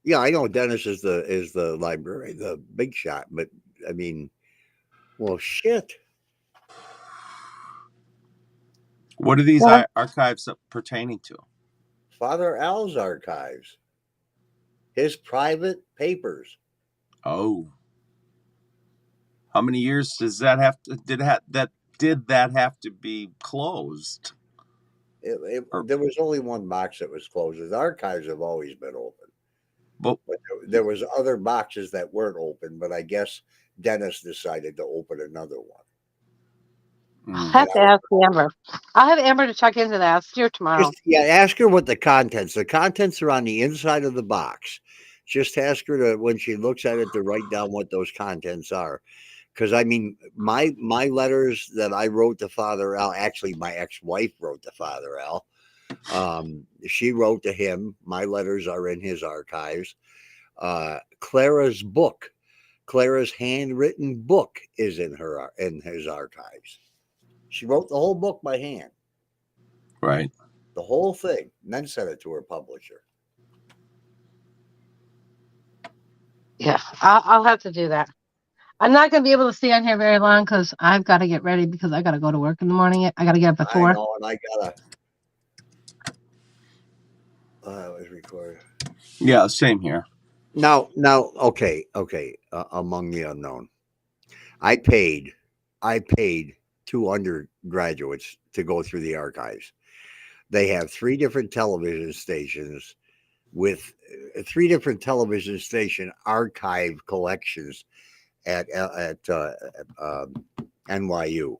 Yeah, I know Dennis is the library, the big shot, but I mean, well, shit. What are these Well, archives pertaining to? Father Al's archives, his private papers. Oh, how many years does that have to did that have to be closed? Or, There was only one box that was closed. The archives have always been open, but but there was other boxes that weren't open. But I guess Dennis decided to open another one. I'll mm, And have to ask Amber. I'll have Amber to check into that. I'll see her tomorrow. just, yeah, ask her what the contents. The contents are on the inside of the box. Just ask her to, when she looks at it, to write down what those contents are. Because I mean, my letters that I wrote to Father Al, actually my ex-wife wrote to Father Al. She wrote to him. My letters are in his archives. Clara's book, Clara's handwritten book, is in his archives. She wrote the whole book by hand, right. the whole thing, and then sent it to her publisher. Yeah, I'll have to do that. I'm not going to be able to stay on here very long because I've got to get ready because I got to go to work in the morning. I got to get up at I 4. know, and I gotta. It was recorded. Yeah, same here. Now, okay. Among the unknown, I paid, I paid 2 undergraduates to go through the archives. They have 3 different television stations with 3 different television station archive collections at NYU,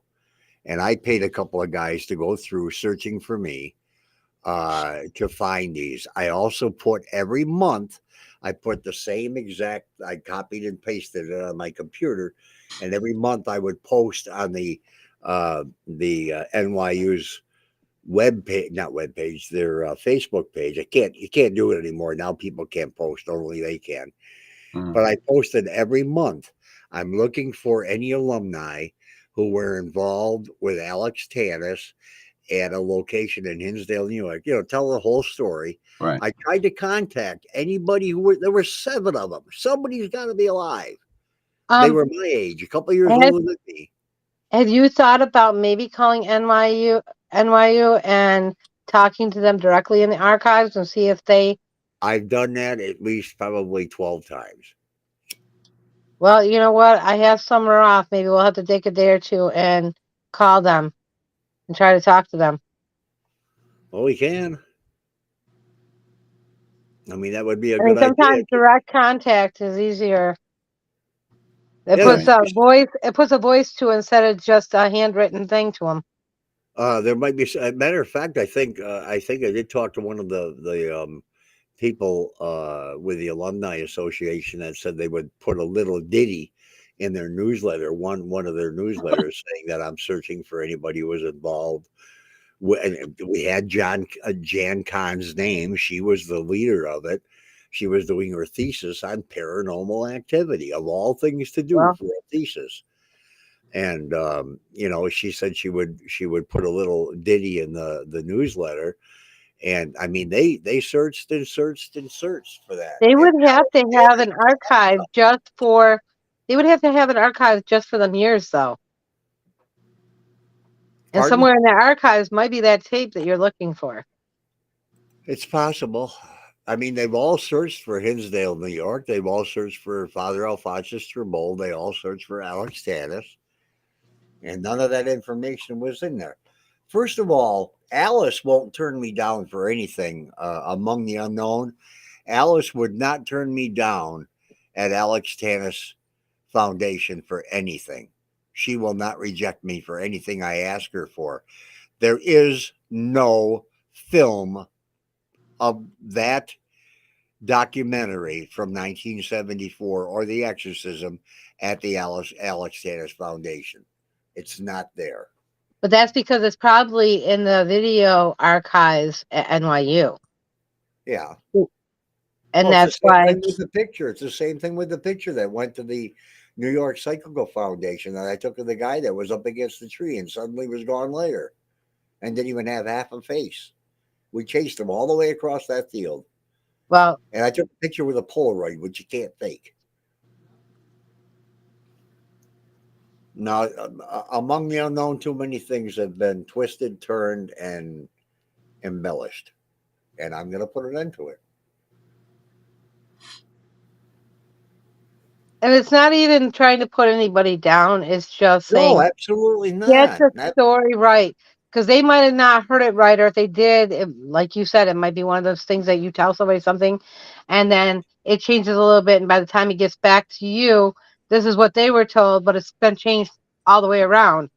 and I paid a couple of guys to go through searching for me to find these. I also put every month. I put the same exact. I copied and pasted it on my computer, and every month I would post on the NYU's web page, not web page, their Facebook page. You can't do it anymore now. People can't post; only they can. Mm, But I posted every month. I'm looking for any alumni who were involved with Alex Tannis at a location in Hinsdale, New York. Tell the whole story. right. I tried to contact anybody there were 7 of them. Somebody's got to be alive. They Um, were my age, a couple of years have, older than me. have you thought about maybe calling NYU and talking to them directly in the archives and see if they? I've done that at least probably 12 times. Well, you know what? I have summer off. Maybe we'll have to take a day or two and call them and try to talk to them. Well, we can. I mean, that would be a I mean, good idea. sometimes direct contact is easier. It Yeah, puts Right. a voice. It puts a voice to instead of just a handwritten thing to them. there might be. A matter of fact, I think I did talk to one of the people with the alumni association that said they would put a little ditty in their newsletter, one of their newsletters, saying that I'm searching for anybody who was involved. And we had Jan Kahn's name. She was the leader of it. She was doing her thesis on paranormal activity, of all things to do Well, for a thesis. And she said she would put a little ditty in the newsletter. And I mean, they searched and searched and searched for that. they And would have to have an archive just for. They would have to have an archive just for them years, though. And pardon? somewhere in the archives might be that tape that you're looking for. It's possible. I mean, they've all searched for Hinsdale, New York. They've all searched for Father Alphonsus Tribole. They all searched for Alex Tannis, and none of that information was in there. First of all, Alice won't turn me down for anything among the unknown. Alice would not turn me down at Alex Tannis Foundation for anything. She will not reject me for anything I ask her for. There is no film of that documentary from 1974 or The Exorcism at the Alex Tannis Foundation. It's not there. But that's because it's probably in the video archives at NYU. Yeah. And Well, it's the that's same why. thing with the picture. It's the same thing with the picture that went to the New York Psychical Foundation that I took of the guy that was up against the tree and suddenly was gone later and didn't even have half a face. We chased him all the way across that field. Well, And I took a picture with a Polaroid, which you can't fake. Now, among the unknown, too many things have been twisted, turned, and embellished. And I'm going to put an end to it. and it's not even trying to put anybody down. It's just No, saying, absolutely get not. the Not story right. Because they might have not heard it right, or if they did, like you said, it might be one of those things that you tell somebody something, and then it changes a little bit, and by the time it gets back to you, this is what they were told, but it's been changed all the way around.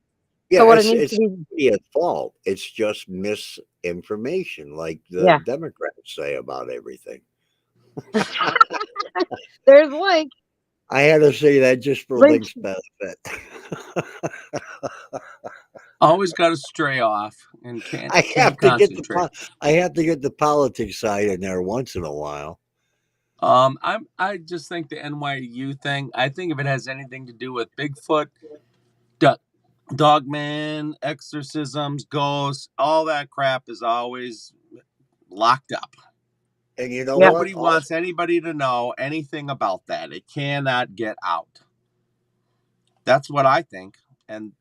So Yeah, what it needs to it's be, not at fault. It's just misinformation, like the yeah. Democrats say about everything. There's Link. I had to say that just for Link. Link's benefit. Always got to stray off and can't I have to get concentrate. I have to get the politics side in there once in a while. I just think the NYU thing. I think if it has anything to do with Bigfoot, Dogman, exorcisms, ghosts, all that crap is always locked up. And you know Yep. what? Nobody wants anybody to know anything about that. It cannot get out. That's what I think, and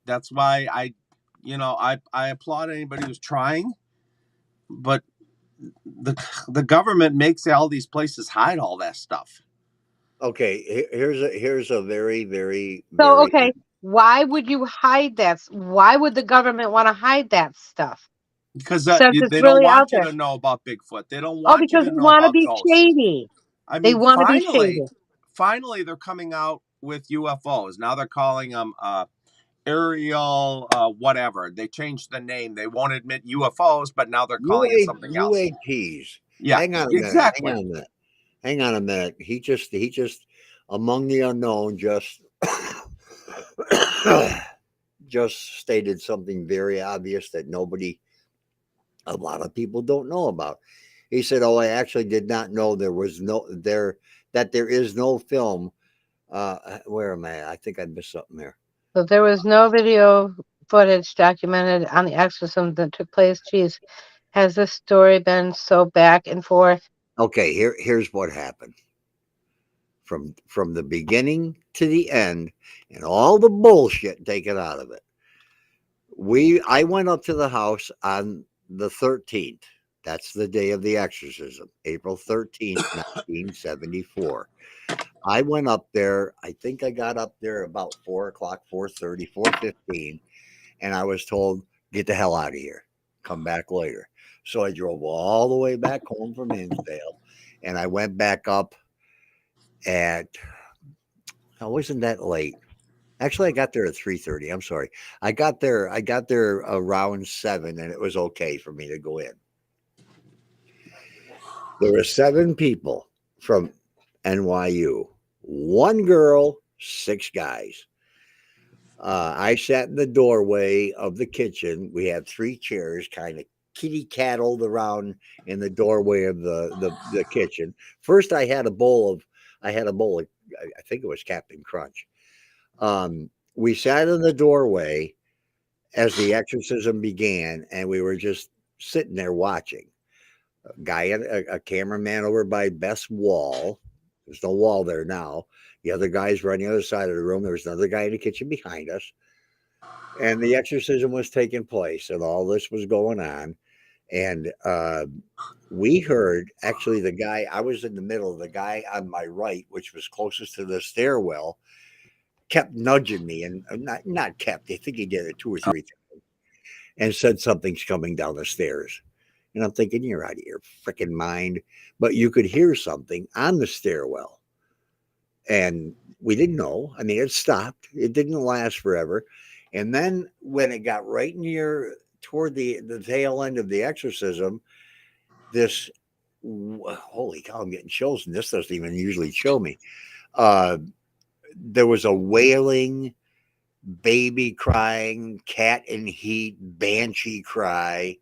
that's why I applaud anybody who's trying, but the government makes all these places hide all that stuff. Okay, here's a very, very, So, very okay, why would you hide that? Why would the government want to hide that stuff? Because Since it's they don't really out want you there. to know about Bigfoot. They don't Oh, want you because to they know want to about be ghosts. shady. I They mean, want to be shady. finally, they're coming out with UFOs. Now they're calling them aerial whatever. They changed the name. They won't admit UFOs, but now they're calling it something else. UAPs. Yeah, Hang on a minute. exactly. Hang on a minute. Hang on a minute. He just among the unknown just stated something very obvious that a lot of people don't know about. He said, "Oh, I actually did not know there is no film." Where am I? I think I missed something there. So there was no video footage documented on the exorcism that took place. Geez, has this story been so back and forth? Okay, here's what happened from the beginning to the end, and all the bullshit taken out of it. I went up to the house on the 13th. That's the day of the exorcism, April 13th, 1974. I went up there. I think I got up there about 4 o'clock, 4:30, 4:15, and I was told, get the hell out of here. Come back later. So I drove all the way back home from Hinsdale, and I went back up at, I wasn't that late. Actually, I got there at 3:30. I'm sorry. I got there around 7, and it was okay for me to go in. There were 7 people from NYU, 1 girl, 6 guys. I sat in the doorway of the kitchen. We had 3 chairs, kind of kitty cattled around in the doorway of the kitchen. First, I had a bowl of, I think it was Captain Crunch. We sat in the doorway as the exorcism began, and we were just sitting there watching. A cameraman over by Beth's wall. There's no wall there now. The other guys were on the other side of the room. There was another guy in the kitchen behind us. And the exorcism was taking place, and all this was going on. And we heard, actually, the guy, I was in the middle, the guy on my right, which was closest to the stairwell, kept nudging me, and not kept, I think he did it 2 or 3 times, and said something's coming down the stairs. And I'm thinking, you're out of your freaking mind. But you could hear something on the stairwell. And we didn't know. I mean, it stopped. It didn't last forever. And then when it got right near toward the tail end of the exorcism, this, holy cow, I'm getting chills, and this doesn't even usually chill me. There was a wailing, baby crying, cat in heat, banshee cry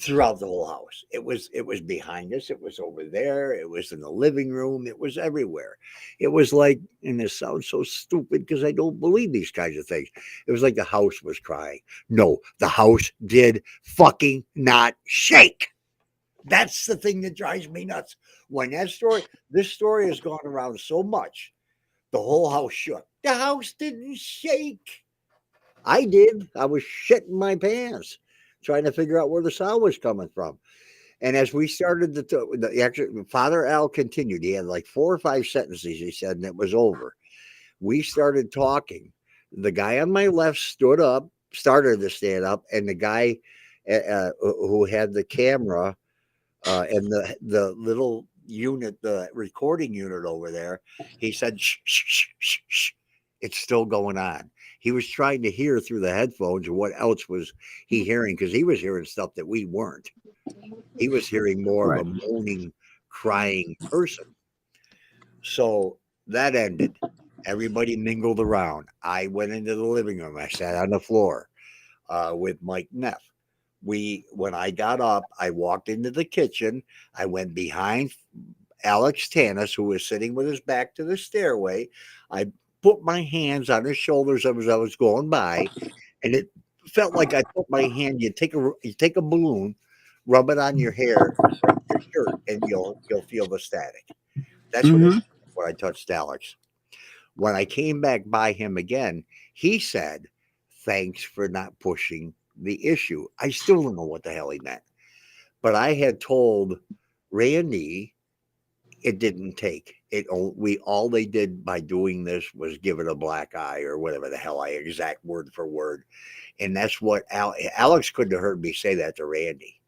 throughout the whole house. It was behind us. It was over there. It was in the living room. It was everywhere. It was like, and this sounds so stupid because I don't believe these kinds of things. It was like the house was crying. No, the house did fucking not shake. That's the thing that drives me nuts. When this story has gone around so much, the whole house shook. The house didn't shake. I did. I was shitting my pants trying to figure out where the sound was coming from. And as we started actually, Father Al continued. He had like 4 or 5 sentences, he said, and it was over. We started talking. The guy on my left stood up, started to stand up, and the guy who had the camera and the little unit, the recording unit over there, he said, shh, shh, shh, shh, shh. It's still going on. He was trying to hear through the headphones what else was he hearing, because he was hearing stuff that we weren't. He was hearing more Right. of a moaning, crying person. So that ended. Everybody mingled around. I went into the living room. I sat on the floor with Mike Neff. When I got up, I walked into the kitchen. I went behind Alex Tanis, who was sitting with his back to the stairway. I put my hands on his shoulders as I was going by, and it felt like I put my hand. You take a balloon, rub it on your hair, right your shirt, and you'll feel the static. That's what it was when I touched Alex. When I came back by him again, he said, "Thanks for not pushing the issue." I still don't know what the hell he meant, but I had told Randy it didn't take it. All they did by doing this was give it a black eye or whatever the hell I exact word for word, and that's what Alex couldn't have heard me say that to Randy,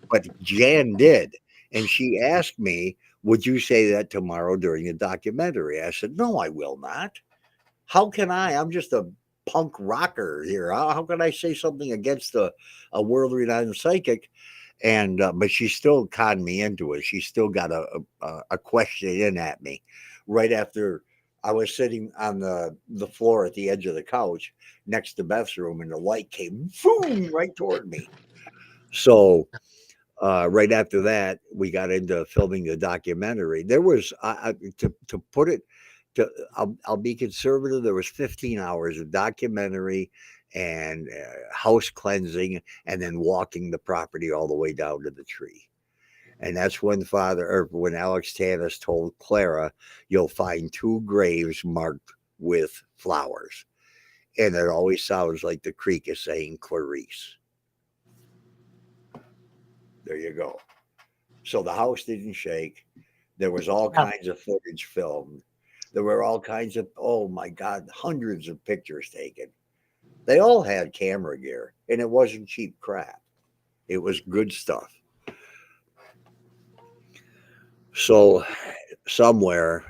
but Jan did, and she asked me, "Would you say that tomorrow during the documentary?" I said, "No, I will not. How can I? I'm just a punk rocker here. How can I say something against a world renowned psychic?" And but she still conned me into it. She still got a question in at me right after I was sitting on the floor at the edge of the couch next to Beth's room, and the light came boom right toward me. So right after that, we got into filming the documentary. There was to put it to I'll be conservative. There was 15 hours of documentary and house cleansing, and then walking the property all the way down to the tree. And that's when when Alex Tanis told Clara, "You'll find 2 graves marked with flowers," and it always sounds like the creek is saying Clarice. There you go. So the house didn't shake. There was all kinds of footage filmed. There were all kinds of, oh my God, hundreds of pictures taken. They all had camera gear, and it wasn't cheap crap. It was good stuff. So somewhere,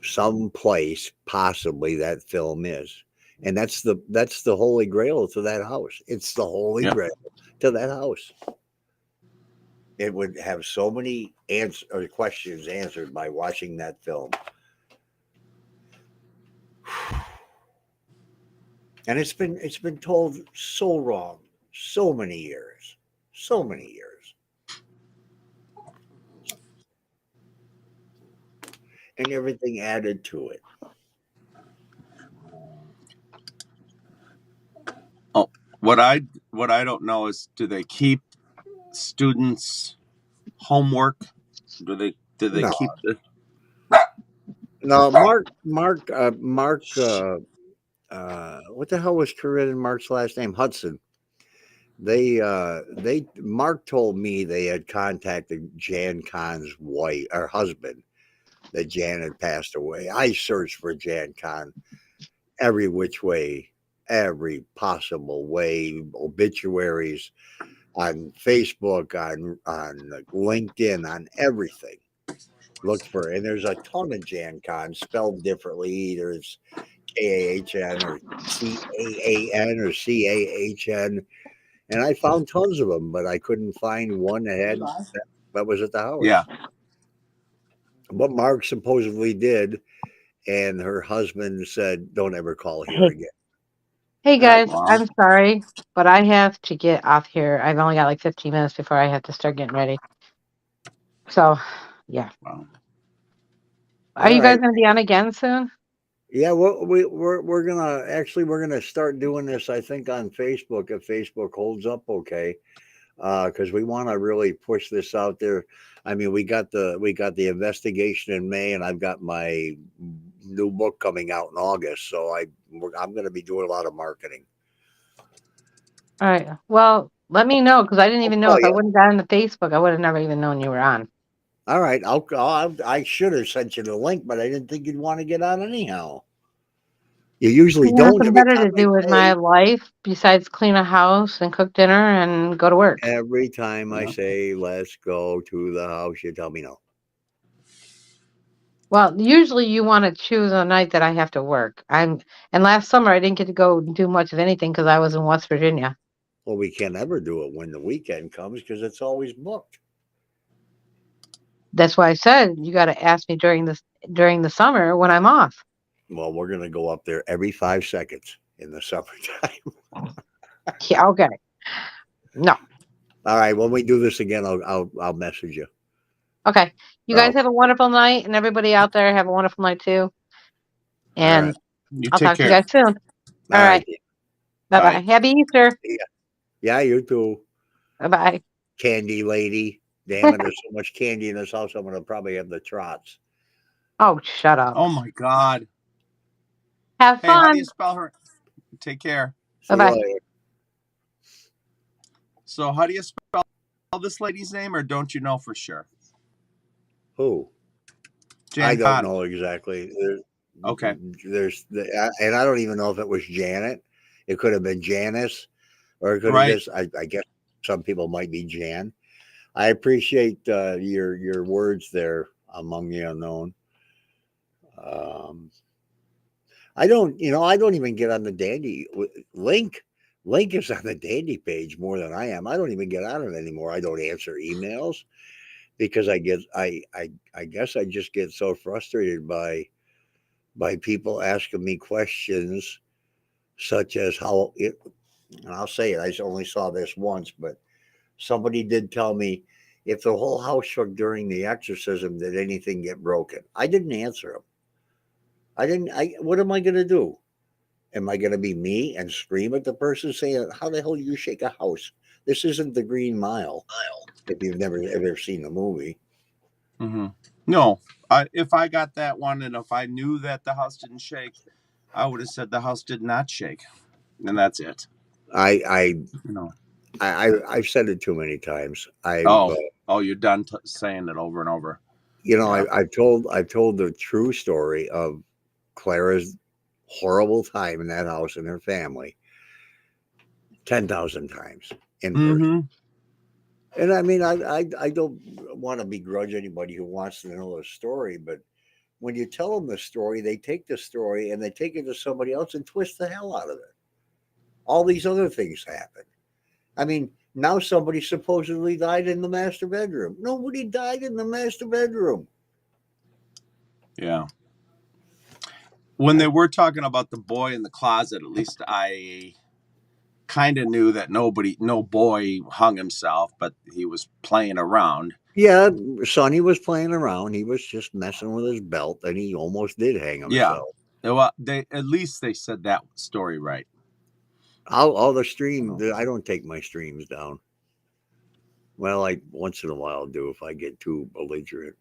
someplace, possibly that film is. And that's the holy grail to that house. It's the holy grail to that house. It would have so many questions answered by watching that film. And it's been told so wrong, so many years. And everything added to it. Oh, what I don't know is, do they keep students' homework? Do they No. keep the? No, Mark, what the hell was Corinne and Mark's last name? Hudson. Mark told me they had contacted Jan Khan's wife or husband, that Jan had passed away. I searched for Jan Khan every which way, every possible way, obituaries on Facebook, on LinkedIn, on everything. Looked for, and there's a ton of Jan Khan spelled differently. Either it's KAHN or CAAN or CAHN. And I found tons of them, but I couldn't find one that was at the house. Yeah. But Mark supposedly did, and her husband said, "Don't ever call here again." Hey guys, Wow. I'm sorry, but I have to get off here. I've only got like 15 minutes before I have to start getting ready. So, yeah. Wow. Are you guys going to be on again soon? Yeah, we're gonna start doing this. I think on Facebook, if Facebook holds up okay. because we want to really push this out there. I mean, we got the investigation in May, and I've got my new book coming out in August. So I'm going to be doing a lot of marketing. All right. Well, let me know because I didn't even know Oh if I yeah. wouldn't got on the Facebook, I would have never even known you were on. All right. I should have sent you the link, but I didn't think you'd want to get on anyhow. You usually I got don't. nothing Every better time to I do with my say, life besides clean a house and cook dinner and go to work. every time I Yeah. say, let's go to the house, you tell me no. Well, usually you want to choose a night that I have to work. And last summer I didn't get to go do much of anything because I was in West Virginia. Well, we can't ever do it when the weekend comes because it's always booked. That's why I said you got to ask me during the summer when I'm off. Well, we're going to go up there every 5 seconds in the summertime. Yeah, okay. No. All right. When we do this again, I'll message you. Okay. You guys Oh, have a wonderful night, and everybody out there have a wonderful night too. all right. And You I'll take talk to you care. guys soon. All All right. right. Bye All bye. right. Happy Easter. Yeah, you too. Bye bye. Candy lady. Damn it. There's so much candy in this house. I'm going to probably have the trots. Oh, shut up. Oh my God. Have Hey, how do you fun. spell her? Take care. Bye See you bye. later. So, how do you spell this lady's name, or don't you know for sure? Who? I Jan don't Connie. know exactly. Okay. And I don't even know if it was Janet. It could have been Janice, or it could have Right. just. I guess some people might be Jan. I appreciate your words there among the unknown. Um, I don't, I don't even get on the Dandy link. Link is on the Dandy page more than I am. I don't even get on it anymore. I don't answer emails because I guess I just get so frustrated by people asking me questions such as how it. And I'll say it. I only saw this once, but somebody did tell me if the whole house shook during the exorcism, did anything get broken? I didn't answer them. I didn't. What am I going to do? Am I going to be me and scream at the person saying, "How the hell do you shake a house? This isn't the Green Mile." If you've never ever seen the movie, Mm-hmm. No, if I got that one, and if I knew that the house didn't shake, I would have said the house did not shake, and that's it. I No. I've said it too many times. I've You're done saying it over and over. I've told the true story of Clara's horrible time in that house and her family 10,000 times in person. Mm-hmm. And I mean, I don't want to begrudge anybody who wants to know the story, but when you tell them the story, they take the story and they take it to somebody else and twist the hell out of it. All these other things happen. I mean, now somebody supposedly died in the master bedroom. Nobody died in the master bedroom. Yeah. When they were talking about the boy in the closet, at least I kind of knew that no boy hung himself, but he was playing around. Yeah, Sonny was playing around. He was just messing with his belt, and he almost did hang himself. Yeah. Well, at least they said that story right. All the stream. I don't take my streams down. Well, I once in a while do if I get too belligerent,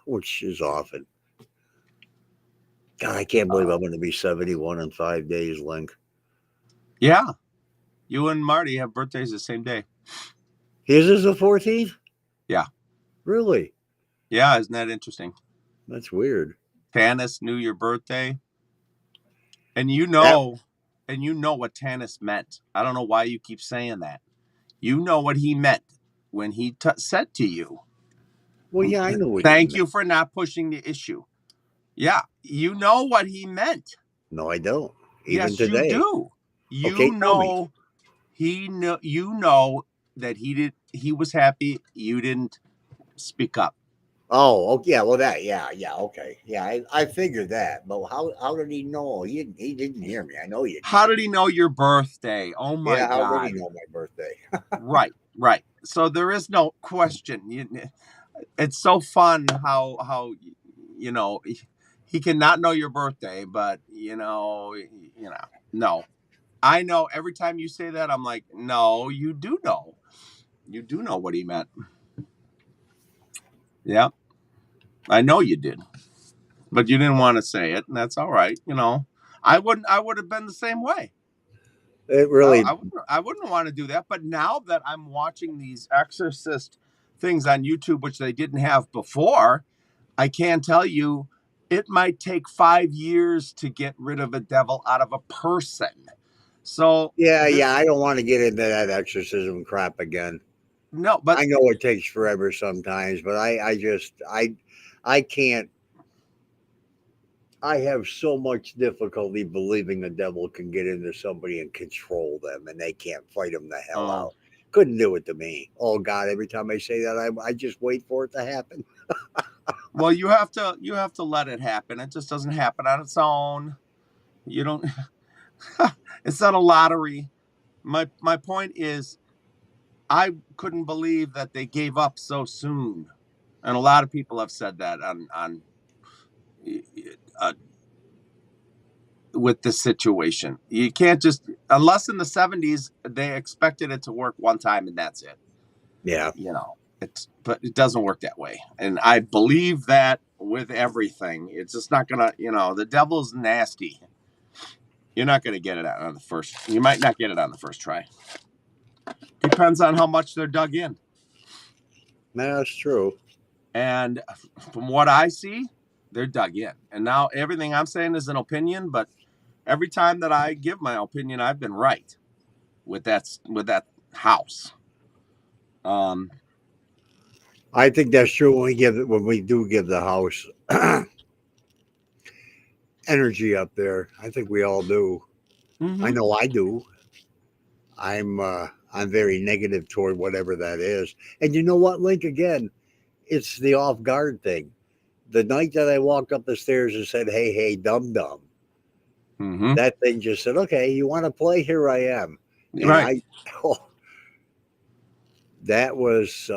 which is often. God, I can't believe I'm going to be 71 in 5 days, Link. Yeah. You and Marty have birthdays the same day. His is the 14th? Yeah. Really? Yeah, isn't that interesting? That's weird. Tanis knew your birthday. And you know what Tanis meant. I don't know why you keep saying that. You know what he meant when he said to you. Well, yeah, I know what Thank you for not pushing the issue. Yeah, you know what he meant. No, I don't. Even yes, today. You do. You Okay, know you know that he was happy you didn't speak up. Oh, okay. Yeah, well, okay. Yeah, I figured that. But how did he know? He didn't hear me. I know you. How did he know your birthday? Oh my Yeah, how God. did he know my birthday? Right. So there is no question. It's so fun how he cannot know your birthday, but no. I know every time you say that, I'm like, no, you do know. You do know what he meant. Yeah, I know you did, but you didn't want to say it, and that's all right. I would have been the same way. It really, I wouldn't want to do that. But now that I'm watching these exorcist things on YouTube, which they didn't have before, I can tell you it might take 5 years to get rid of a devil out of a person. So yeah. I don't want to get into that exorcism crap again. no, but I know it takes forever sometimes, but I can't. I have so much difficulty believing the devil can get into somebody and control them, and they can't fight them the hell Oh. out. Couldn't do it to me. Oh God! Every time I say that, I just wait for it to happen. well, you have to let it happen. It just doesn't happen on its own. You don't. It's not a lottery. My point is, I couldn't believe that they gave up so soon, and a lot of people have said that on with this situation. You can't just, unless in the 70s they expected it to work one time and that's it. Yeah. But it doesn't work that way. And I believe that with everything. It's just not gonna, the devil's nasty. You're not gonna get it on the first. You might not get it on the first try. Depends on how much they're dug in. That's true. And from what I see, they're dug in. And now everything I'm saying is an opinion, but every time that I give my opinion, I've been right with that house. I think that's true when we do give the house energy up there. I think we all do. Mm-hmm. I know I do. I'm very negative toward whatever that is. And you know what, Link? Again, it's the off guard thing. The night that I walked up the stairs and said, "Hey, dum dum," Mm-hmm. that thing just said, "Okay, you want to play? Here I am." And right. That was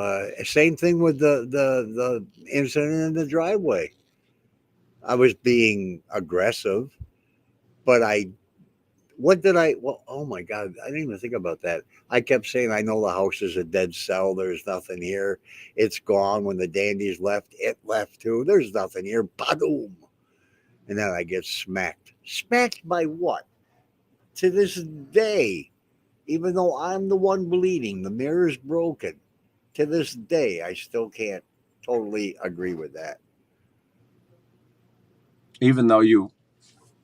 same thing with the incident in the driveway. I was being aggressive, but well, oh my God, I didn't even think about that. I kept saying, I know the house is a dead cell. There's nothing here. It's gone. When the dandies left, it left too. There's nothing here. Boom. And then I get smacked. Smacked by what? To this day, even though I'm the one bleeding, the mirror's broken. To this day, I still can't totally agree with that. Even though you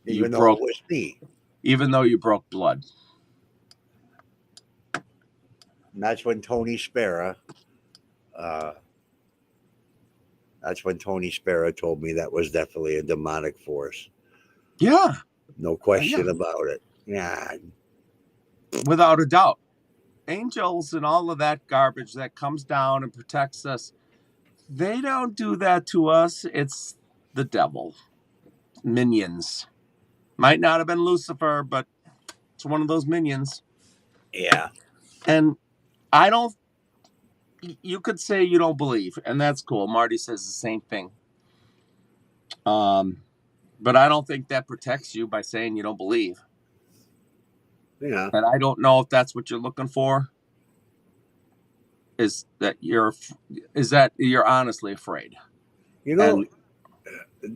broke, it was me. Even though you broke blood. And that's when Tony Spera told me that was definitely a demonic force. Yeah. No question about it. Yeah. Without a doubt. Angels and all of that garbage that comes down and protects us, they don't do that to us. It's the devil. Minions. Might not have been Lucifer, but it's one of those minions. Yeah. And you could say you don't believe, and that's cool. Marty says the same thing. But I don't think that protects you by saying you don't believe. Yeah. And I don't know if that's what you're looking for. Is that you're honestly afraid? And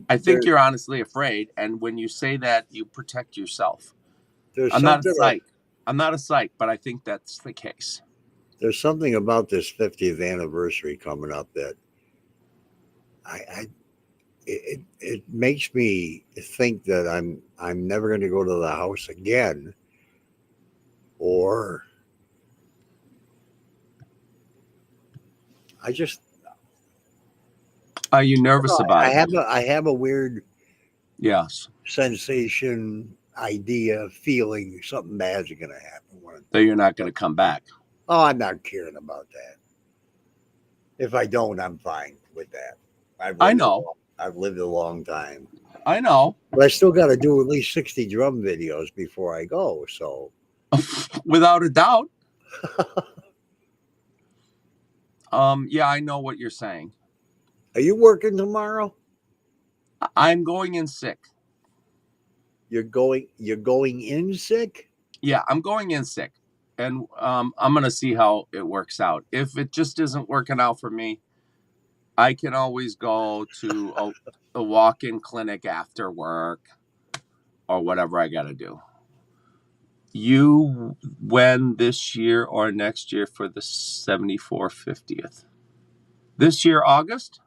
I think you're honestly afraid. And when you say that, you protect yourself. I'm not a psych, but I think that's the case. There's something about this 50th anniversary coming up that it makes me think that I'm never going to go to the house again, or I just. Are you nervous about it? I have a weird sensation, idea, feeling something bad's going to happen. So you're not going to come back. Oh, I'm not caring about that. If I don't, I'm fine with that. I know. I've lived a long time. I know. But I still got to do at least 60 drum videos before I go. So, without a doubt. Yeah, I know what you're saying. Are you working tomorrow? I'm going in sick. You're going in sick? Yeah, I'm going in sick. And I'm going to see how it works out. If it just isn't working out for me, I can always go to a walk-in clinic after work or whatever I got to do. You when this year or next year for the 74 50th? This year, August?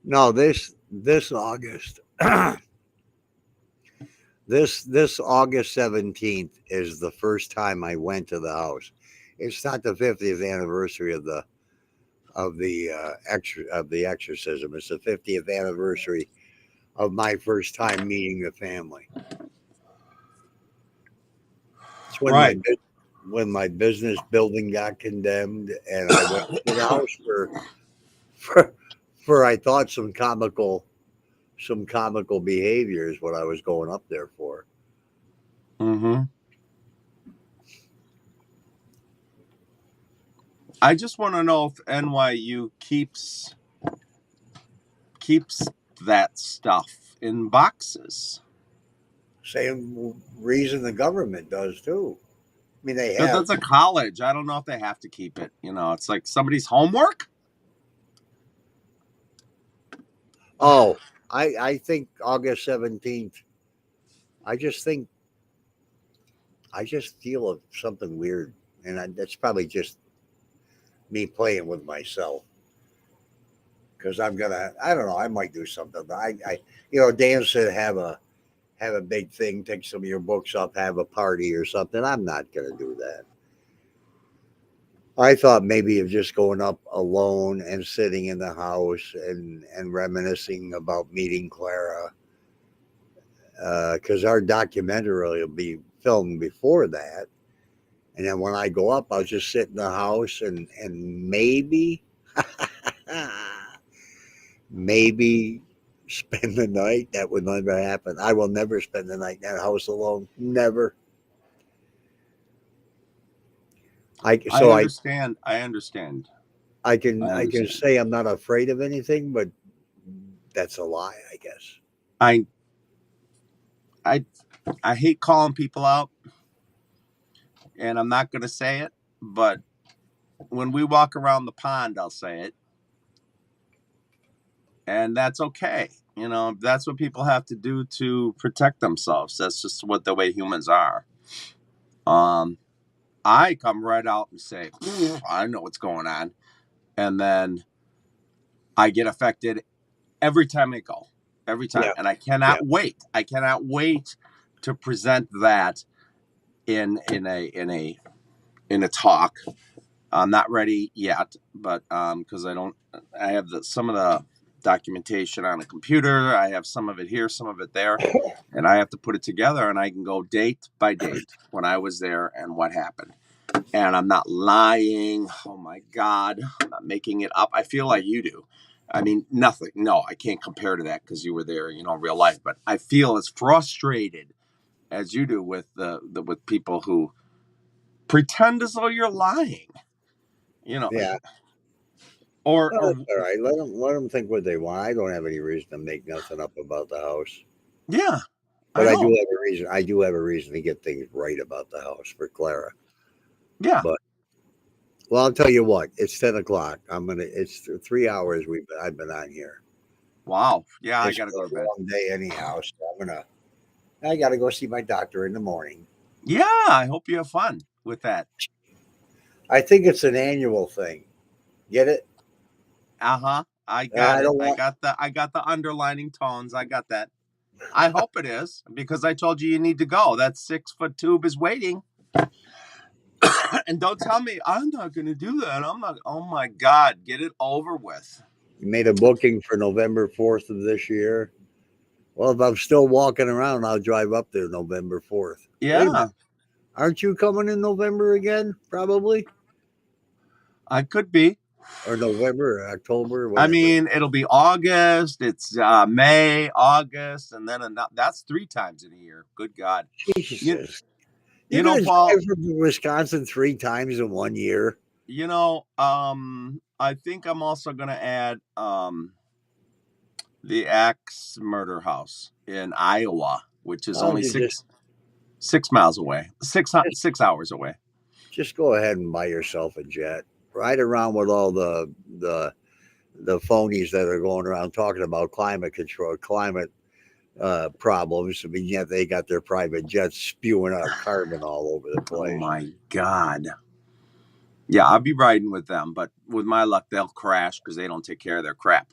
No, this August. This August 17th is the first time I went to the house. It's not the 50th anniversary of the exorcism. It's the 50th anniversary of my first time meeting the family. It's when Right. when my business building got condemned, and I went to the house for I thought some comical behaviors. What I was going up there for. Mm-hmm. I just want to know if NYU keeps that stuff in boxes. Same reason the government does too. I mean, they But have. that's a college. I don't know if they have to keep it. It's like somebody's homework. Oh, I think August 17th. I just feel of something weird, and that's probably just me playing with myself. Because I'm gonna, I don't know, I might do something. Dan said have a big thing, take some of your books up, have a party or something. I'm not gonna do that. I thought maybe of just going up alone and sitting in the house and reminiscing about meeting Clara, because our documentary will be filmed before that. And then when I go up, I'll just sit in the house and maybe maybe spend the night. That would never happen. I will never spend the night in that house alone. Never. I understand. I can say I'm not afraid of anything, but that's a lie, I guess. I hate calling people out, and I'm not going to say it, but when we walk around the pond, I'll say it. And that's okay. That's what people have to do to protect themselves. That's just the way humans are. I come right out and say, I know what's going on. And then I get affected every time I go. Every time. Yeah. And I cannot wait. I cannot wait to present that in a talk. I'm not ready yet, but because I have some of the documentation on a computer. I have some of it here, some of it there, and I have to put it together, and I can go date by date when I was there and what happened. And I'm not lying. Oh my God, I'm not making it up. I feel like you do. I mean, nothing. No, I can't compare to that because you were there, real life. But I feel as frustrated as you do with with people who pretend as though you're lying. Yeah. Or all right. Let them think what they want. I don't have any reason to make nothing up about the house. Yeah, but I do have a reason. I do have a reason to get things right about the house for Clara. Yeah. But well, I'll tell you what. It's 10:00. It's 3 hours. I've been on here. Wow. Yeah, It's I gotta go to bed. Long day anyhow. So I gotta go see my doctor in the morning. Yeah, I hope you have fun with that. I think it's an annual thing. Get it? Uh-huh. I got it. I got the underlining tones. I got that. I hope it is, because I told you need to go. That 6-foot tube is waiting. And don't tell me I'm not going to do that. I'm not. Oh my God, get it over with. You made a booking for November 4th of this year. Well, if I'm still walking around, I'll drive up there November 4th. Yeah. Aren't you coming in November again? Probably. I could be. Or November, or October, whatever. I mean, it'll be August. It's May, August, and then that's 3 times in a year. Good God. Jesus. You're going to drive from Wisconsin 3 times in 1 year. I think I'm also going to add the axe murder house in Iowa, which is only 6 miles away, 6 hours away. just go ahead and buy yourself a jet. Ride around with all the phonies that are going around talking about climate control, climate problems. I mean, yet they got their private jets spewing out carbon all over the Oh place. my God. Yeah, I'll be riding with them, but with my luck, they'll crash because they don't take care of their crap.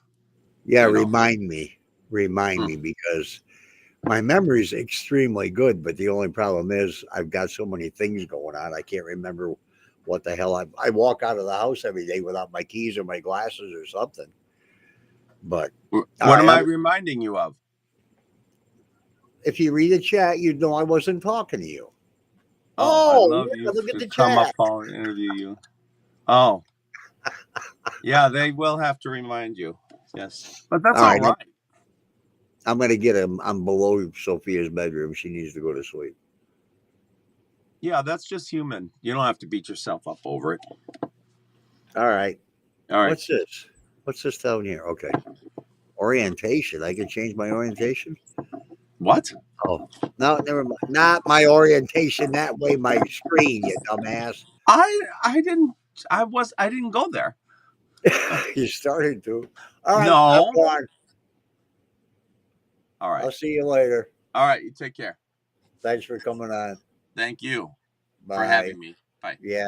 Yeah, You know. remind me, because my memory is extremely good, but the only problem is I've got so many things going on. I can't remember what the hell I walk out of the house every day without my keys or my glasses or something. But What right, am I reminding you of? if you read the chat, you'd know I wasn't talking to you. Oh, I'd love Yeah, you look at to the come chat. up. I'll interview you. Oh, yeah, they will have to remind you. Yes, but that's all right. I'm going to get him. I'm below Sophia's bedroom. She needs to go to sleep. Yeah, that's just human. You don't have to beat yourself up over it. All right. All right. What's this? What's this down here? Okay. Orientation. I can change my orientation. What? Oh, no, never mind. Not my orientation. That way, my screen, you dumbass. I didn't go there. You started to. All right. No. I'm gone. All right. I'll see you later. All right. You take care. Thanks for coming on. Thank you Bye. for having me. Bye. Yeah.